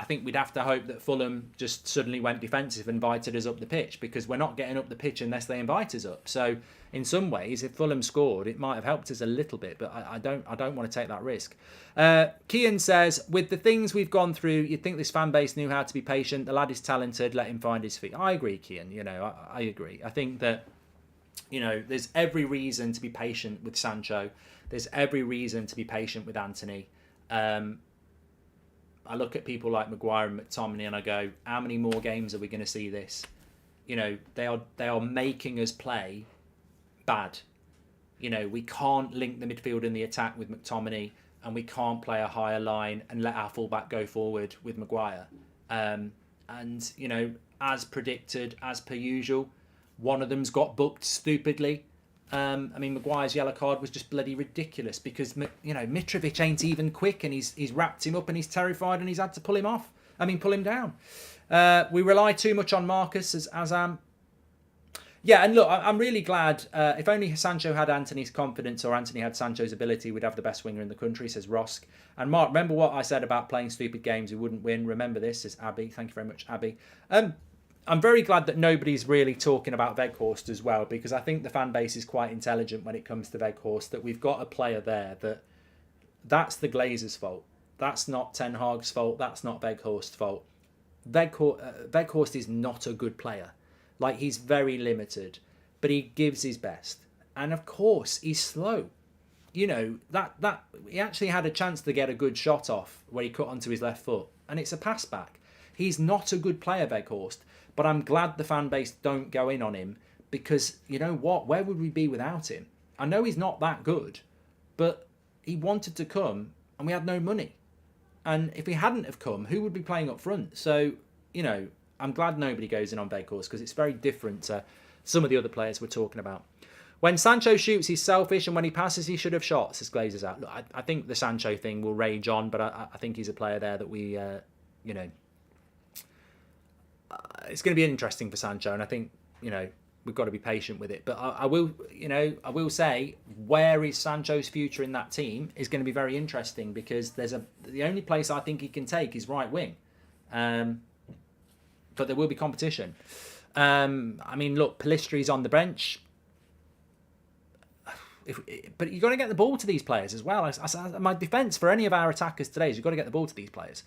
I think we'd have to hope that Fulham just suddenly went defensive and invited us up the pitch, because we're not getting up the pitch unless they invite us up. So in some ways, if Fulham scored, it might have helped us a little bit, but I don't want to take that risk. Kian says, with the things we've gone through, you'd think this fan base knew how to be patient. The lad is talented. Let him find his feet. I agree, Kian. You know, I agree. I think that, you know, there's every reason to be patient with Sancho. There's every reason to be patient with Anthony. I look at people like Maguire and McTominay and I go, how many more games are we going to see this? You know, they are making us play bad. You know, we can't link the midfield and the attack with McTominay, and we can't play a higher line and let our fullback go forward with Maguire. And, you know, as predicted, as per usual, one of them's got booked stupidly. I mean, Maguire's yellow card was just bloody ridiculous because, you know, Mitrovic ain't even quick, and he's wrapped him up and he's terrified and he's had to pull him down. We rely too much on Marcus as Azam. Yeah, and look, I'm really glad. If only Sancho had Anthony's confidence, or Anthony had Sancho's ability, we'd have the best winger in the country, says Rosk. And Mark, remember what I said about playing stupid games we wouldn't win? Remember this, says Abby. Thank you very much, Abby. I'm very glad that nobody's really talking about Weghorst as well, because I think the fan base is quite intelligent when it comes to Weghorst, that we've got a player there that's the Glazers' fault. That's not Ten Hag's fault. That's not Weghorst's fault. Weghorst is not a good player. Like, he's very limited, but he gives his best. And of course, he's slow. You know, that he actually had a chance to get a good shot off where he cut onto his left foot, and it's a pass back. He's not a good player, Weghorst. But I'm glad the fan base don't go in on him, because, you know what? Where would we be without him? I know he's not that good, but he wanted to come and we had no money. And if he hadn't have come, who would be playing up front? So, you know, I'm glad nobody goes in on Weghorst, because it's very different to some of the other players we're talking about. When Sancho shoots, he's selfish, and when he passes, he should have shot, says Glazers out. Look, I think the Sancho thing will rage on, but I think he's a player there that we, you know, it's going to be interesting for Sancho, and I think, you know, we've got to be patient with it. But I will say, where is Sancho's future in that team is going to be very interesting, because the only place I think he can take is right wing, but there will be competition. I mean, look, Palistri's on the bench, but you've got to get the ball to these players as well. My defence for any of our attackers today is you've got to get the ball to these players.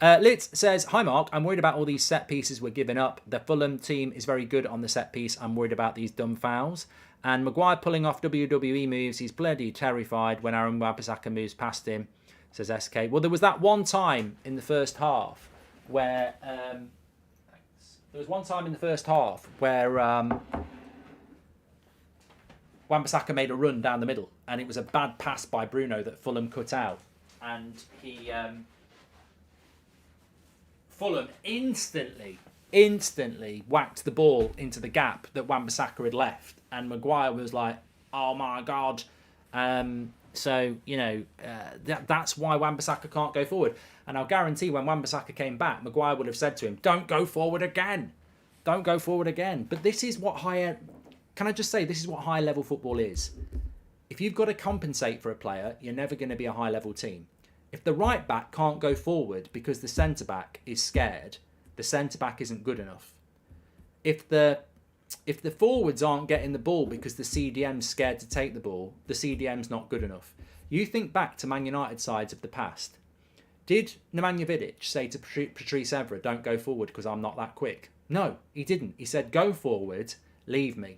Litz says, hi Mark, I'm worried about all these set pieces we're giving up. The Fulham team is very good on the set piece. I'm worried about these dumb fouls. And Maguire pulling off WWE moves. He's bloody terrified when Aaron Wan-Bissaka moves past him, says SK. Well, there was that one time in the first half where... Wan-Bissaka made a run down the middle, and it was a bad pass by Bruno that Fulham cut out, and Fulham instantly whacked the ball into the gap that Wan-Bissaka had left, and Maguire was like, oh my god. So, you know, that's why Wan-Bissaka can't go forward. And I'll guarantee when Wan-Bissaka came back, Maguire would have said to him, don't go forward again. Don't go forward again. But this is what can I just say, this is what high-level football is. If you've got to compensate for a player, you're never going to be a high-level team. If the right-back can't go forward because the centre-back is scared, the centre-back isn't good enough. If the forwards aren't getting the ball because the CDM's scared to take the ball, the CDM's not good enough. You think back to Man United sides of the past. Did Nemanja Vidic say to Patrice Evra, don't go forward because I'm not that quick? No, he didn't. He said, go forward, leave me.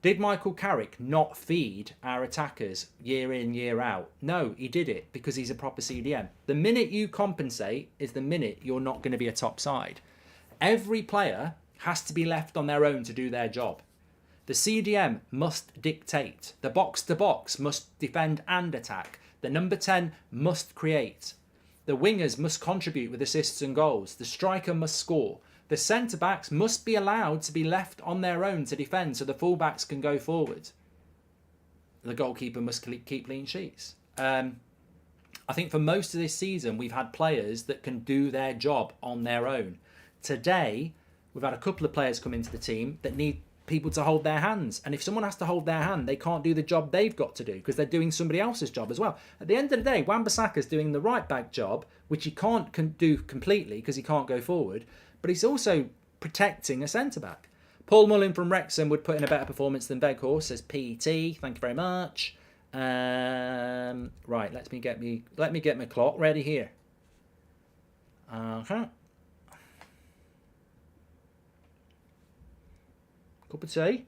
Did Michael Carrick not feed our attackers year in, year out? No, he did it because he's a proper CDM. The minute you compensate is the minute you're not going to be a top side. Every player has to be left on their own to do their job. The CDM must dictate. The box-to-box must defend and attack. The number 10 must create. The wingers must contribute with assists and goals. The striker must score. The centre-backs must be allowed to be left on their own to defend so the full-backs can go forward. The goalkeeper must keep clean sheets. I think for most of this season, we've had players that can do their job on their own. Today, we've had a couple of players come into the team that need people to hold their hands. And if someone has to hold their hand, they can't do the job they've got to do because they're doing somebody else's job as well. At the end of the day, Wan-Bissaka's doing the right back job, which he can't do completely because he can't go forward, but he's also protecting a centre-back. Paul Mullin from Wrexham would put in a better performance than Weghorst, says PT. Thank you very much. Right, let me get my clock ready here. Okay. Cup of tea.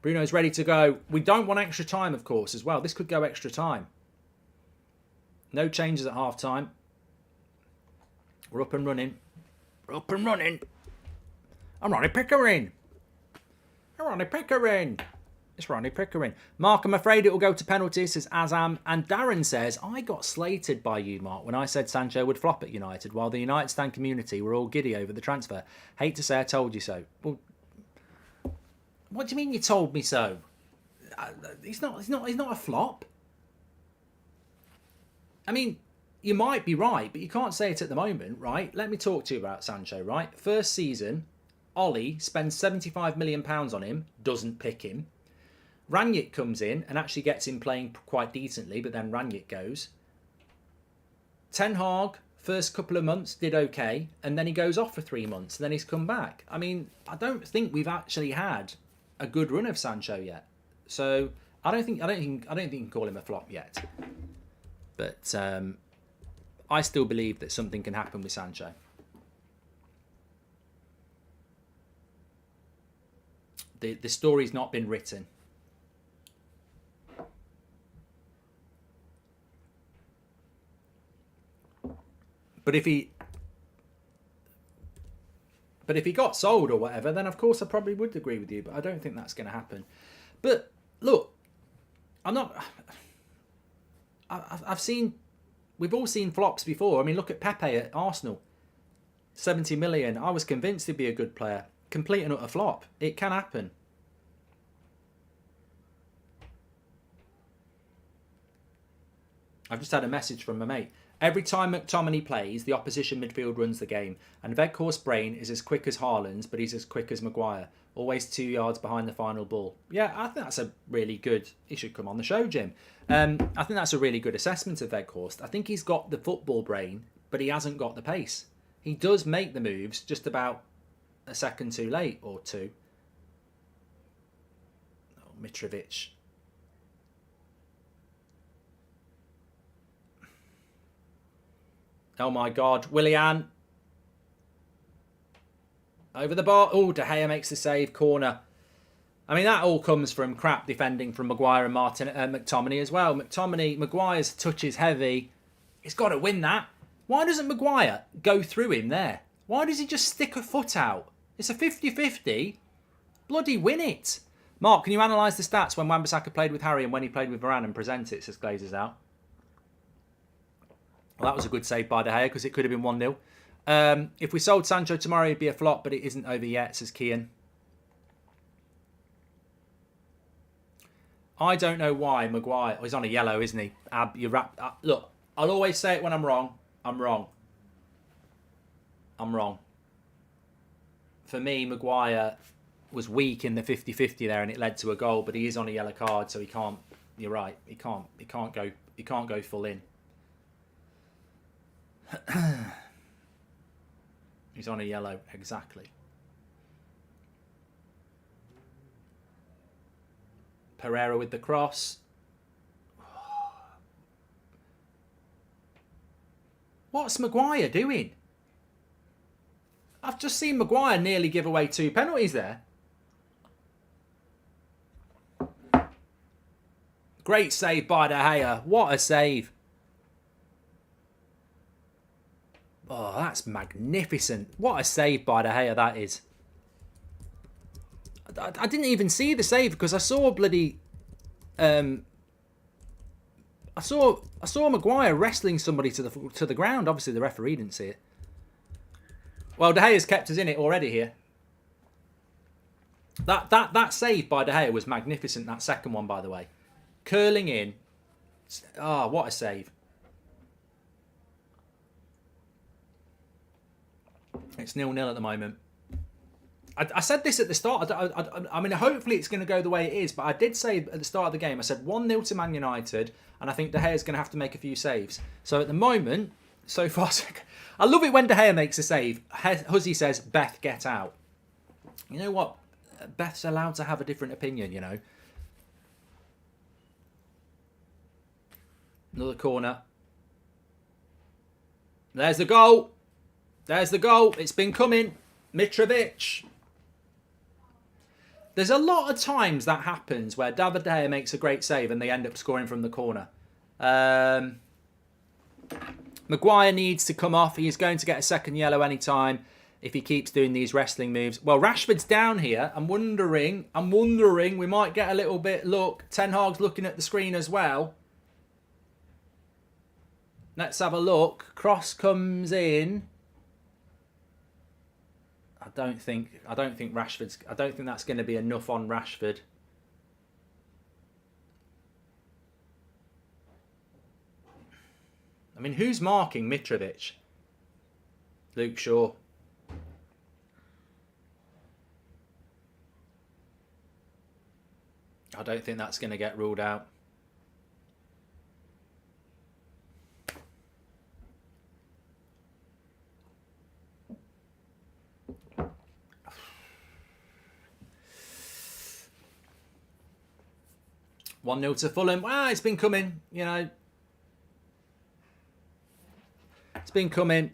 Bruno's ready to go. We don't want extra time, of course, as well. This could go extra time. No changes at half time. We're up and running. We're up and running. I'm Ronnie Pickering. It's Ronnie Pickering. Mark, I'm afraid it will go to penalties, says Azam. And Darren says, I got slated by you, Mark, when I said Sancho would flop at United, while the United stand community were all giddy over the transfer. Hate to say I told you so. Well, what do you mean you told me so? He's not a flop. I mean, you might be right, but you can't say it at the moment, right? Let me talk to you about Sancho, right? First season, Ollie spends £75 million on him, doesn't pick him. Ranić comes in and actually gets him playing quite decently, but then Ranić goes. Ten Hag, first couple of months, did okay, and then he goes off for 3 months, and then he's come back. I mean, I don't think we've actually had a good run of Sancho yet. So I don't think you can call him a flop yet. But I still believe that something can happen with Sancho. The story's not been written. But if he got sold or whatever, then of course I probably would agree with you. But I don't think that's going to happen. But look, we've all seen flops before. I mean, look at Pepe at Arsenal, 70 million. I was convinced he'd be a good player. Complete and utter flop. It can happen. I've just had a message from my mate. Every time McTominay plays, the opposition midfield runs the game. And Weghorst's brain is as quick as Haaland's, but he's as quick as Maguire. Always 2 yards behind the final ball. Yeah, I think that's a really good... He should come on the show, Jim. I think that's a really good assessment of Weghorst. I think he's got the football brain, but he hasn't got the pace. He does make the moves just about a second too late, or two. Oh, Mitrovic. Oh my God, Willian. Over the bar. Oh, De Gea makes the save, corner. I mean, that all comes from crap defending from Maguire and McTominay as well. Maguire's touch is heavy. He's got to win that. Why doesn't Maguire go through him there? Why does he just stick a foot out? It's a 50-50. Bloody win it. Mark, can you analyse the stats when Wan-Bissaka played with Harry and when he played with Varane and present it, says Glazers out. Well, that was a good save by De Gea because it could have been 1-0. If we sold Sancho tomorrow, it'd be a flop, but it isn't over yet, says Kian. I don't know why Maguire... Oh, he's on a yellow, isn't he? Look, I'll always say it when I'm wrong. I'm wrong. For me, Maguire was weak in the 50-50 there, and it led to a goal. But he is on a yellow card, so he can't. You're right. He can't go full in. He's on a yellow, exactly. Pereira with the cross. What's Maguire doing? I've just seen Maguire nearly give away 2 penalties there. Great save by De Gea. What a save. Oh, that's magnificent. What a save by De Gea that is. I didn't even see the save because I saw bloody... I saw Maguire wrestling somebody to the ground. Obviously, the referee didn't see it. Well, De Gea's kept us in it already here. That save by De Gea was magnificent. That second one, by the way, curling in. Oh, what a save! It's 0-0 at the moment. I said this at the start. I mean, hopefully it's going to go the way it is. But I did say at the start of the game, I said 1-0 to Man United. And I think De Gea's going to have to make a few saves. So at the moment, so far, I love it when De Gea makes a save. Huzzy says, Beth, get out. You know what? Beth's allowed to have a different opinion, you know. Another corner. There's the goal. There's the goal. It's been coming. Mitrovic. There's a lot of times that happens where David De Gea makes a great save and they end up scoring from the corner. Maguire needs to come off. He's going to get a second yellow anytime if he keeps doing these wrestling moves. Well, Rashford's down here. I'm wondering we might get a little bit. Look, Ten Hag's looking at the screen as well. Let's have a look. Cross comes in. I don't think Rashford's. I don't think that's going to be enough on Rashford. I mean, who's marking Mitrovic? Luke Shaw. I don't think that's going to get ruled out. One 0 to Fulham. Well, it's been coming, you know. It's been coming.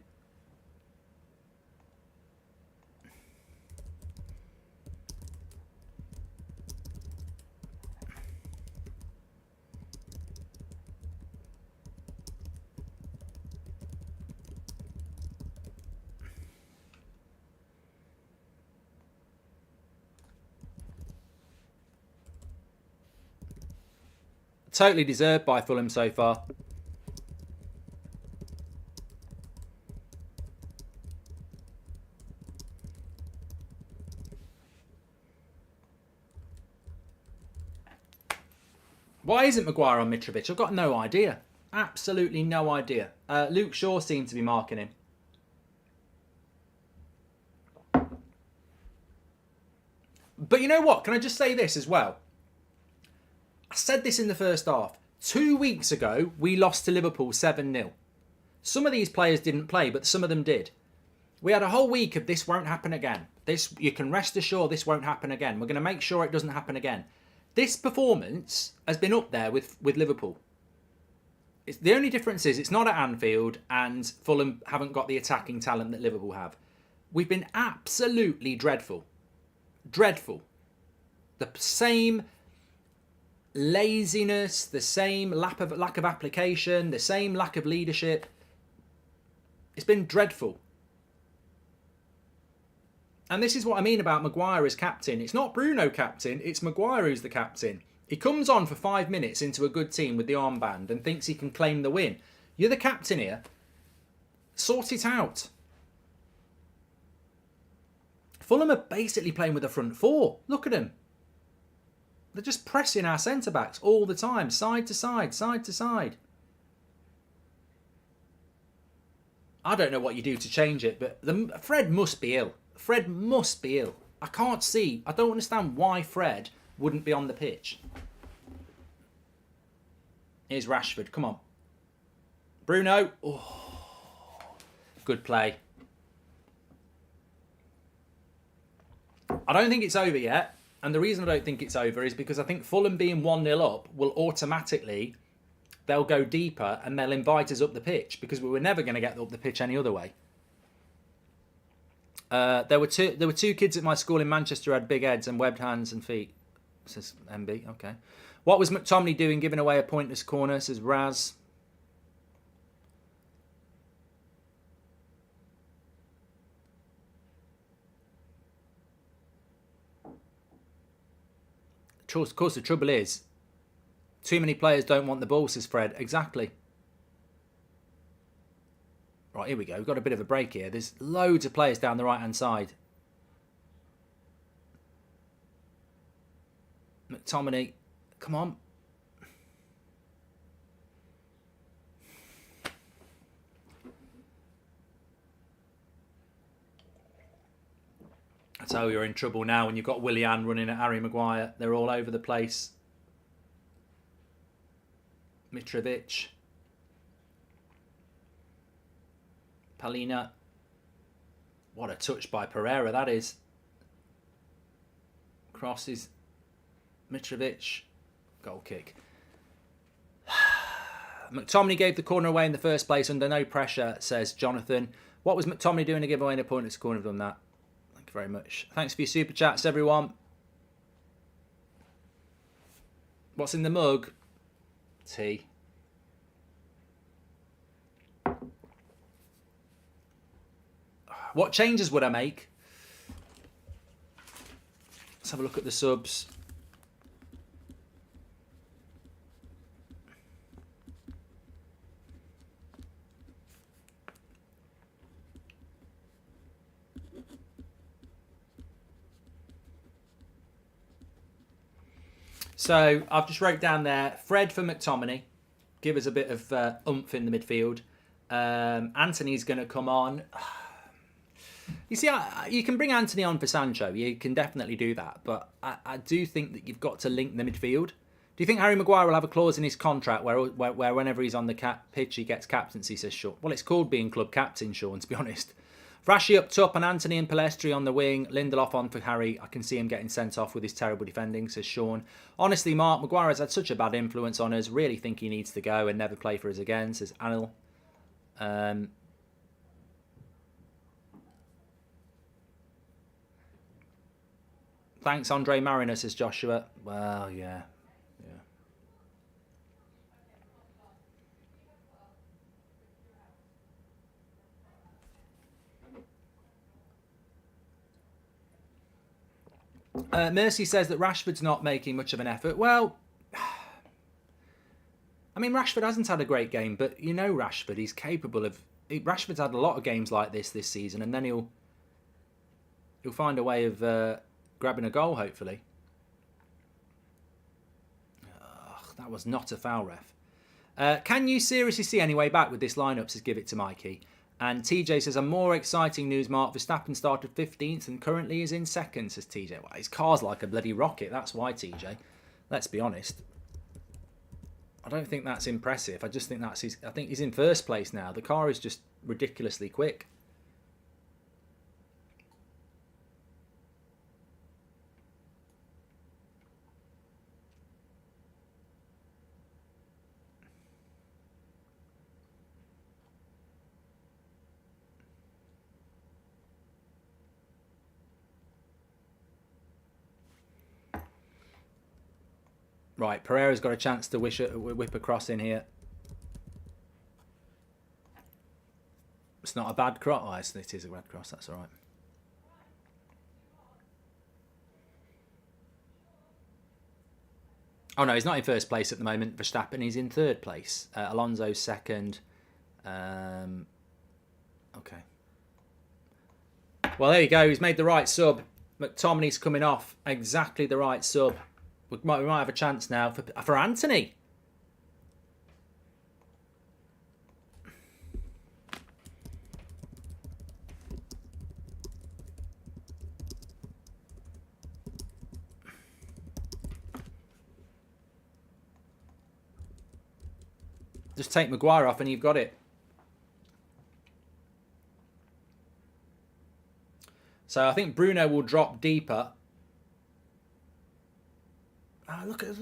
Totally deserved by Fulham so far. Why isn't Maguire on Mitrovic? I've got no idea. Absolutely no idea. Luke Shaw seemed to be marking him. But you know what? Can I just say this as well? I said this in the first half. 2 weeks ago, we lost to Liverpool 7-0. Some of these players didn't play, but some of them did. We had a whole week of this won't happen again. This, you can rest assured this won't happen again. We're going to make sure it doesn't happen again. This performance has been up there with Liverpool. The only difference is it's not at Anfield and Fulham haven't got the attacking talent that Liverpool have. We've been absolutely dreadful. Dreadful. The same laziness, the same lack of application, the same lack of leadership. It's been dreadful. And this is what I mean about Maguire as captain. It's not Bruno captain, it's Maguire who's the captain. He comes on for 5 minutes into a good team with the armband and thinks he can claim the win. You're the captain here. Sort it out. Fulham are basically playing with a front four. Look at them. They're just pressing our centre-backs all the time, side to side, side to side. I don't know what you do to change it, but Fred must be ill. Fred must be ill. I don't understand why Fred wouldn't be on the pitch. Here's Rashford, come on. Bruno. Oh, good play. I don't think it's over yet. And the reason I don't think it's over is because I think Fulham being 1-0 up will automatically, they'll go deeper and they'll invite us up the pitch because we were never going to get up the pitch any other way. There were two kids at my school in Manchester who had big heads and webbed hands and feet. Says MB, okay. What was McTominay doing giving away a pointless corner, says Raz. Of course, the trouble is, too many players don't want the ball, says Fred. Exactly. Right, here we go. We've got a bit of a break here. There's loads of players down the right-hand side. McTominay, come on. So you're in trouble now when you've got Willian running at Harry Maguire. They're all over the place. Mitrovic. Palina. What a touch by Pereira that is. Crosses. Mitrovic. Goal kick. McTominay gave the corner away in the first place under no pressure, says Jonathan. What was McTominay doing to give away an opponent's corner? Have done that. Thank you very much. Thanks for your super chats, everyone. What's in the mug? Tea. What changes would I make? Let's have a look at the subs. So I've just wrote down there, Fred for McTominay. Give us a bit of oomph in the midfield. Anthony's going to come on. You see, you can bring Anthony on for Sancho. You can definitely do that. But I do think that you've got to link the midfield. Do you think Harry Maguire will have a clause in his contract where whenever he's on the pitch, he gets captaincy, says Sean? Well, it's called being club captain, Sean, to be honest. Rashi up top and Anthony and Palestri on the wing. Lindelof on for Harry. I can see him getting sent off with his terrible defending, says Sean. Honestly, Mark, Maguire has had such a bad influence on us. Really think he needs to go and never play for us again, says Anil. Thanks, Andre Mariner, says Joshua. Well, yeah. Mercy says that Rashford's not making much of an effort. Well, I mean, Rashford hasn't had a great game, but you know Rashford, he's capable of... Rashford's had a lot of games like this season, and then he'll find a way of grabbing a goal, hopefully. That was not a foul, ref. Can you seriously see any way back with this lineup, says Give It to Mikey. And TJ says, a more exciting news, Mark. Verstappen started 15th and currently is in second, says TJ. Well, his car's like a bloody rocket. That's why, TJ. Let's be honest. I don't think that's impressive. I just think that's his... I think he's in first place now. The car is just ridiculously quick. Right, Pereira's got a chance to whip across in here. It's not a bad cross. Oh, it is a bad cross. That's all right. Oh, no, he's not in first place at the moment. Verstappen, he's in third place. Alonso's second. Okay. Well, there you go. He's made the right sub. McTominay's coming off. Exactly the right sub. We might have a chance now for Anthony. Just take Maguire off and you've got it. So I think Bruno will drop deeper. Oh, look at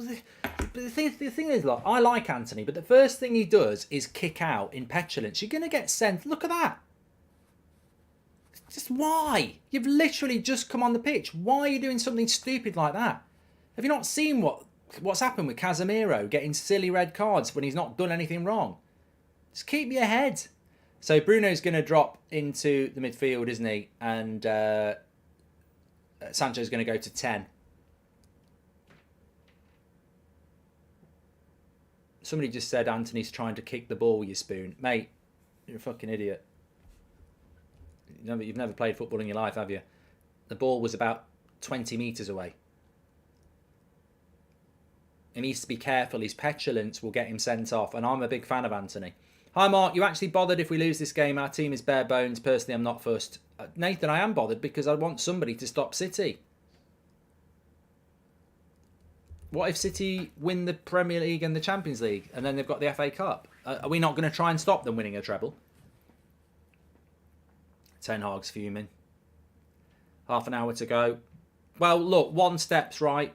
the thing is, look, I like Anthony, but the first thing he does is kick out in petulance. You're going to get sent. Look at that. Just why? You've literally just come on the pitch. Why are you doing something stupid like that? Have you not seen what's happened with Casemiro getting silly red cards when he's not done anything wrong? Just keep your head. So Bruno's going to drop into the midfield, isn't he? And Sancho's going to go to 10. Somebody just said Anthony's trying to kick the ball with your spoon. Mate, you're a fucking idiot. You've never played football in your life, have you? The ball was about 20 metres away. He needs to be careful. His petulance will get him sent off. And I'm a big fan of Anthony. Hi, Mark. You actually bothered if we lose this game? Our team is bare bones. Personally, I'm not fussed. Nathan, I am bothered because I want somebody to stop City. What if City win the Premier League and the Champions League and then they've got the FA Cup? Are we not going to try and stop them winning a treble? Ten Hag's fuming. Half an hour to go. Well, look, one step's right.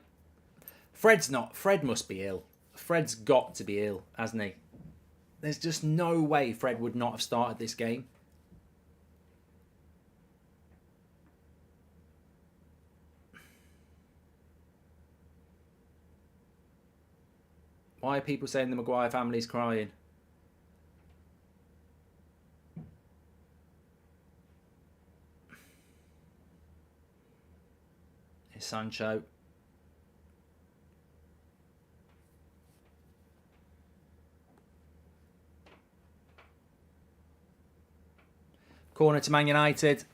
Fred must be ill. Fred's got to be ill, hasn't he? There's just no way Fred would not have started this game. Why are people saying the Maguire family's crying? Here's Sancho. Corner to Man United.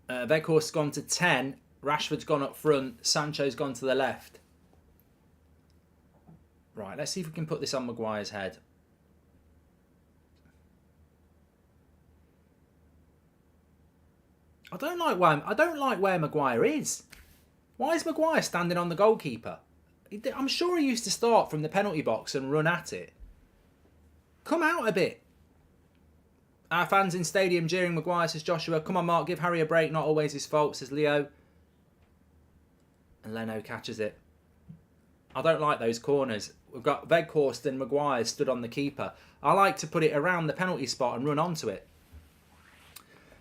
Weghorst's gone to 10. Rashford's gone up front. Sancho's gone to the left. Right, let's see if we can put this on Maguire's head. I don't like where Maguire is. Why is Maguire standing on the goalkeeper? I'm sure he used to start from the penalty box and run at it. Come out a bit. Our fans in stadium jeering Maguire, says Joshua. Come on, Mark, give Harry a break. Not always his fault, says Leo. And Leno catches it. I don't like those corners. We've got Weghorst and Maguire stood on the keeper. I like to put it around the penalty spot and run onto it.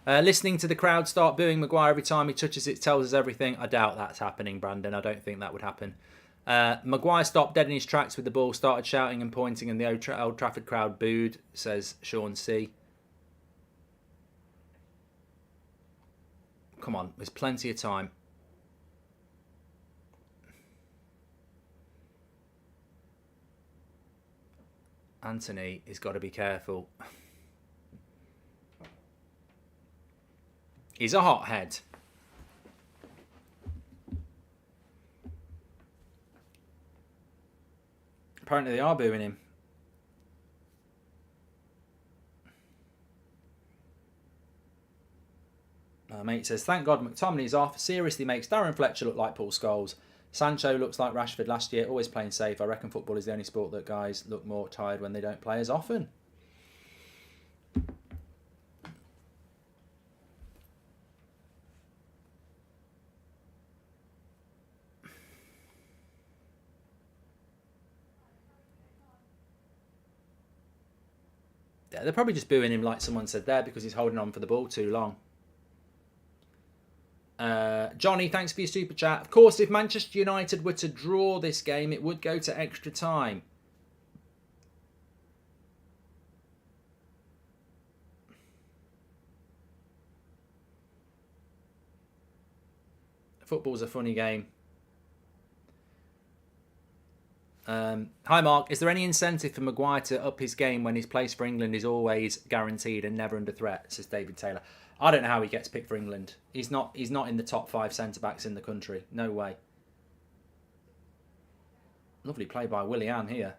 Listening to the crowd start booing Maguire every time he touches it tells us everything. I doubt that's happening, Brandon. I don't think that would happen. Maguire stopped dead in his tracks with the ball, started shouting and pointing, and the Old Trafford crowd booed, says Sean C. Come on, there's plenty of time. Anthony has got to be careful. He's a hothead. Apparently they are booing him. Mate says, thank God McTominay's off. Seriously makes Darren Fletcher look like Paul Scholes. Sancho looks like Rashford last year, always playing safe. I reckon football is the only sport that guys look more tired when they don't play as often. Yeah, they're probably just booing him like someone said there because he's holding on for the ball too long. Johnny, thanks for your super chat. Of course, if Manchester United were to draw this game, it would go to extra time. Football's a funny game. Hi Mark, is there any incentive for Maguire to up his game when his place for England is always guaranteed and never under threat, says David Taylor. I don't know how he gets picked for England. He's not in the top 5 centre-backs in the country. No way. Lovely play by Willian here.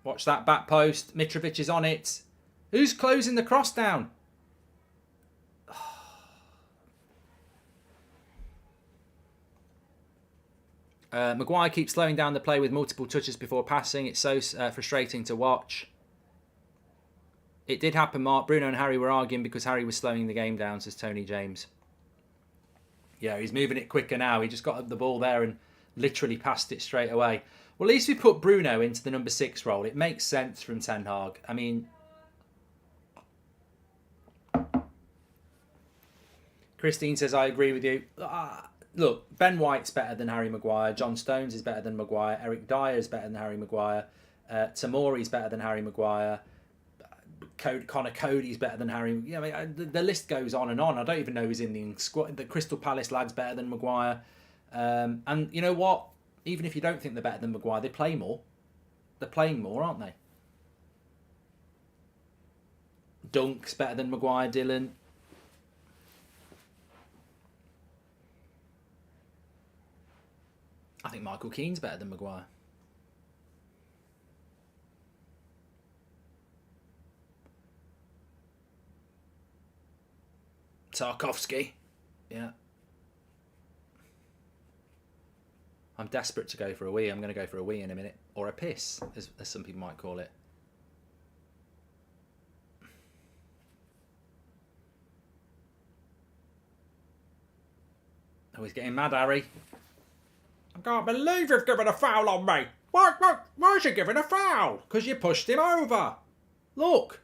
Watch that back post. Mitrovic is on it. Who's closing the cross down? Maguire keeps slowing down the play with multiple touches before passing. It's so frustrating to watch. It did happen, Mark. Bruno and Harry were arguing because Harry was slowing the game down, says Tony James. Yeah, he's moving it quicker now. He just got the ball there and literally passed it straight away. Well, at least we put Bruno into the number 6 role. It makes sense from Ten Hag. I mean, Christine says, I agree with you. Look, Ben White's better than Harry Maguire. John Stones is better than Maguire. Eric Dyer is better than Harry Maguire. Tamori's better than Harry Maguire. Connor Cody's better than Harry. Yeah, I mean, the list goes on and on. I don't even know who's in the squad. The Crystal Palace lad's better than Maguire. And you know what? Even if you don't think they're better than Maguire, they play more. They're playing more, aren't they? Dunk's better than Maguire, Dylan. I think Michael Keane's better than Maguire. Tarkovsky. Yeah. I'm desperate to go for a wee. I'm going to go for a wee in a minute. Or a piss, as some people might call it. Oh, he's getting mad, Harry. I can't believe you've given a foul on me. Why is he giving a foul? Because you pushed him over. Look,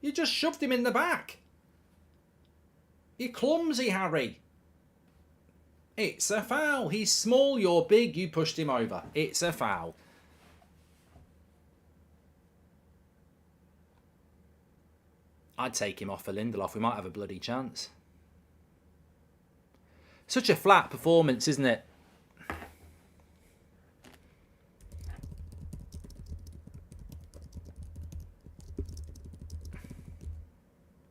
you just shoved him in the back. You're clumsy, Harry. It's a foul. He's small, you're big, you pushed him over. It's a foul. I'd take him off for Lindelof. We might have a bloody chance. Such a flat performance, isn't it?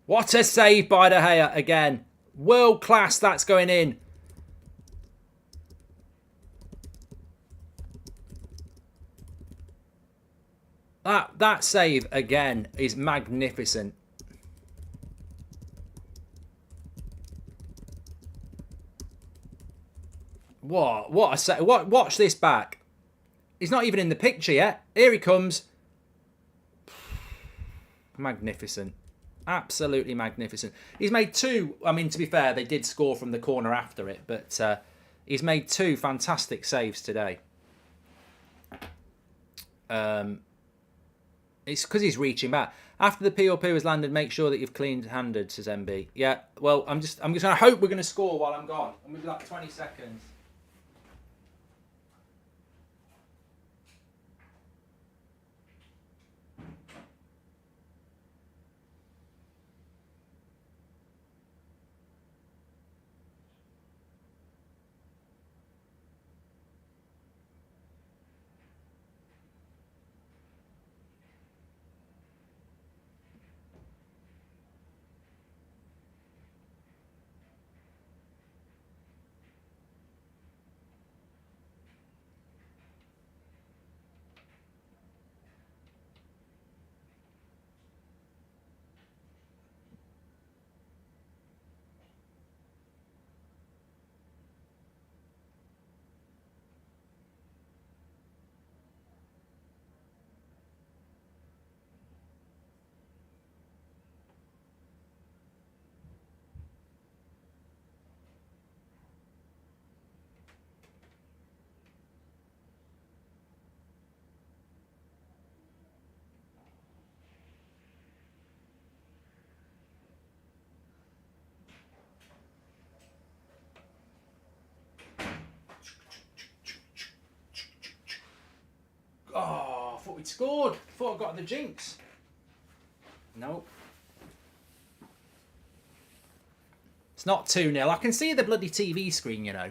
What a save by De Gea again. World class, that's going in. That save again is magnificent. What a save. Watch this back. He's not even in the picture yet. Here he comes. Magnificent. Absolutely magnificent. He's made two. I mean, to be fair, they did score from the corner after it, but he's made two fantastic saves today. It's because he's reaching back. After the POP has landed, make sure that you've clean-handed, says MB. Yeah, well, I'm just going to hope we're going to score while I'm gone. I'm going to be like 20 seconds. Oh, I thought we'd scored. I thought I got the jinx. Nope. It's not 2-0. I can see the bloody TV screen, you know.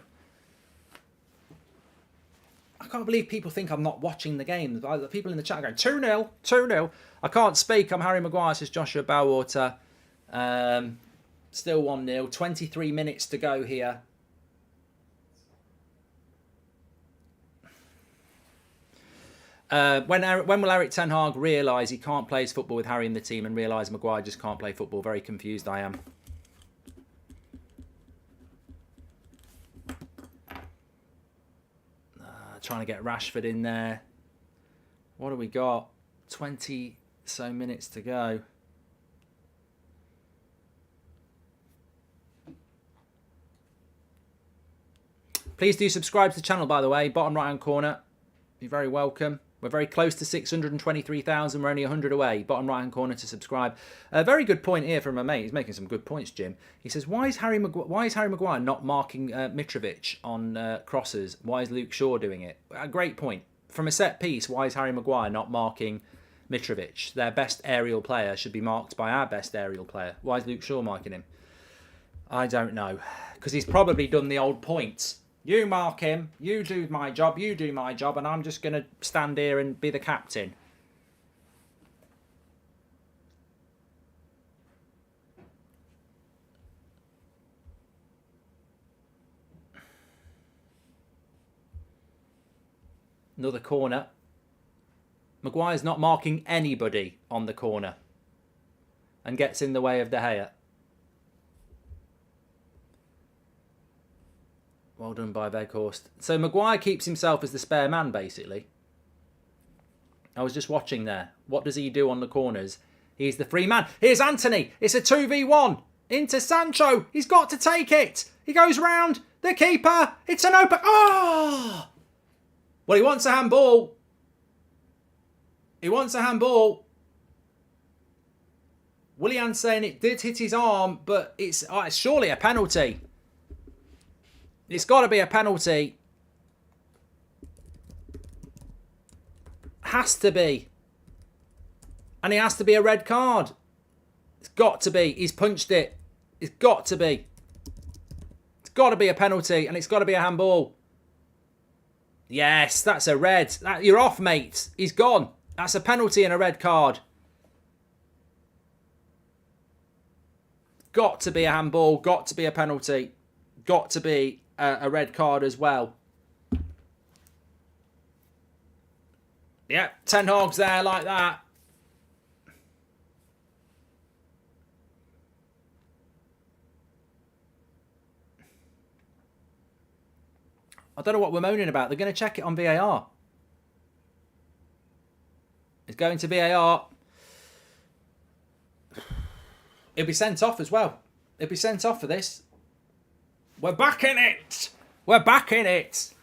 I can't believe people think I'm not watching the game. The people in the chat are going, 2-0, 2-0. I can't speak. I'm Harry Maguire, says Joshua Bowater. Still 1-0. 23 minutes to go here. When will Eric Ten Hag realise he can't play his football with Harry in the team and realise Maguire just can't play football? Very confused I am. Trying to get Rashford in there. What have we got? 20 so minutes to go. Please do subscribe to the channel, by the way. Bottom right hand corner. You're very welcome. We're very close to 623,000. We're only 100 away. Bottom right-hand corner to subscribe. A very good point here from my mate. He's making some good points, Jim. He says, why is Harry Maguire not marking Mitrovic on crosses? Why is Luke Shaw doing it? A great point. From a set piece, why is Harry Maguire not marking Mitrovic? Their best aerial player should be marked by our best aerial player. Why is Luke Shaw marking him? I don't know. Because he's probably done the old points. You mark him, you do my job, you do my job, and I'm just going to stand here and be the captain. Another corner. Maguire's not marking anybody on the corner and gets in the way of De Gea. Well done by Veghorst. So Maguire keeps himself as the spare man, basically. I was just watching there. What does he do on the corners? He's the free man. Here's Anthony. It's a 2v1. Into Sancho. He's got to take it. He goes round the keeper. It's an open... Oh! Well, he wants a handball. He wants a handball. Willian's saying it did hit his arm, but it's surely a penalty. It's got to be a penalty. Has to be. And it has to be a red card. It's got to be. He's punched it. It's got to be. It's got to be a penalty, and it's got to be a handball. Yes, that's a red. You're off, mate. He's gone. That's a penalty and a red card. Got to be a handball. Got to be a penalty. Got to be a red card as well. Yeah, 10 hogs there like that. I don't know what we're moaning about. They're going to check it on VAR. It's going to VAR. He'll be sent off as well. He'll be sent off for this. We're back in it. We're back in it.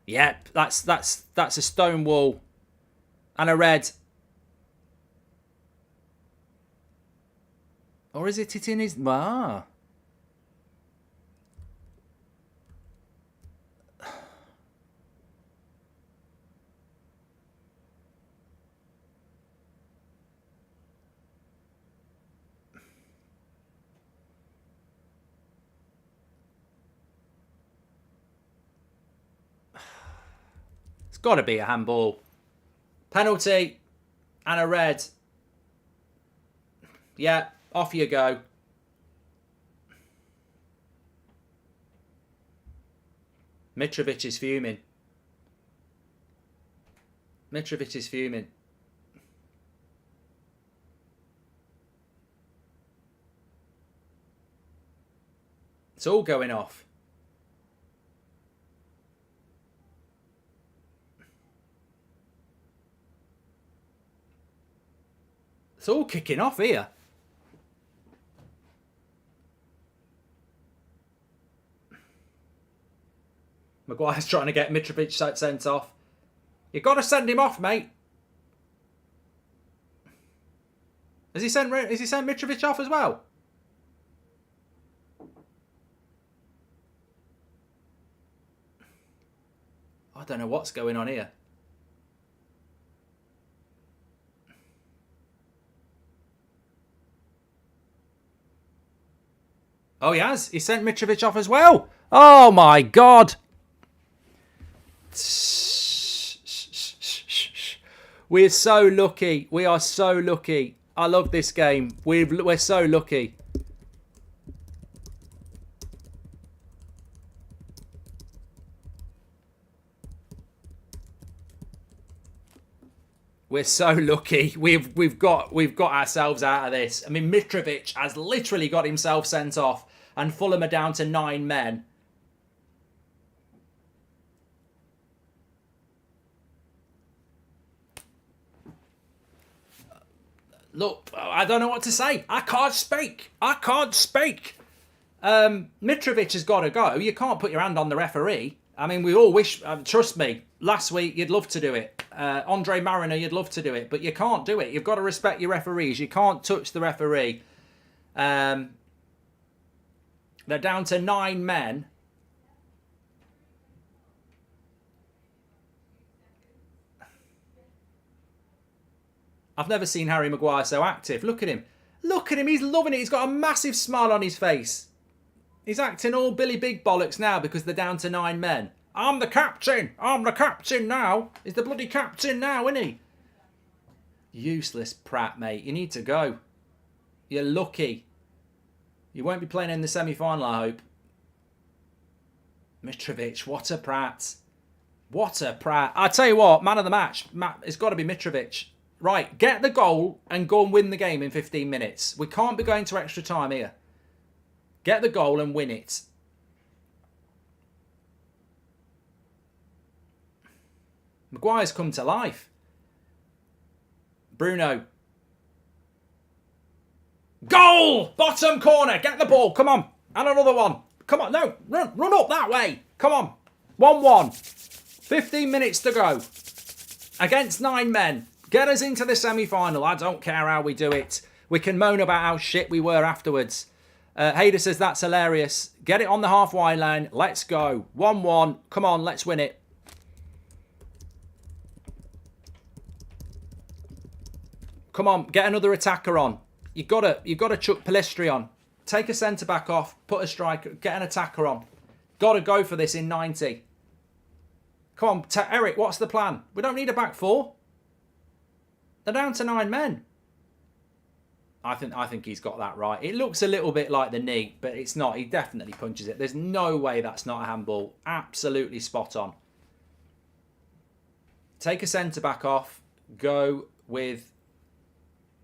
Yep, that's a stone wall and a red. Or is it in his... Ah. It's got to be a handball. Penalty and a red. Yeah, off you go. Mitrovic is fuming. Mitrovic is fuming. It's all going off. It's all kicking off here. Maguire's trying to get Mitrovic sent off. You've got to send him off, mate. Has he sent Mitrovic off as well? I don't know what's going on here. Oh, he has. He sent Mitrovic off as well. Oh, my God. We're so lucky. We are so lucky. I love this game. We're so lucky. We're so lucky. We've got ourselves out of this. I mean, Mitrovic has literally got himself sent off, and Fulham are down to 9 men. Look, I don't know what to say. I can't speak. I can't speak. Mitrovic has got to go. You can't put your hand on the referee. I mean, we all wish, trust me, last week you'd love to do it. Andre Mariner, you'd love to do it, but you can't do it. You've got to respect your referees. You can't touch the referee. They're down to 9 men. I've never seen Harry Maguire so active. Look at him. Look at him. He's loving it. He's got a massive smile on his face. He's acting all Billy Big Bollocks now because they're down to 9 men. I'm the captain. I'm the captain now. He's the bloody captain now, isn't he? Useless prat, mate. You need to go. You're lucky. You won't be playing in the semi-final, I hope. Mitrovic, what a prat. What a prat. I tell you what, man of the match, it's got to be Mitrovic. Right, get the goal and go and win the game in 15 minutes. We can't be going to extra time here. Get the goal and win it. Maguire's come to life. Bruno. Goal! Bottom corner. Get the ball. Come on. And another one. Come on. No. Run up that way. Come on. 1-1. 15 minutes to go. Against 9 men. Get us into the semi-final. I don't care how we do it. We can moan about how shit we were afterwards. Hader says that's hilarious. Get it on the halfway line. Let's go. 1-1. Come on. Let's win it. Come on, get another attacker on. You've got to chuck Palistri on. Take a centre-back off, put a striker, get an attacker on. Got to go for this in 90. Come on, Eric, what's the plan? We don't need a back four. They're down to 9 men. I think he's got that right. It looks a little bit like the knee, but it's not. He definitely punches it. There's no way that's not a handball. Absolutely spot on. Take a centre-back off. Go with...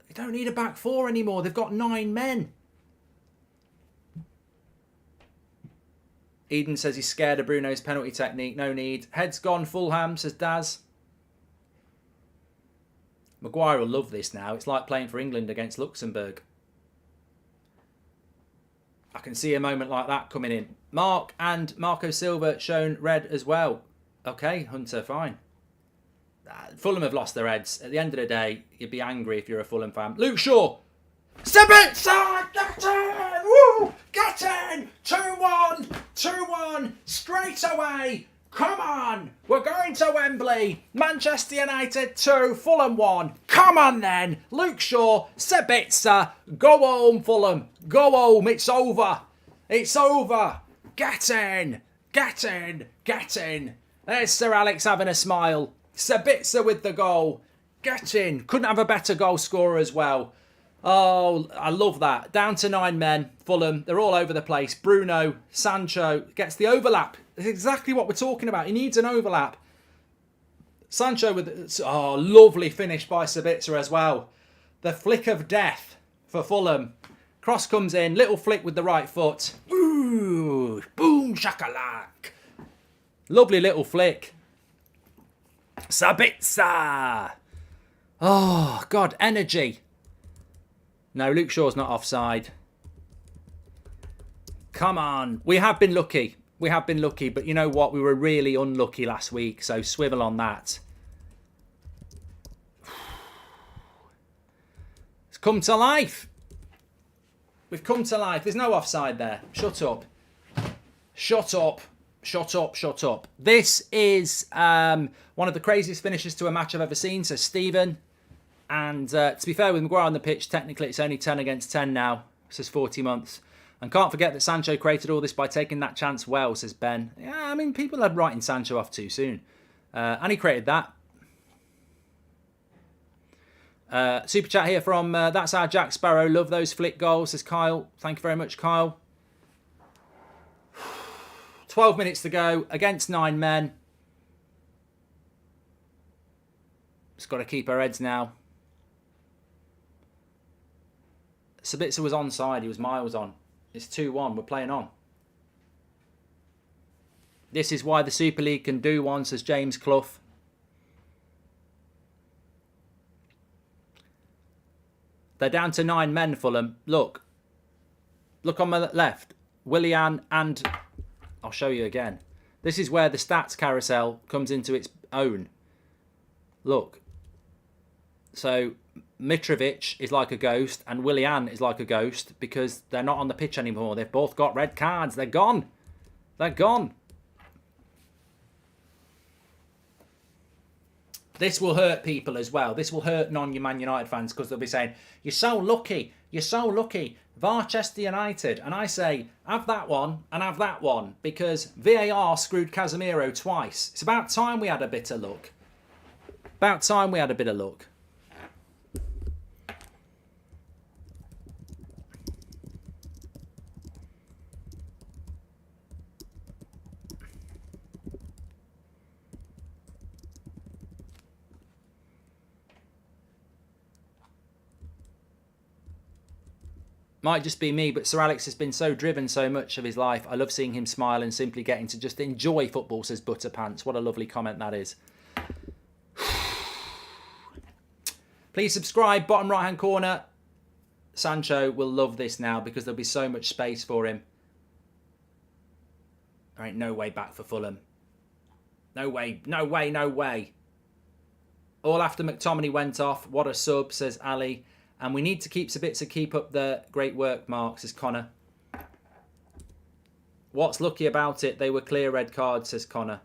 They don't need a back four anymore. They've got 9 men. Eden says he's scared of Bruno's penalty technique. No need. Head's gone. Fulham, says Daz. Maguire will love this now. It's like playing for England against Luxembourg. I can see a moment like that coming in. Mark and Marco Silva shown red as well. Okay, Hunter, fine. Fulham have lost their heads. At the end of the day, you'd be angry if you're a Fulham fan. Luke Shaw. Sabitzer! Get in! Woo! Get in! 2-1! 2-1! Straight away! Come on! We're going to Wembley. Manchester United 2, Fulham 1. Come on then! Luke Shaw, Sabitzer. Go home, Fulham. Go home. It's over. It's over. Get in! Get in! Get in! There's Sir Alex having a smile. Sabitzer with the goal. Get in. Couldn't have a better goal scorer as well. Oh, I love that. Down to 9 men. Fulham. They're all over the place. Bruno, Sancho gets the overlap. It's exactly what we're talking about. He needs an overlap. Sancho with... Oh, lovely finish by Sabitzer as well. The flick of death for Fulham. Cross comes in. Little flick with the right foot. Ooh. Boom shakalak. Lovely little flick. Sabitzer! Oh, God, energy. No, Luke Shaw's not offside. Come on. We have been lucky. We have been lucky, but you know what? We were really unlucky last week, so swivel on that. It's come to life. We've come to life. There's no offside there. Shut up. Shut up. Shut up, shut up. This is one of the craziest finishes to a match I've ever seen, says Stephen. And to be fair with Maguire on the pitch, technically it's only 10 against 10 now, says 40 months. And can't forget that Sancho created all this by taking that chance well, says Ben. Yeah, I mean, people are writing Sancho off too soon. And he created that. Super chat here from That's Our Jack Sparrow. Love those flick goals, says Kyle. Thank you very much, Kyle. 12 minutes to go against 9 men. Just got to keep our heads now. Sabitzer was onside. He was miles on. It's 2-1. We're playing on. This is why the Super League can do one, says James Clough. They're down to 9 men, Fulham. Look. Look on my left. Willian and... I'll show you again. This is where the stats carousel comes into its own. Look. So, Mitrovic is like a ghost and Willian is like a ghost because they're not on the pitch anymore. They've both got red cards. They're gone. They're gone. This will hurt people as well. This will hurt non-Man United fans because they'll be saying, you're so lucky. You're so lucky. Manchester United. And I say, have that one and have that one because VAR screwed Casemiro twice. It's about time we had a bit of luck. About time we had a bit of luck. Might just be me, but Sir Alex has been so driven so much of his life. I love seeing him smile and simply getting to just enjoy football, says Butterpants. What a lovely comment that is. Please subscribe, bottom right-hand corner. Sancho will love this now because there'll be so much space for him. There ain't no way back for Fulham. No way, no way, no way. All after McTominay went off. What a sub, says Ali. And we need to keep Sabitzer, keep up the great work, Mark, says Connor. What's lucky about it? They were clear red cards, says Connor.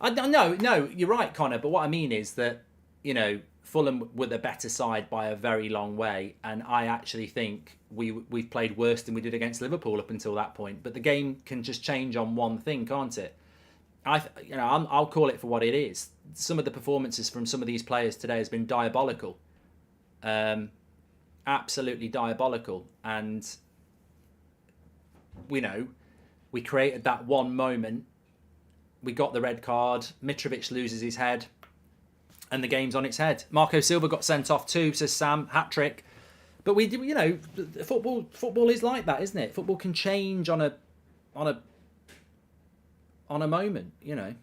No, you're right, Connor. But what I mean is that, you know, Fulham were the better side by a very long way. And I actually think we've played worse than we did against Liverpool up until that point. But the game can just change on one thing, can't it? I'll call it for what it is. Some of the performances from some of these players today has been diabolical. Absolutely diabolical. And we created that one moment. We got the red card. Mitrovic loses his head, and the game's on its head. Marco Silva got sent off too, says Sam. Hat trick. But football is like that, isn't it? Football can change on a moment, you know.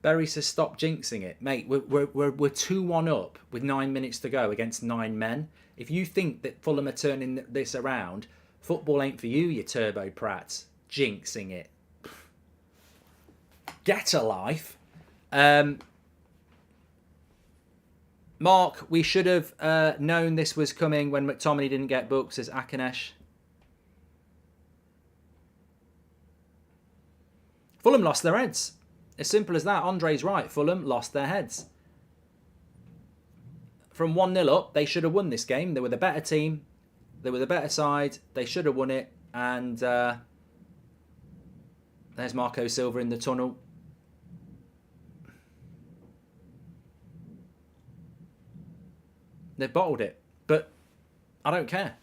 Berry says, stop jinxing it. Mate, we're 2-1 up with 9 minutes to go against 9 men. If you think that Fulham are turning this around, football ain't for you turbo prats. Jinxing it. Get a life. Mark, we should have known this was coming when McTominay didn't get booked, says Akanesh. Fulham lost their heads. As simple as that. Andre's right. Fulham lost their heads. From 1-0 up, they should have won this game. They were the better team. They were the better side. They should have won it. And there's Marco Silva in the tunnel. They've bottled it. But I don't care.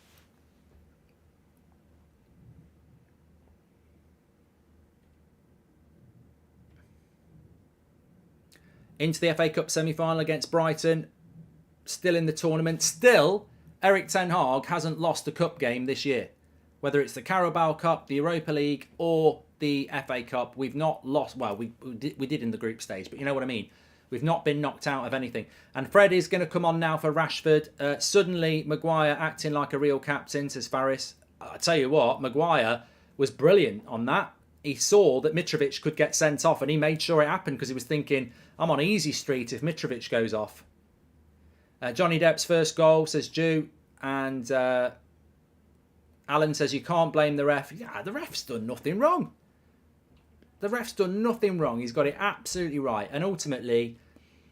Into the FA Cup semi-final against Brighton. Still in the tournament. Still, Erik ten Hag hasn't lost a cup game this year. Whether it's the Carabao Cup, the Europa League, or the FA Cup, we've not lost. Well, we did in the group stage, but you know what I mean. We've not been knocked out of anything. And Fred is going to come on now for Rashford. Suddenly, Maguire acting like a real captain, says Faris. I tell you what, Maguire was brilliant on that. He saw that Mitrovic could get sent off, and he made sure it happened because he was thinking, I'm on easy street if Mitrovic goes off. Johnny Depp's first goal, says Jew. And Alan says, you can't blame the ref. Yeah, the ref's done nothing wrong. The ref's done nothing wrong. He's got it absolutely right. And ultimately,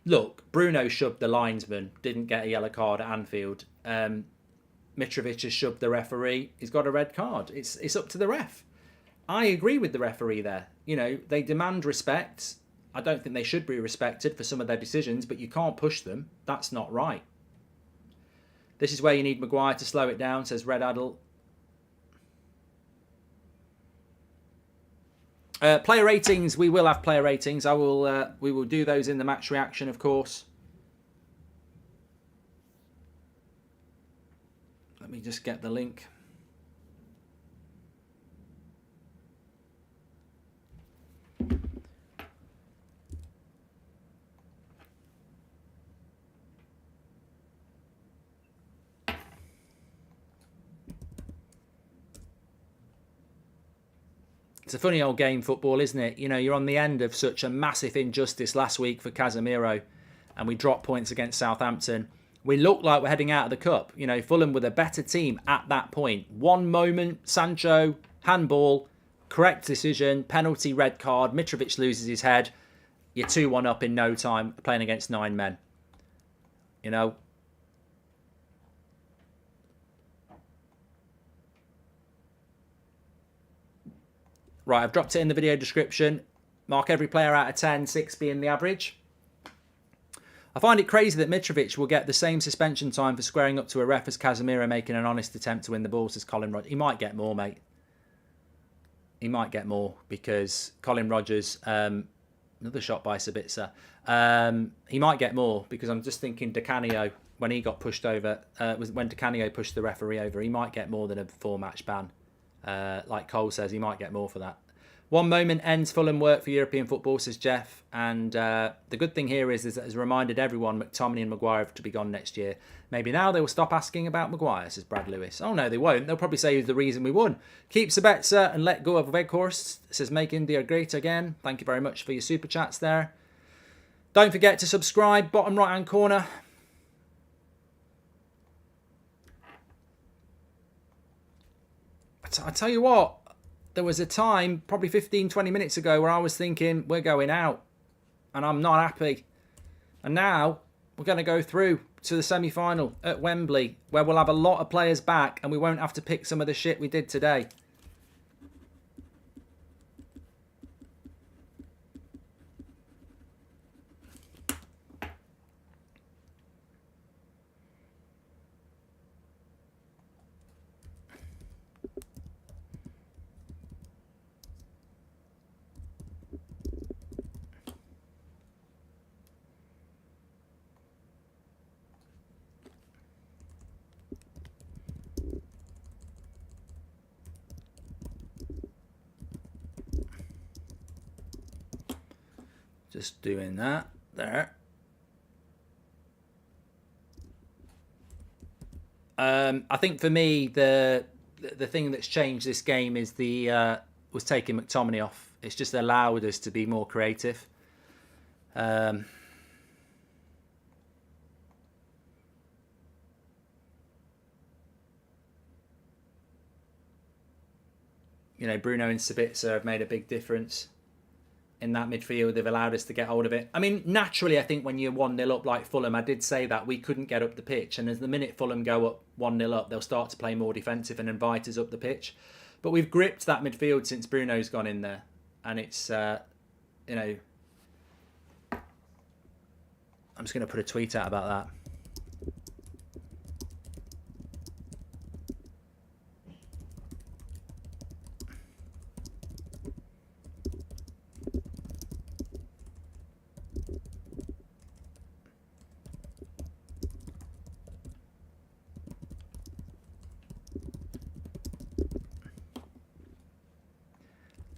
look, Bruno shoved the linesman, didn't get a yellow card at Anfield. Mitrovic has shoved the referee. He's got a red card. It's up to the ref. I agree with the referee there. You know, they demand respect. I don't think they should be respected for some of their decisions, but you can't push them. That's not right. This is where you need Maguire to slow it down, says Red Adult. Player ratings, we will have player ratings. We will do those in the match reaction, of course. Let me just get the link. It's a funny old game, football, isn't it? You know, you're on the end of such a massive injustice last week for Casemiro, and we dropped points against Southampton. We look like we're heading out of the cup. You know, Fulham were the better team at that point. One moment, Sancho, handball, correct decision, penalty, red card, Mitrovic loses his head. You're 2-1 up in no time, playing against 9 men. You know. Right, I've dropped it in the video description. Mark every player out of 10, 6 being the average. I find it crazy that Mitrovic will get the same suspension time for squaring up to a ref as Casemiro making an honest attempt to win the ball, says Colin Rogers. He might get more, mate. He might get more because Colin Rogers, another shot by Sabitzer. He might get more because I'm just thinking Di Canio when he got pushed over, was when Di Canio pushed the referee over. He might get more than a 4-match ban. Like Cole says, he might get more for that. One moment ends Fulham work for European football, says Jeff. And the good thing here is that it's reminded everyone McTominay and Maguire have to be gone next year. Maybe now they will stop asking about Maguire, says Brad Lewis. Oh, no, they won't. They'll probably say he's the reason we won. Keep Sabetza and let go of Weghorst, says Make India Great Again. Thank you very much for your super chats there. Don't forget to subscribe, bottom right-hand corner. I tell you what, there was a time, probably 15, 20 minutes ago, where I was thinking, we're going out. And I'm not happy. And now, we're going to go through to the semi-final at Wembley, where we'll have a lot of players back, and we won't have to pick some of the shit we did today. Just doing that there. I think for me the thing that's changed this game is was taking McTominay off. It's just allowed us to be more creative. You know, Bruno and Sabitzer have made a big difference in that midfield. They've allowed us to get hold of it. I mean, naturally, I think when you're 1-0 up like Fulham, I did say that we couldn't get up the pitch. And as the minute Fulham go up 1-0 up, they'll start to play more defensive and invite us up the pitch. But we've gripped that midfield since Bruno's gone in there. And it's, you know... I'm just going to put a tweet out about that.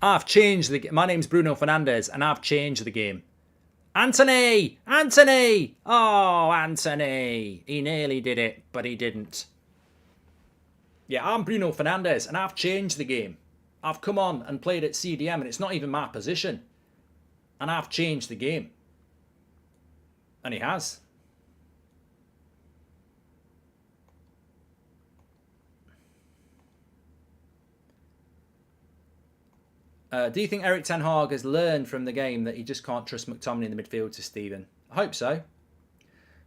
I've changed the game. My name's Bruno Fernandes, and I've changed the game. Anthony! Anthony! Oh, Anthony! He nearly did it, but he didn't. Yeah, I'm Bruno Fernandes, and I've changed the game. I've come on and played at CDM, and it's not even my position. And I've changed the game. And he has. Do you think Erik ten Hag has learned from the game that he just can't trust McTominay in the midfield, to Stephen? I hope so.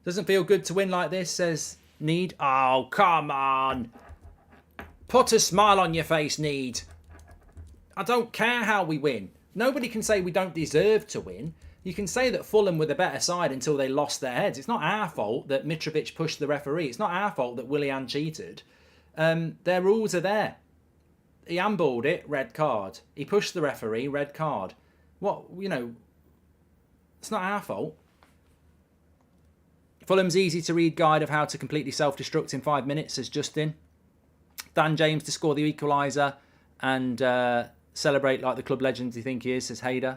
Doesn't feel good to win like this, says Need. Oh, come on. Put a smile on your face, Need. I don't care how we win. Nobody can say we don't deserve to win. You can say that Fulham were the better side until they lost their heads. It's not our fault that Mitrovic pushed the referee. It's not our fault that Willian cheated. Their rules are there. He handballed it, red card. He pushed the referee, red card. What, you know, it's not our fault. Fulham's easy to read guide of how to completely self-destruct in 5 minutes, says Justin. Dan James to score the equaliser and celebrate like the club legends you think he is, says Hader.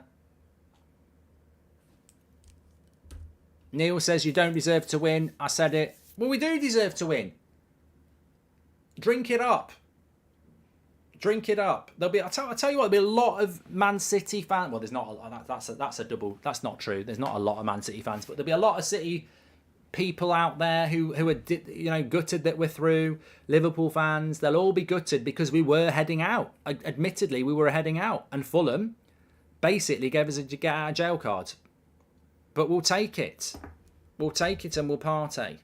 Neil says you don't deserve to win. I said it. Well, we do deserve to win. Drink it up. Drink it up. There'll be. I'll tell you what. There'll be a lot of Man City fans. Well, there's not. That's a double. That's not true. There's not a lot of Man City fans, but there'll be a lot of City people out there who are gutted that we're through. Liverpool fans. They'll all be gutted because we were heading out. Admittedly, we were heading out, and Fulham basically gave us a get out of jail card. But we'll take it. We'll take it and we'll party.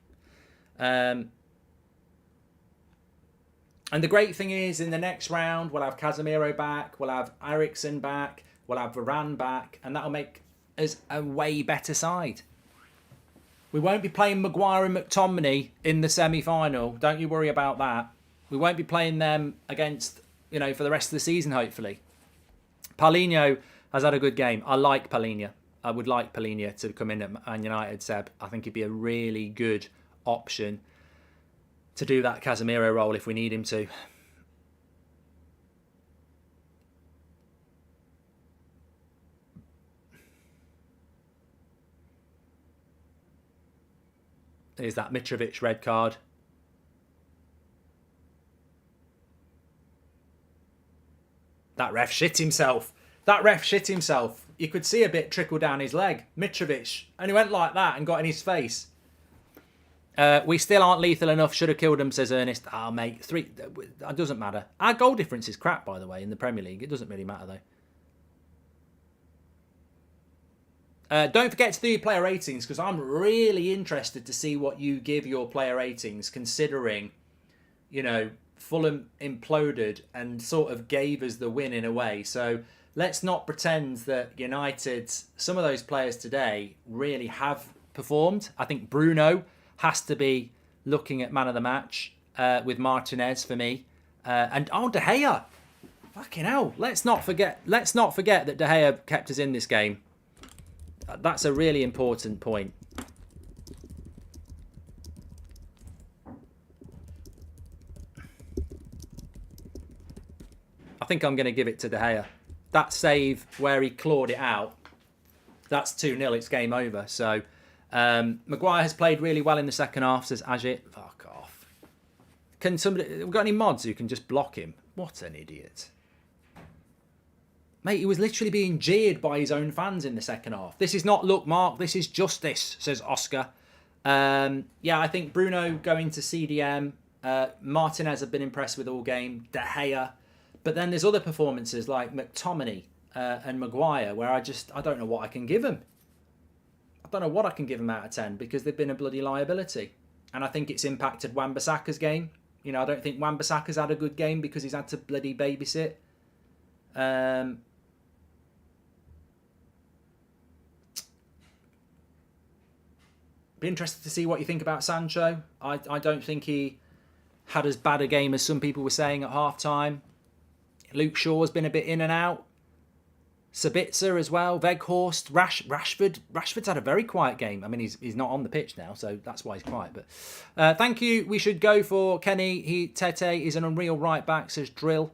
And the great thing is, in the next round, we'll have Casemiro back, we'll have Eriksen back, we'll have Varane back, and that'll make us a way better side. We won't be playing Maguire and McTominay in the semi-final. Don't you worry about that. We won't be playing them against, for the rest of the season, hopefully. Paulinho has had a good game. I like Paulinho. I would like Paulinho to come in at Man United, Seb. I think he'd be a really good option to do that Casemiro role if we need him to. There's that Mitrovic red card. That ref shit himself. That ref shit himself. You could see a bit trickle down his leg. Mitrovic. And he went like that and got in his face. We still aren't lethal enough. Should have killed him, says Ernest. Ah, mate. 3. It doesn't matter. Our goal difference is crap, by the way, in the Premier League. It doesn't really matter, though. Don't forget to do your player ratings, because I'm really interested to see what you give your player ratings, considering, you know, Fulham imploded and sort of gave us the win in a way. So let's not pretend that United, some of those players today really have performed. I think Bruno has to be looking at man of the match with Martinez for me. And De Gea. Fucking hell. Let's not forget that De Gea kept us in this game. That's a really important point. I think I'm going to give it to De Gea. That save where he clawed it out, that's 2-0. It's game over. So Maguire has played really well in the second half, says Ajit. Fuck off. Can somebody... We've got any mods who can just block him? What an idiot. Mate, he was literally being jeered by his own fans in the second half. This is not luck, Mark. This is justice, says Oscar. Yeah, I think Bruno going to CDM. Martinez have been impressed with all game. De Gea. But then there's other performances like McTominay and Maguire where I don't know what I can give him. I don't know what I can give him out of 10 because they've been a bloody liability. And I think it's impacted Wan-Bissaka's game. You know, I don't think Wan-Bissaka's had a good game because he's had to bloody babysit. Be interested to see what you think about Sancho. I don't think he had as bad a game as some people were saying at half-time. Luke Shaw's been a bit in and out. Sabitzer as well. Weghorst. Rashford's had a very quiet game. I mean, he's not on the pitch now, so that's why he's quiet. But thank you. We should go for Kenny. Tete is an unreal right back, says Drill.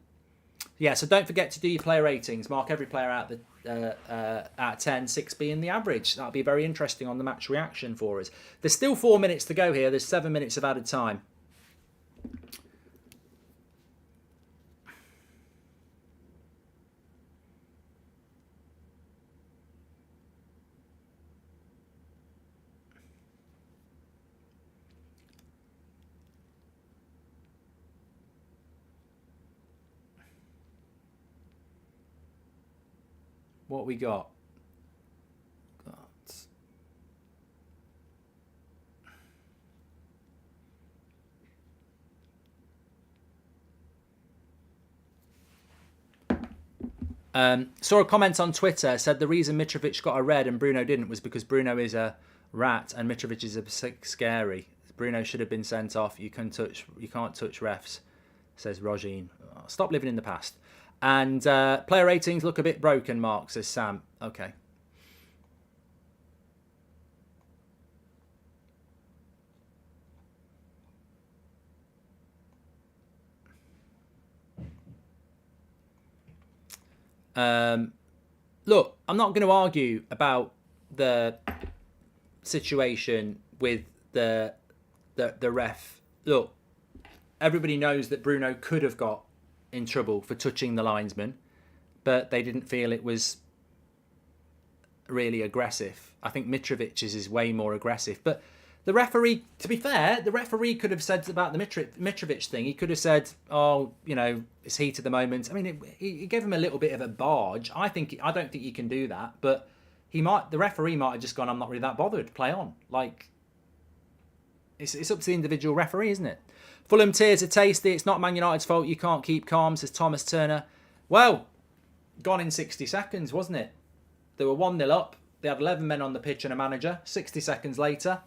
Yeah, so don't forget to do your player ratings. Mark every player out of 10, 6 being the average. That'll be very interesting on the match reaction for us. There's still 4 minutes to go here. There's 7 minutes of added time. What we got? Saw a comment on Twitter, said the reason Mitrovic got a red and Bruno didn't was because Bruno is a rat and Mitrovic is a scary. Bruno should have been sent off. You can't touch refs, says Rogine. Stop living in the past. And player ratings look a bit broken, Mark, says Sam. Okay. Look, I'm not going to argue about the situation with the ref. Look, everybody knows that Bruno could have got in trouble for touching the linesman, but they didn't feel it was really aggressive. I think Mitrovic's is way more aggressive. But the referee, to be fair, the referee could have said about the Mitrovic thing, he could have said, oh, you know, it's heat at the moment. I mean, he gave him a little bit of a barge. I don't think you can do that, but the referee might have just gone, I'm not really that bothered, play on. Like, it's up to the individual referee, isn't it? Fulham tears are tasty. It's not Man United's fault. You can't keep calm, says Thomas Turner. Well, gone in 60 seconds, wasn't it? They were 1-0 up. They had 11 men on the pitch and a manager. 60 seconds later,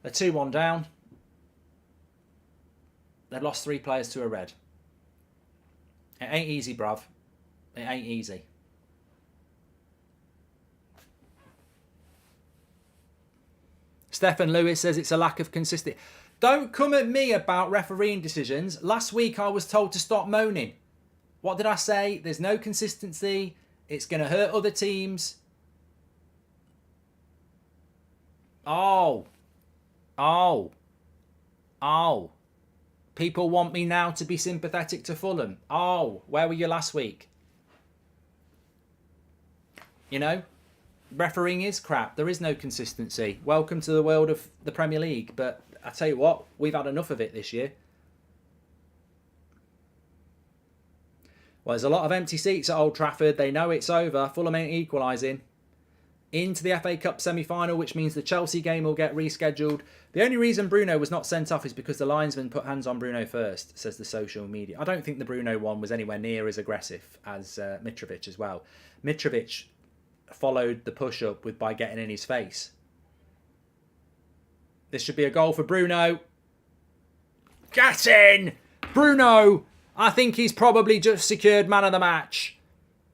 they're 2-1 down. They've lost 3 players to a red. It ain't easy, bruv. It ain't easy. Stephen Lewis says it's a lack of consistency. Don't come at me about refereeing decisions. Last week I was told to stop moaning. What did I say? There's no consistency. It's going to hurt other teams. Oh. People want me now to be sympathetic to Fulham. Oh, where were you last week? You know, refereeing is crap. There is no consistency. Welcome to the world of the Premier League. But I tell you what, we've had enough of it this year. Well, there's a lot of empty seats at Old Trafford. They know it's over. Fulham ain't equalising. Into the FA Cup semi-final, which means the Chelsea game will get rescheduled. The only reason Bruno was not sent off is because the linesman put hands on Bruno first, says the social media. I don't think the Bruno one was anywhere near as aggressive as Mitrovic as well. Mitrovic followed the push-up by getting in his face. This should be a goal for Bruno. Get in! Bruno! I think he's probably just secured man of the match.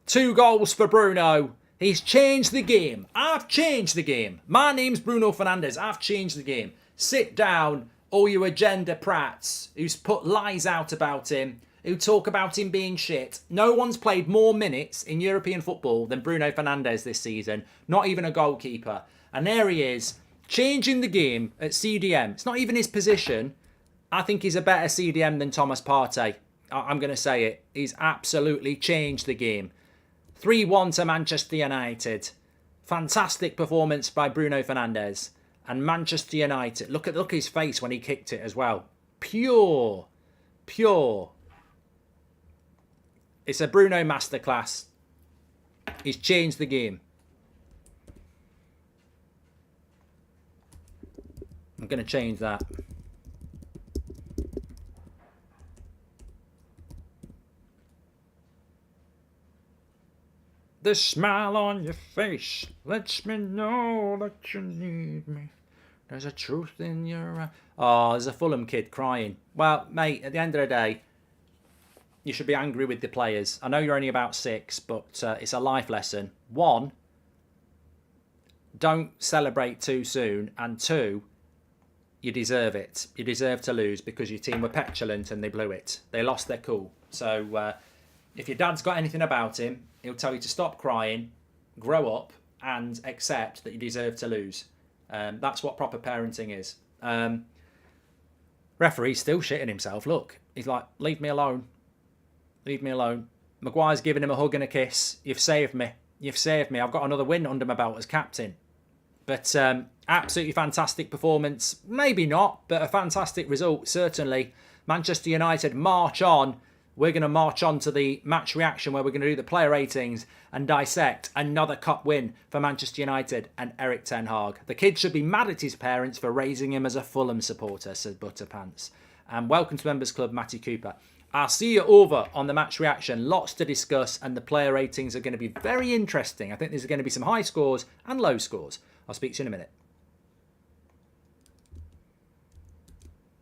2 goals for Bruno. He's changed the game. I've changed the game. My name's Bruno Fernandes. I've changed the game. Sit down, all you agenda prats who's put lies out about him, who talk about him being shit. No one's played more minutes in European football than Bruno Fernandes this season. Not even a goalkeeper. And there he is, changing the game at CDM. It's not even his position. I think he's a better CDM than Thomas Partey. I'm going to say it. He's absolutely changed the game. 3-1 to Manchester United. Fantastic performance by Bruno Fernandes. And Manchester United. Look at his face when he kicked it as well. Pure. It's a Bruno masterclass. He's changed the game. I'm going to change that. The smile on your face lets me know that you need me. There's a truth in your eye. Oh, there's a Fulham kid crying. Well, mate, at the end of the day, you should be angry with the players. I know you're only about 6, but it's a life lesson. 1, don't celebrate too soon. And 2, you deserve it. You deserve to lose because your team were petulant and they blew it. They lost their cool. So if your dad's got anything about him, he'll tell you to stop crying, grow up, and accept that you deserve to lose. That's what proper parenting is. Referee's still shitting himself. Look, he's like, leave me alone. Leave me alone. Maguire's giving him a hug and a kiss. You've saved me. You've saved me. I've got another win under my belt as captain. But absolutely fantastic performance. Maybe not, but a fantastic result, certainly. Manchester United march on. We're going to march on to the match reaction where we're going to do the player ratings and dissect another cup win for Manchester United and Erik ten Hag. The kid should be mad at his parents for raising him as a Fulham supporter, said Butterpants. And welcome to Members Club, Matty Cooper. I'll see you over on the match reaction. Lots to discuss and the player ratings are going to be very interesting. I think there's going to be some high scores and low scores. I'll speak to you in a minute.